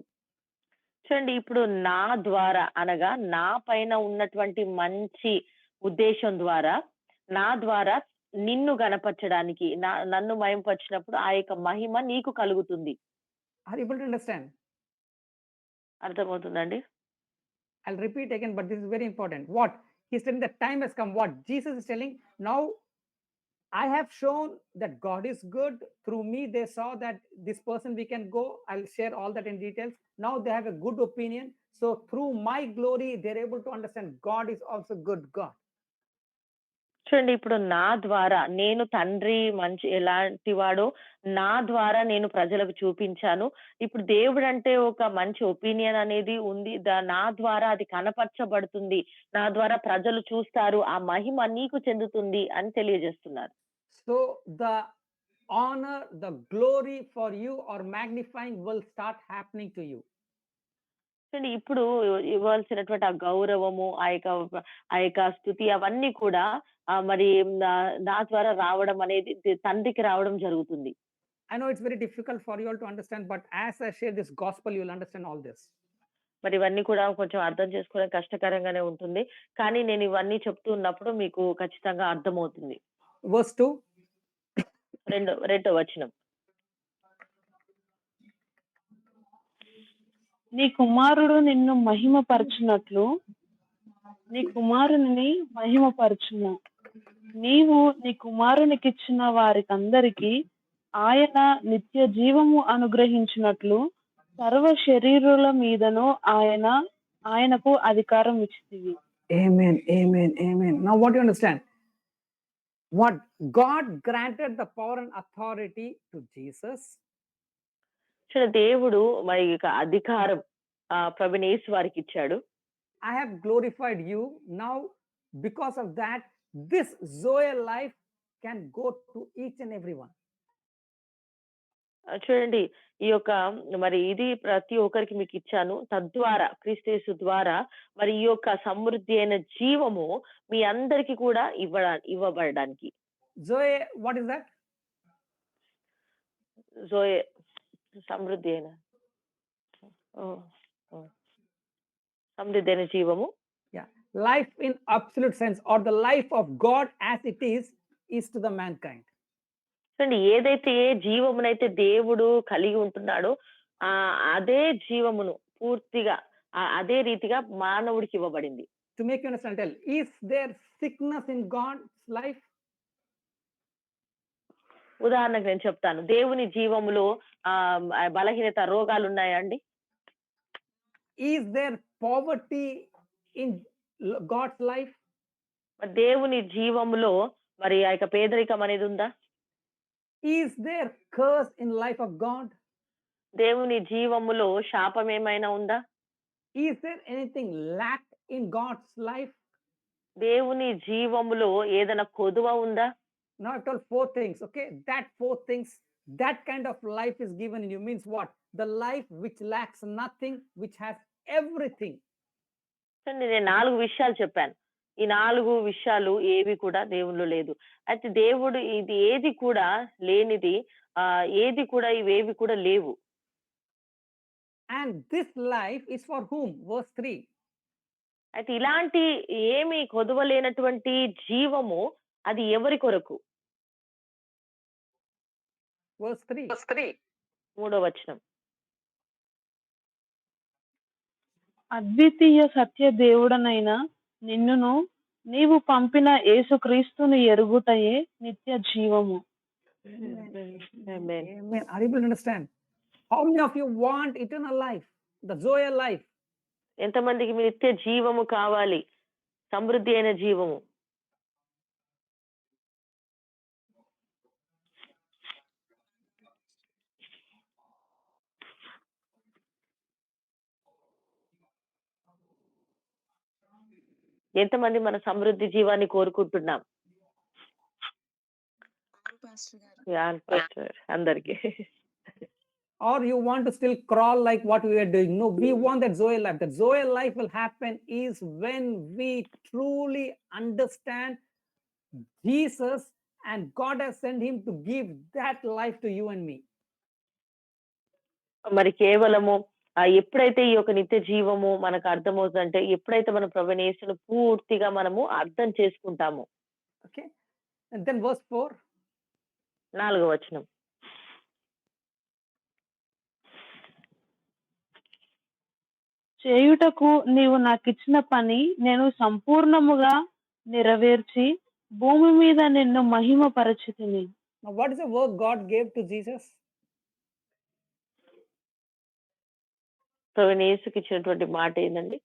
చూడండి ఇప్పుడు నా ద్వారా అనగా నా పైన ఉన్నటువంటి మంచి ఉద్దేశం ద్వారా, నా ద్వారా నిన్ను గణపరచడానికి, నన్ను మహిమపరిచినప్పుడు ఆ యొక్క మహిమ నీకు కలుగుతుంది. Are you able to understand? అర్థమవుతుందండి? I'll repeat again, but this is very important. What? He's telling the time has come. What? Jesus is telling, now I have shown that God is good. Through me, they saw that this person we can go. I'll share all that in details. Now they have a good opinion. So through my glory, they're able to understand God is also good God. చూడండి ఇప్పుడు నా ద్వారా, నేను తండ్రి మంచి ఎలాంటి వాడో నా ద్వారా నేను ప్రజలకు చూపించాను. ఇప్పుడు దేవుడు అంటే ఒక మంచి ఒపీనియన్ అనేది ఉంది. నా ద్వారా అది కనపరచబడుతుంది, నా ద్వారా ప్రజలు చూస్తారు, ఆ మహిమ నీకు చెందుతుంది అని తెలియజేస్తున్నారు. So the honor, the glory for you or magnifying will start happening to you. ఇప్పుడు ఇవ్వాల్సినటువంటి ఆ గౌరవము, ఆ యొక్క స్తుతి అవన్నీ కూడా మరి నా ద్వారా రావడం అనేది తండ్రికి రావడం జరుగుతుంది. I know it's very difficult for you all to understand, but as I share this gospel, you will understand all this. మరి ఇవన్నీ కూడా కొంచెం అర్థం చేసుకోవడం కష్టకరంగానే ఉంటుంది. కానీ నేను ఇవన్నీ చెప్తూ ఉన్నప్పుడు మీకు ఖచ్చితంగా అర్థమవుతుంది. Verse 2. రెండో వచనం. నీ కుమారుడు నిన్ను మహిమపరచునట్లు నీ కుమారుని మహిమపరచును. నీవు నీ కుమారునికిచ్చిన వారికందరికీ ఆయన నిత్య జీవము అనుగ్రహించినట్లు సర్వ శరీరుల మీదను ఆయనకు అధికారం ఇచ్చితివి. Amen, amen, amen. Now what do you understand? What? God granted the power and authority to Jesus. దేవుడు మరి అధికారం ప్రభువైన యేసు వారికి ఇచ్చాడు. I have glorified you. Now because of that, this Zoe life can go to each and everyone. చూడండి ఈ యొక్క మరి ఇది ప్రతి ఒక్కరికి మీకు ఇచ్చాను. తద్వారా క్రీస్తు యేసు ద్వారా మరి ఈ యొక్క సమృద్ధి అయిన జీవము మీ అందరికి కూడా ఇవ్వబడడానికి. Zoe, what is that? జోయే సమృద్ధి అయిన సమృద్ధి అయిన జీవము. Yeah, life in absolute sense, or the life of God as it is to the mankind. చూడండి ఏదైతే ఏ జీవమునైతే దేవుడు కలిగి ఉంటున్నాడో అదే జీవమును పూర్తిగా అదే రీతిగా మానవుడికి ఇవ్వబడింది. To make you understand, tell, is there sickness in God's life? ఉదాహరణకు నేను చెప్తాను, దేవుని జీవములో బలహీనత, రోగాలు ఉన్నాయండి? Is there poverty in God's life? మరి దేవుని జీవములో మరి ఆ యొక్క పేదరికం అనేది ఉందా? Is there curse in life of God? దేవుని జీవములో శాపం ఏమైనా ఉందా? Is there anything lack in God's life? దేవుని జీవములో ఏదైనా కొదువ ఉందా? Now I've told 4 things, okay? That 4 things, that kind of life is given in you means what? The life which lacks nothing, which has everything. చూడండి, నేను 4 విషయాలు చెప్పాను. ఈ 4 విషయాలు ఏవి కూడా దేవునిలో లేదు. అయితే దేవుడు ఇది ఏది కూడా లేనిది, ఏది కూడా ఇవేవి కూడా లేవు. And this life is for whom? Verse 3. అయితే ఇలాంటి ఏమి కొదువ లేనటువంటి జీవము అది ఎవరి కొరకు? Verse 3. Verse 3. 3వ వచనం. అద్వితీయ సత్య దేవుడనైన నిన్నును నీవు పంపిన యేసుక్రీస్తును ఎరుగుటయే నిత్య జీవము. Amen. Amen. Are you able to understand? How many of you want eternal life? The Zoe life. ఎంతమందికి మీ నిత్య జీవము కావాలి? సమృద్ధి అయిన జీవము. ఎంతమంది మన సమృద్ధి జీవాన్ని కోరుకుంటున్నాం? పాస్టర్ గారు. యాన్ పాస్టర్ అందరికి. Or you want to still crawl like what we are doing? No, we want that Zoe life. That Zoe life will happen is when we truly understand Jesus and God has sent him to give that life to you and me. మరి కేవలము ఎప్పుడైతే ఈ యొక్క నిత్య జీవము మనకు అర్థమవుతుందంటే, ఎప్పుడైతే మన ప్రభువైన యేసును పూర్తిగా మనము అర్థం చేసుకుంటాము. Okay. And then verse 4. 4వ వచనం. చేయుటకు నీవు నాకిచ్చిన పని నేను సంపూర్ణముగా నెరవేర్చి భూమి మీద నిన్ను మహిమపరచితిని. Now, what is the work God gave to Jesus? ప్రభువైన యేసుకి ఇచ్చినటువంటి మాట ఏందండి?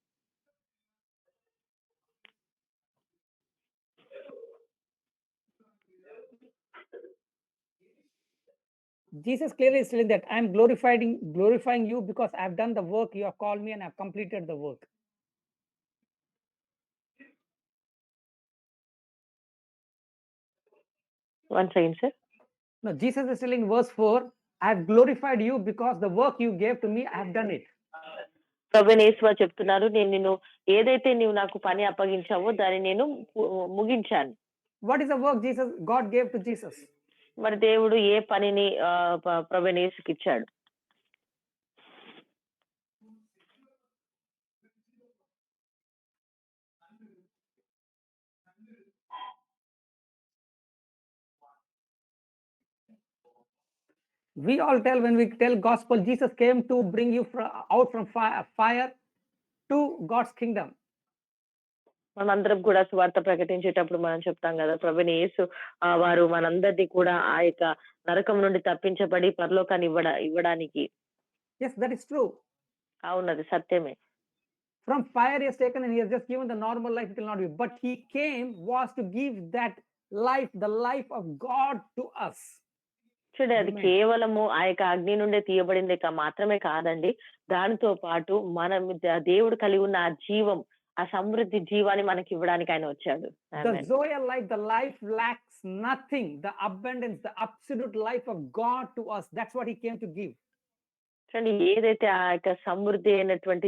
Jesus clearly is telling that I am glorifying you because I have done the work you have called me and I have completed the work. One second, sir. No, Jesus is telling in verse 4, I have glorified you because the work you gave to me, I have done it. ప్రభువైన యేసు చెప్తున్నారు, నేను నిన్ను ఏదైతే నీవు నాకు పని అప్పగించావో దాన్ని నేను ముగించాను. What is the work God gave to Jesus? మరి దేవుడు ఏ పనిని ప్రభువైన యేసుకి ఇచ్చాడు? We all tell when we tell gospel, Jesus came to bring you out from fire to God's kingdom. మనందరం కూడా సువార్త ప్రకటించేటప్పుడు మనం చెప్తాం కదా, ప్రభువైన యేసు వారు మనందరినీ కూడా ఆ యొక్క నరకం నుండి తప్పించబడి పరలోకాన్ని ఇవ్వడానికి. Yes, that is true. అవునది సత్యమే. From fire he has taken and he has just given the normal life, it will not be. But he came was to give that life, the life of God to us. చూడండి, అది కేవలము ఆ యొక్క అగ్ని నుండే తీయబడింది మాత్రమే కాదండి, దానితో పాటు మనం దేవుడు కలిగి ఉన్న ఆ జీవం, ఆ సమృద్ధి జీవాన్ని మనకి ఇవ్వడానికి ఆయన వచ్చాడు. The Zoe life, the life lacks nothing, the abundance, the absolute life of God to us. That's what he came to give. చూడండి, ఏదైతే ఆ యొక్క సమృద్ధి అయినటువంటి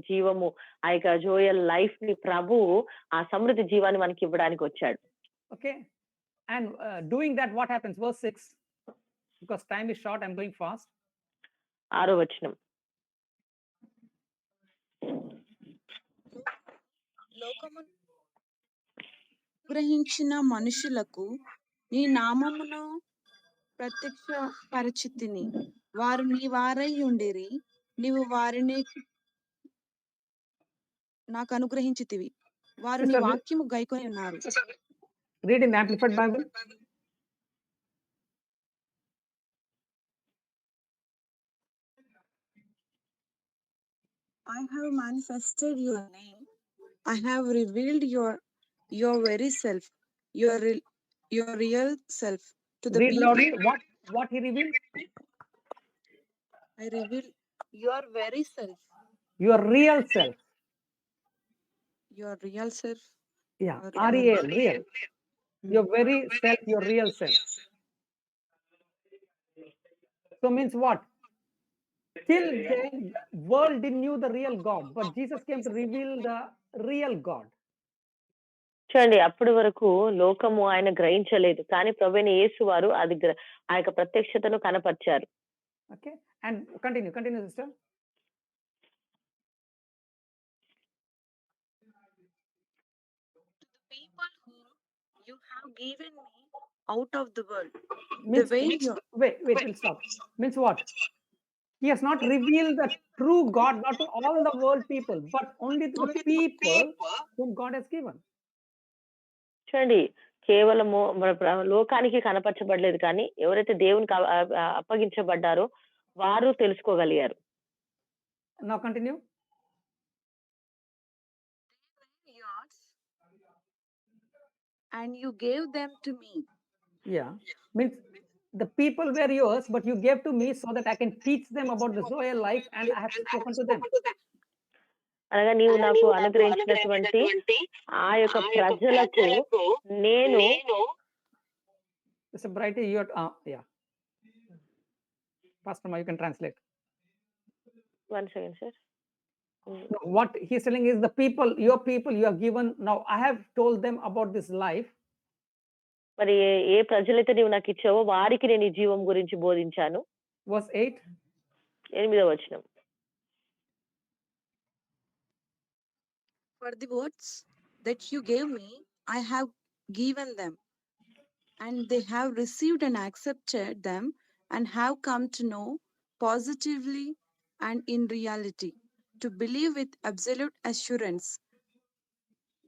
జీవము, ఆ యొక్క జోయల్ లైఫ్ ని ప్రభువు ఆ సమృద్ధి జీవాన్ని మనకి ఇవ్వడానికి వచ్చాడు. Okay, and doing that, what happens? Verse 6. Because time is short, I'm going fast. 6వ వచనం. లోకమును గ్రహించిన మనుషులకు నీ నామమును ప్రత్యక్షపరచితిని. వారు నీ వారై ఉండిరి, నీవు వారిని నాకు అనుగ్రహించితివి. వారు నీ వాక్యము గైకొని ఉన్నారు. Read in Amplified Bible. I have manifested your name. I have revealed your your very self, your real self. To the Read people, loudly. What he revealed? I reveal your very self, Your real self. your real self. Yeah. Or R-E-A-L, real. Your Mm. very self, your real self. So means what? Till then, world didn't knew the real God, but Jesus came to reveal the real God. చూడండి అప్పటి వరకు లోకము ఆయన గ్రహించలేదు, కానీ ప్రభువైన యేసు వారు అది ఆ యొక్క ప్రత్యక్షతను కనపరిచారు. Okay. And continue, sister. To the people whom you have given me out of the world, Means, the way you wait, we'll stop. Means what? He has not revealed the true God, not to all the world people, but only to the people whom God has given. చూడండి, కేవలము లోకానికి కనపరచబడలేదు, కానీ ఎవరైతే దేవునికి అప్పగించబడ్డారో వారు తెలుసుకోగలిగారు. Now continue. yours, and you gave them to me. Yeah. Means the people were yours, but you gave to me so that I can teach them about the Zoe life, and I have spoken to them. అనగా నీవు నాకు అనుగ్రహించినటువంటి ఆ యొక్క ప్రజలకు నేను Mr. Brighty, yeah. Pastor Ma, you can translate. 1 second, sir. No, what he's telling is the people, your people, you have given. Now I have told them about this life. మరి ఏ ప్రజలైతే నీవు నాకు ఇచ్చావో వారికి నేను ఈ జీవం గురించి బోధించాను. Verse 8. 8వ వచనం. For the words that you gave me, I have given them, and they have received and accepted them, and have come to know positively and in reality, to believe with absolute assurance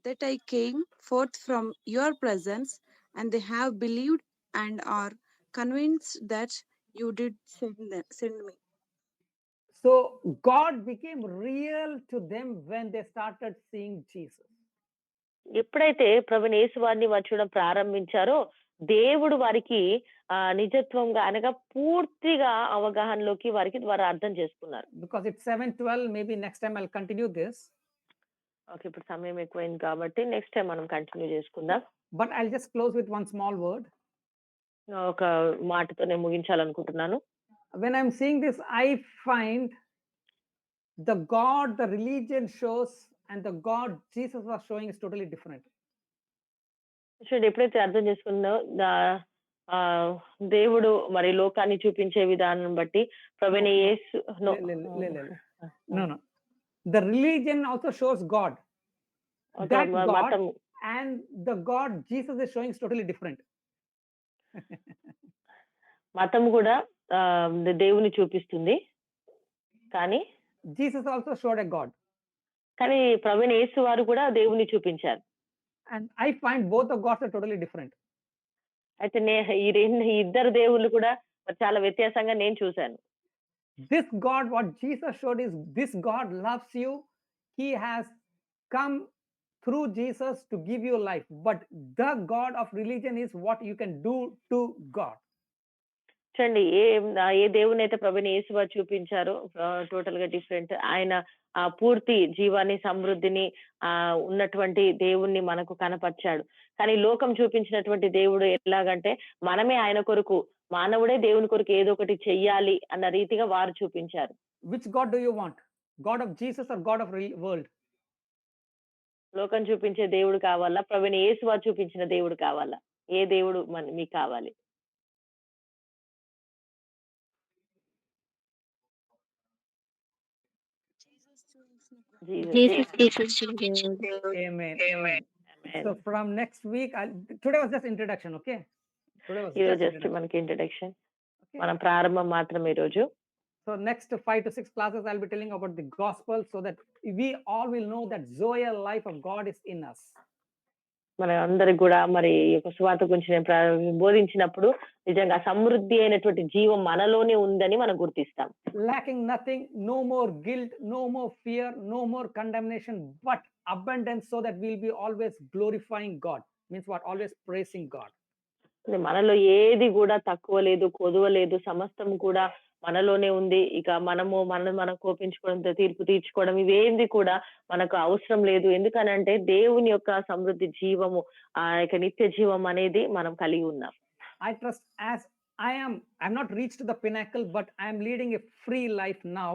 that I came forth from your presence, and they have believed and are convinced that you did send me. So God became real to them when they started seeing Jesus. ఎప్పుడైతే ప్రభువైన యేసు వారిని వారు చూడడం ప్రారంభించారో దేవుడు వారికి నిజత్వంగా అనగా పూర్తిగా అవగాహనలోకి వారు అర్థం చేసుకున్నారు. Because it's 7:12, maybe next time I'll continue this. Okay, ఇప్పుడు సమయం ఎక్కువైంది కాబట్టి నెక్స్ట్ టైం మనం కంటిన్యూ చేసుకుందాం. But I'll just close with one small word. ఒక మాటతో నేను ముగించాలనుకుంటున్నాను. When I'm seeing this, I find the God the religion shows and the God Jesus was showing is totally different. చూడండి, ఎప్పుడైతే అర్థం చేసుకున్నా దేవుడు మరి లోకాన్ని చూపించే విధానం బట్టి ప్రభువైన యేసు No. The religion also shows God. That God and the God Jesus is showing is totally different. మతం కూడా దేవుని చూపిస్తుంది, కానీ Jesus also showed a God. కానీ ప్రభువైన యేసు వారు కూడా దేవుని చూపించారు. And I find both the gods are totally different. అయితే ఈ ఇద్దరు దేవుళ్ళు కూడా చాలా వ్యత్యాసంగా నేను చూశాను. This God, what Jesus showed is this God loves you. He has come through Jesus to give you life. But the God of religion is what you can do to God. చూడండి, ఏ దేవుని అయితే ప్రభువైన యేసు వారు చూపించారో total గా different. ఆయన పూర్తి జీవాన్ని సమృద్ధిని ఉన్నటువంటి దేవుణ్ణి మనకు కనపరిచాడు. కానీ లోకం చూపించినటువంటి దేవుడు ఎలాగంటే మనమే ఆయన కొరకు, మానవుడే దేవుని కొరకు ఏదో ఒకటి చెయ్యాలి అన్న రీతిగా వారు చూపించారు. Which God do you want? God of Jesus or God of world? లోకం చూపించే దేవుడు కావాలా, ప్రభువైన యేసు వారు చూపించిన దేవుడు కావాలా? ఏ దేవుడు మీకు కావాలి? Jesus. Amen. So from next week, today was just introduction, okay? ఈరోజు జస్ట్ మనకి ఇంట్రడక్షన్, మన ప్రారంభం మాత్రమే ఈరోజు. So next 5 to 6 classes, I'll be telling about the gospel so that we all will know that Zoe life of God is in us. మన అందరికి కూడా మరి ఈ యొక్క సువార్త గురించి నేను బోధించినప్పుడు నిజంగా సమృద్ధి అయినటువంటి జీవం మనలోనే ఉందని మనం గుర్తిస్తాం. Lacking nothing, no more guilt, no more fear, no more condemnation, but abundance, so that we'll be always glorifying God. Means what? Always praising God. మనలో ఏది కూడా తక్కువ లేదు, కొదువ లేదు, సమస్తం కూడా మనలోనే ఉంది. ఇక మనం కోపించుకోవడం, తీర్పు తీర్చుకోవడం ఇవేంది కూడా మనకు అవసరం లేదు. ఎందుకనంటే దేవుని యొక్క సమృద్ధి జీవము, ఆ యొక్క నిత్య జీవం అనేది మనం కలిగి ఉన్నాం. I trust as I'm not reached the pinnacle, but I'm leading a free life now.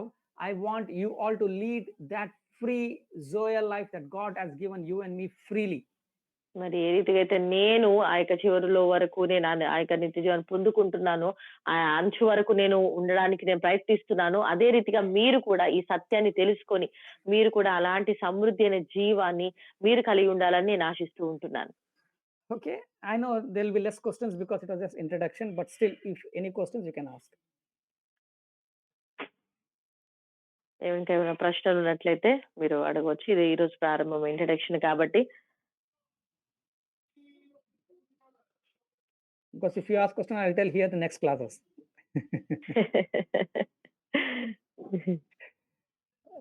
I want you all to lead that free Zoe life that God has given you and me freely. మరి ఏ రీతిగా అయితే నేను ఆ యొక్క చివరిలో వరకు నేను ఆ యొక్క నిత్య జీవాన్ని పొందుకుంటున్నానో, ఆ అంచు వరకు నేను ఉండడానికి నేను ప్రయత్నిస్తున్నాను. అదే రీతిగా మీరు కూడా ఈ సత్యాన్ని తెలుసుకొని మీరు కూడా అలాంటి సమృద్ధి అనే జీవాన్ని మీరు కలిగి ఉండాలని నేను ఆశిస్తూ ఉంటున్నాను. Okay, I know there will be less questions because it was just introduction, but still, if any questions you can ask. ఇంకేమైనా ప్రశ్నలు ఉన్నట్లయితే మీరు అడగవచ్చు. ఇది ఈ రోజు ప్రారంభం ఇంట్రడక్షన్ కాబట్టి. Because if you ask question, I'll tell here the next classes.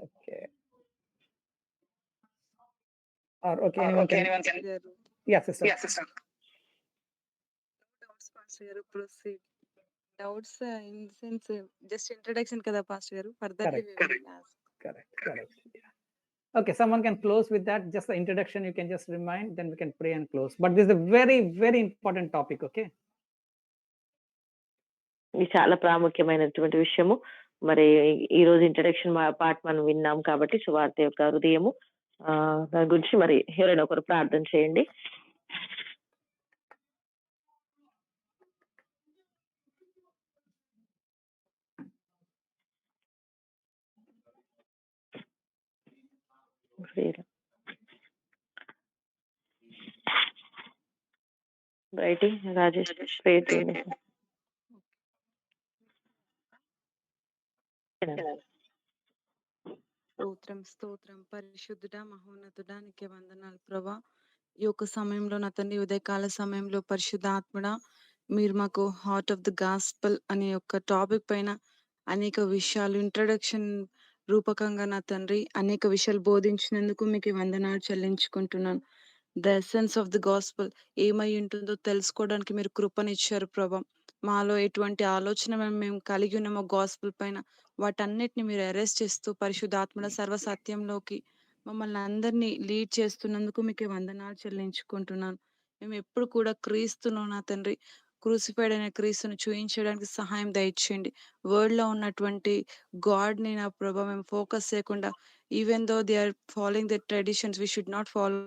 Okay. Or okay, anyone can. Yeah, sister. Yeah, sister. Doubts pastor గారు proceed. Doubts in sense just introduction కదా పాస్టర్ గారు. Furtherly Correct. Yeah. Okay, someone can close with that. Just the introduction, you can just remind, then we can pray and close. But this is a very, very important topic, okay? ఇది చాలా ప్రాముఖ్యమైనటువంటి విషయము. మరి ఈ రోజు introduction part మనం విన్నాం కాబట్టి సువార్త యొక్క హృదయము దాని గురించి మరి ఎవరైనా ఒకరు ప్రార్థన చేయండి. బయటి రాజేష్ ప్రేయర్ చేయండి. స్తోత్రం పరిశుద్ధుడా మహోన్నతుడా నీకే వందనాలు ప్రభా. ఈ యొక్క సమయంలో నా తండ్రి ఉదయకాల సమయంలో పరిశుద్ధాత్మడా మీరు మాకు హార్ట్ ఆఫ్ ద గాస్పల్ అనే ఒక టాపిక్ పైన అనేక విషయాలు ఇంట్రడక్షన్ రూపకంగా నా తండ్రి అనేక విషయాలు బోధించినందుకు మీకు వందనాలు చెల్లించుకుంటున్నాను. The essence of the gospel ఏమై ఉంటుందో తెలుసుకోవడానికి మీరు కృపనిచ్చారు ప్రభా. మాలో ఎటువంటి ఆలోచన మేము కలిగి ఉన్నామో గాస్పల్ పైన వాటన్నిటిని మీరు అరెస్ట్ చేస్తూ పరిశుద్ధాత్మల సర్వ సత్యంలోకి మమ్మల్ని అందరినీ లీడ్ చేస్తున్నందుకు మీకు వందనాలు చెల్లించుకుంటున్నాను. మేము ఎప్పుడు కూడా క్రీస్తును నా తండ్రి క్రూసిఫైడ్ అయిన క్రీస్తును చూపించడానికి సహాయం దయచేయండి. వరల్డ్ లో ఉన్నటువంటి గాడ్ ని నా ప్రభా మేము ఫోకస్ చేయకుండా even though they are following the traditions we should not follow.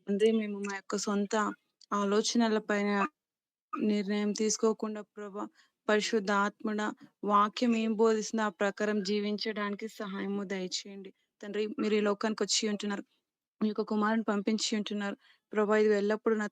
అంటే మేము మా యొక్క సొంత ఆలోచనల పైన నిర్ణయం తీసుకోకుండా ప్రభా పరిశుద్ధ ఆత్మడ వాక్యం ఏం బోధిస్తుందో ఆ ప్రకారం జీవించడానికి సహాయము దయచేయండి తండ్రి. మీరు ఈ లోకానికి వచ్చి ఉంటున్నారు, మీ యొక్క కుమారుని పంపించి ఉంటున్నారు ప్రభా. ఇది ఎల్లప్పుడూ నా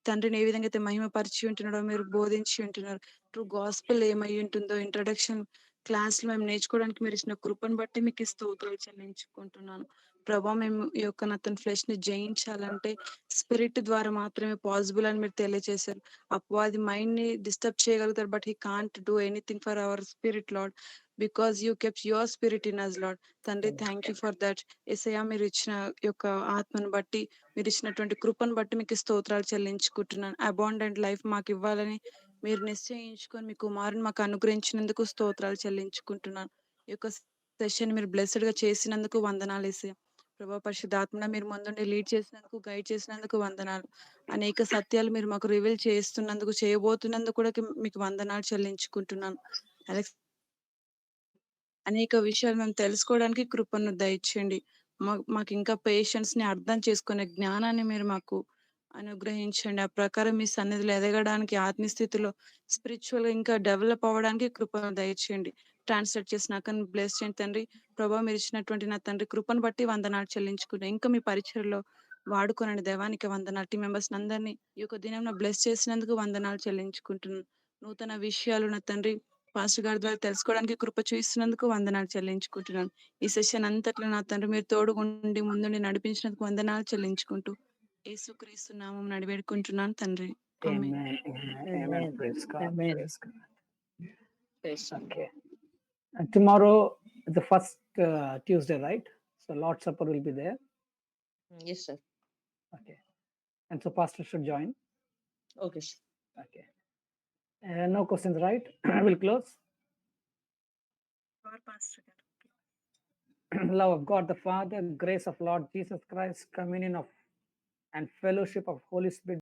తండ్రిని ఏ విధంగా అయితే మహిమపరిచి ఉంటున్నాడో మీరు బోధించి ఉంటున్నారు. ట్రూ గాస్పెల్ ఏమై ఉంటుందో ఇంట్రడక్షన్ క్లాస్ లో మేము నేర్చుకోవడానికి మీరు ఇచ్చిన కృపను బట్టి మీకు స్తోత్రాలు చెల్లించుకుంటున్నాను ప్రభా. మేము ఈ యొక్క నా ఫ్లెష్ ని జయించాలంటే స్పిరిట్ ద్వారా మాత్రమే పాసిబుల్ అని మీరు తెలియజేశారు. అపవాది మైండ్ ని డిస్టర్బ్ చేయగలుగుతారు, but he can't do anything for our spirit Lord, because you kept your spirit in us Lord. తండ్రి థ్యాంక్ యూ ఫర్ దట్. యేసయ్యా మీరు ఇచ్చిన యొక్క ఆత్మను బట్టి మీరు ఇచ్చినటువంటి కృపను బట్టి మీకు స్తోత్రాలు చెల్లించుకుంటున్నాను. అబాండెంట్ లైఫ్ మాకు ఇవ్వాలని మీరు నిశ్చయించుకొని మీ కుమారుని మాకు అనుగ్రహించినందుకు స్తోత్రాలు చెల్లించుకుంటున్నాను. ఈ యొక్క సెషన్ మీరు బ్లెస్డ్ గా చేసినందుకు వందనాలు యేసయ్యా. ప్రభా పరిశుద్ధాత్మ మీరు ముందుండి లీడ్ చేసినందుకు గైడ్ చేసినందుకు వందనాలు. అనేక సత్యాలు మీరు మాకు రివీల్ చేస్తున్నందుకు చేయబోతున్నందుకు కూడా మీకు వందనాలు చెల్లించుకుంటున్నాను. అనేక విషయాలు మేము తెలుసుకోవడానికి కృపను దయచేయండి. మాకు ఇంకా పేషెన్స్ ని అర్థం చేసుకునే జ్ఞానాన్ని మీరు మాకు అనుగ్రహించండి. ఆ ప్రకారం మీ సన్నిధిలో ఎదగడానికి ఆత్మస్థితిలో స్పిరిచువల్ గా ఇంకా డెవలప్ అవ్వడానికి కృపను దయచేయండి. ట్రాన్స్లేట్ చేసిన బ్లెస్ చేయండి తండ్రి. ప్రభావ మీరు ఇచ్చినటువంటి నా తండ్రి కృపను బట్టి వందనాలు చెల్లించుకుంటాం. ఇంకా మీ పరిచయలో వాడుకోనండి దేవానికి వందనాలు. టీం మెంబర్స్ అందరినీ ఈ యొక్క దినం బ్లెస్ చేసినందుకు వందనాలు చెల్లించుకుంటున్నాను. నూతన విషయాలు నా తండ్రి పాస్టర్ గారి ద్వారా తెలుసుకోవడానికి కృప చూస్తున్నందుకు వందనాలు చెల్లించుకుంటున్నాను. ఈ సెషన్ అంతట్లో నా తండ్రి మీరు తోడుగుండి ముందుండి నడిపించినందుకు వందనాలు చెల్లించుకుంటూ యేసుక్రీస్తు నామం నడివేడుకుంటున్నాను తండ్రి. ఆమేన్. Amen. Amen. Amen. Amen. Praise God. Amen. Praise God. Praise God. Okay. And tomorrow is the first Tuesday, right? So Lord's Supper will be there. Yes, sir. Okay. And so Pastor should join. Okay, sir. Okay. No questions, right? I will close. Pastor గారు. Love of God the Father, grace of Lord Jesus Christ, communion of and fellowship of Holy Spirit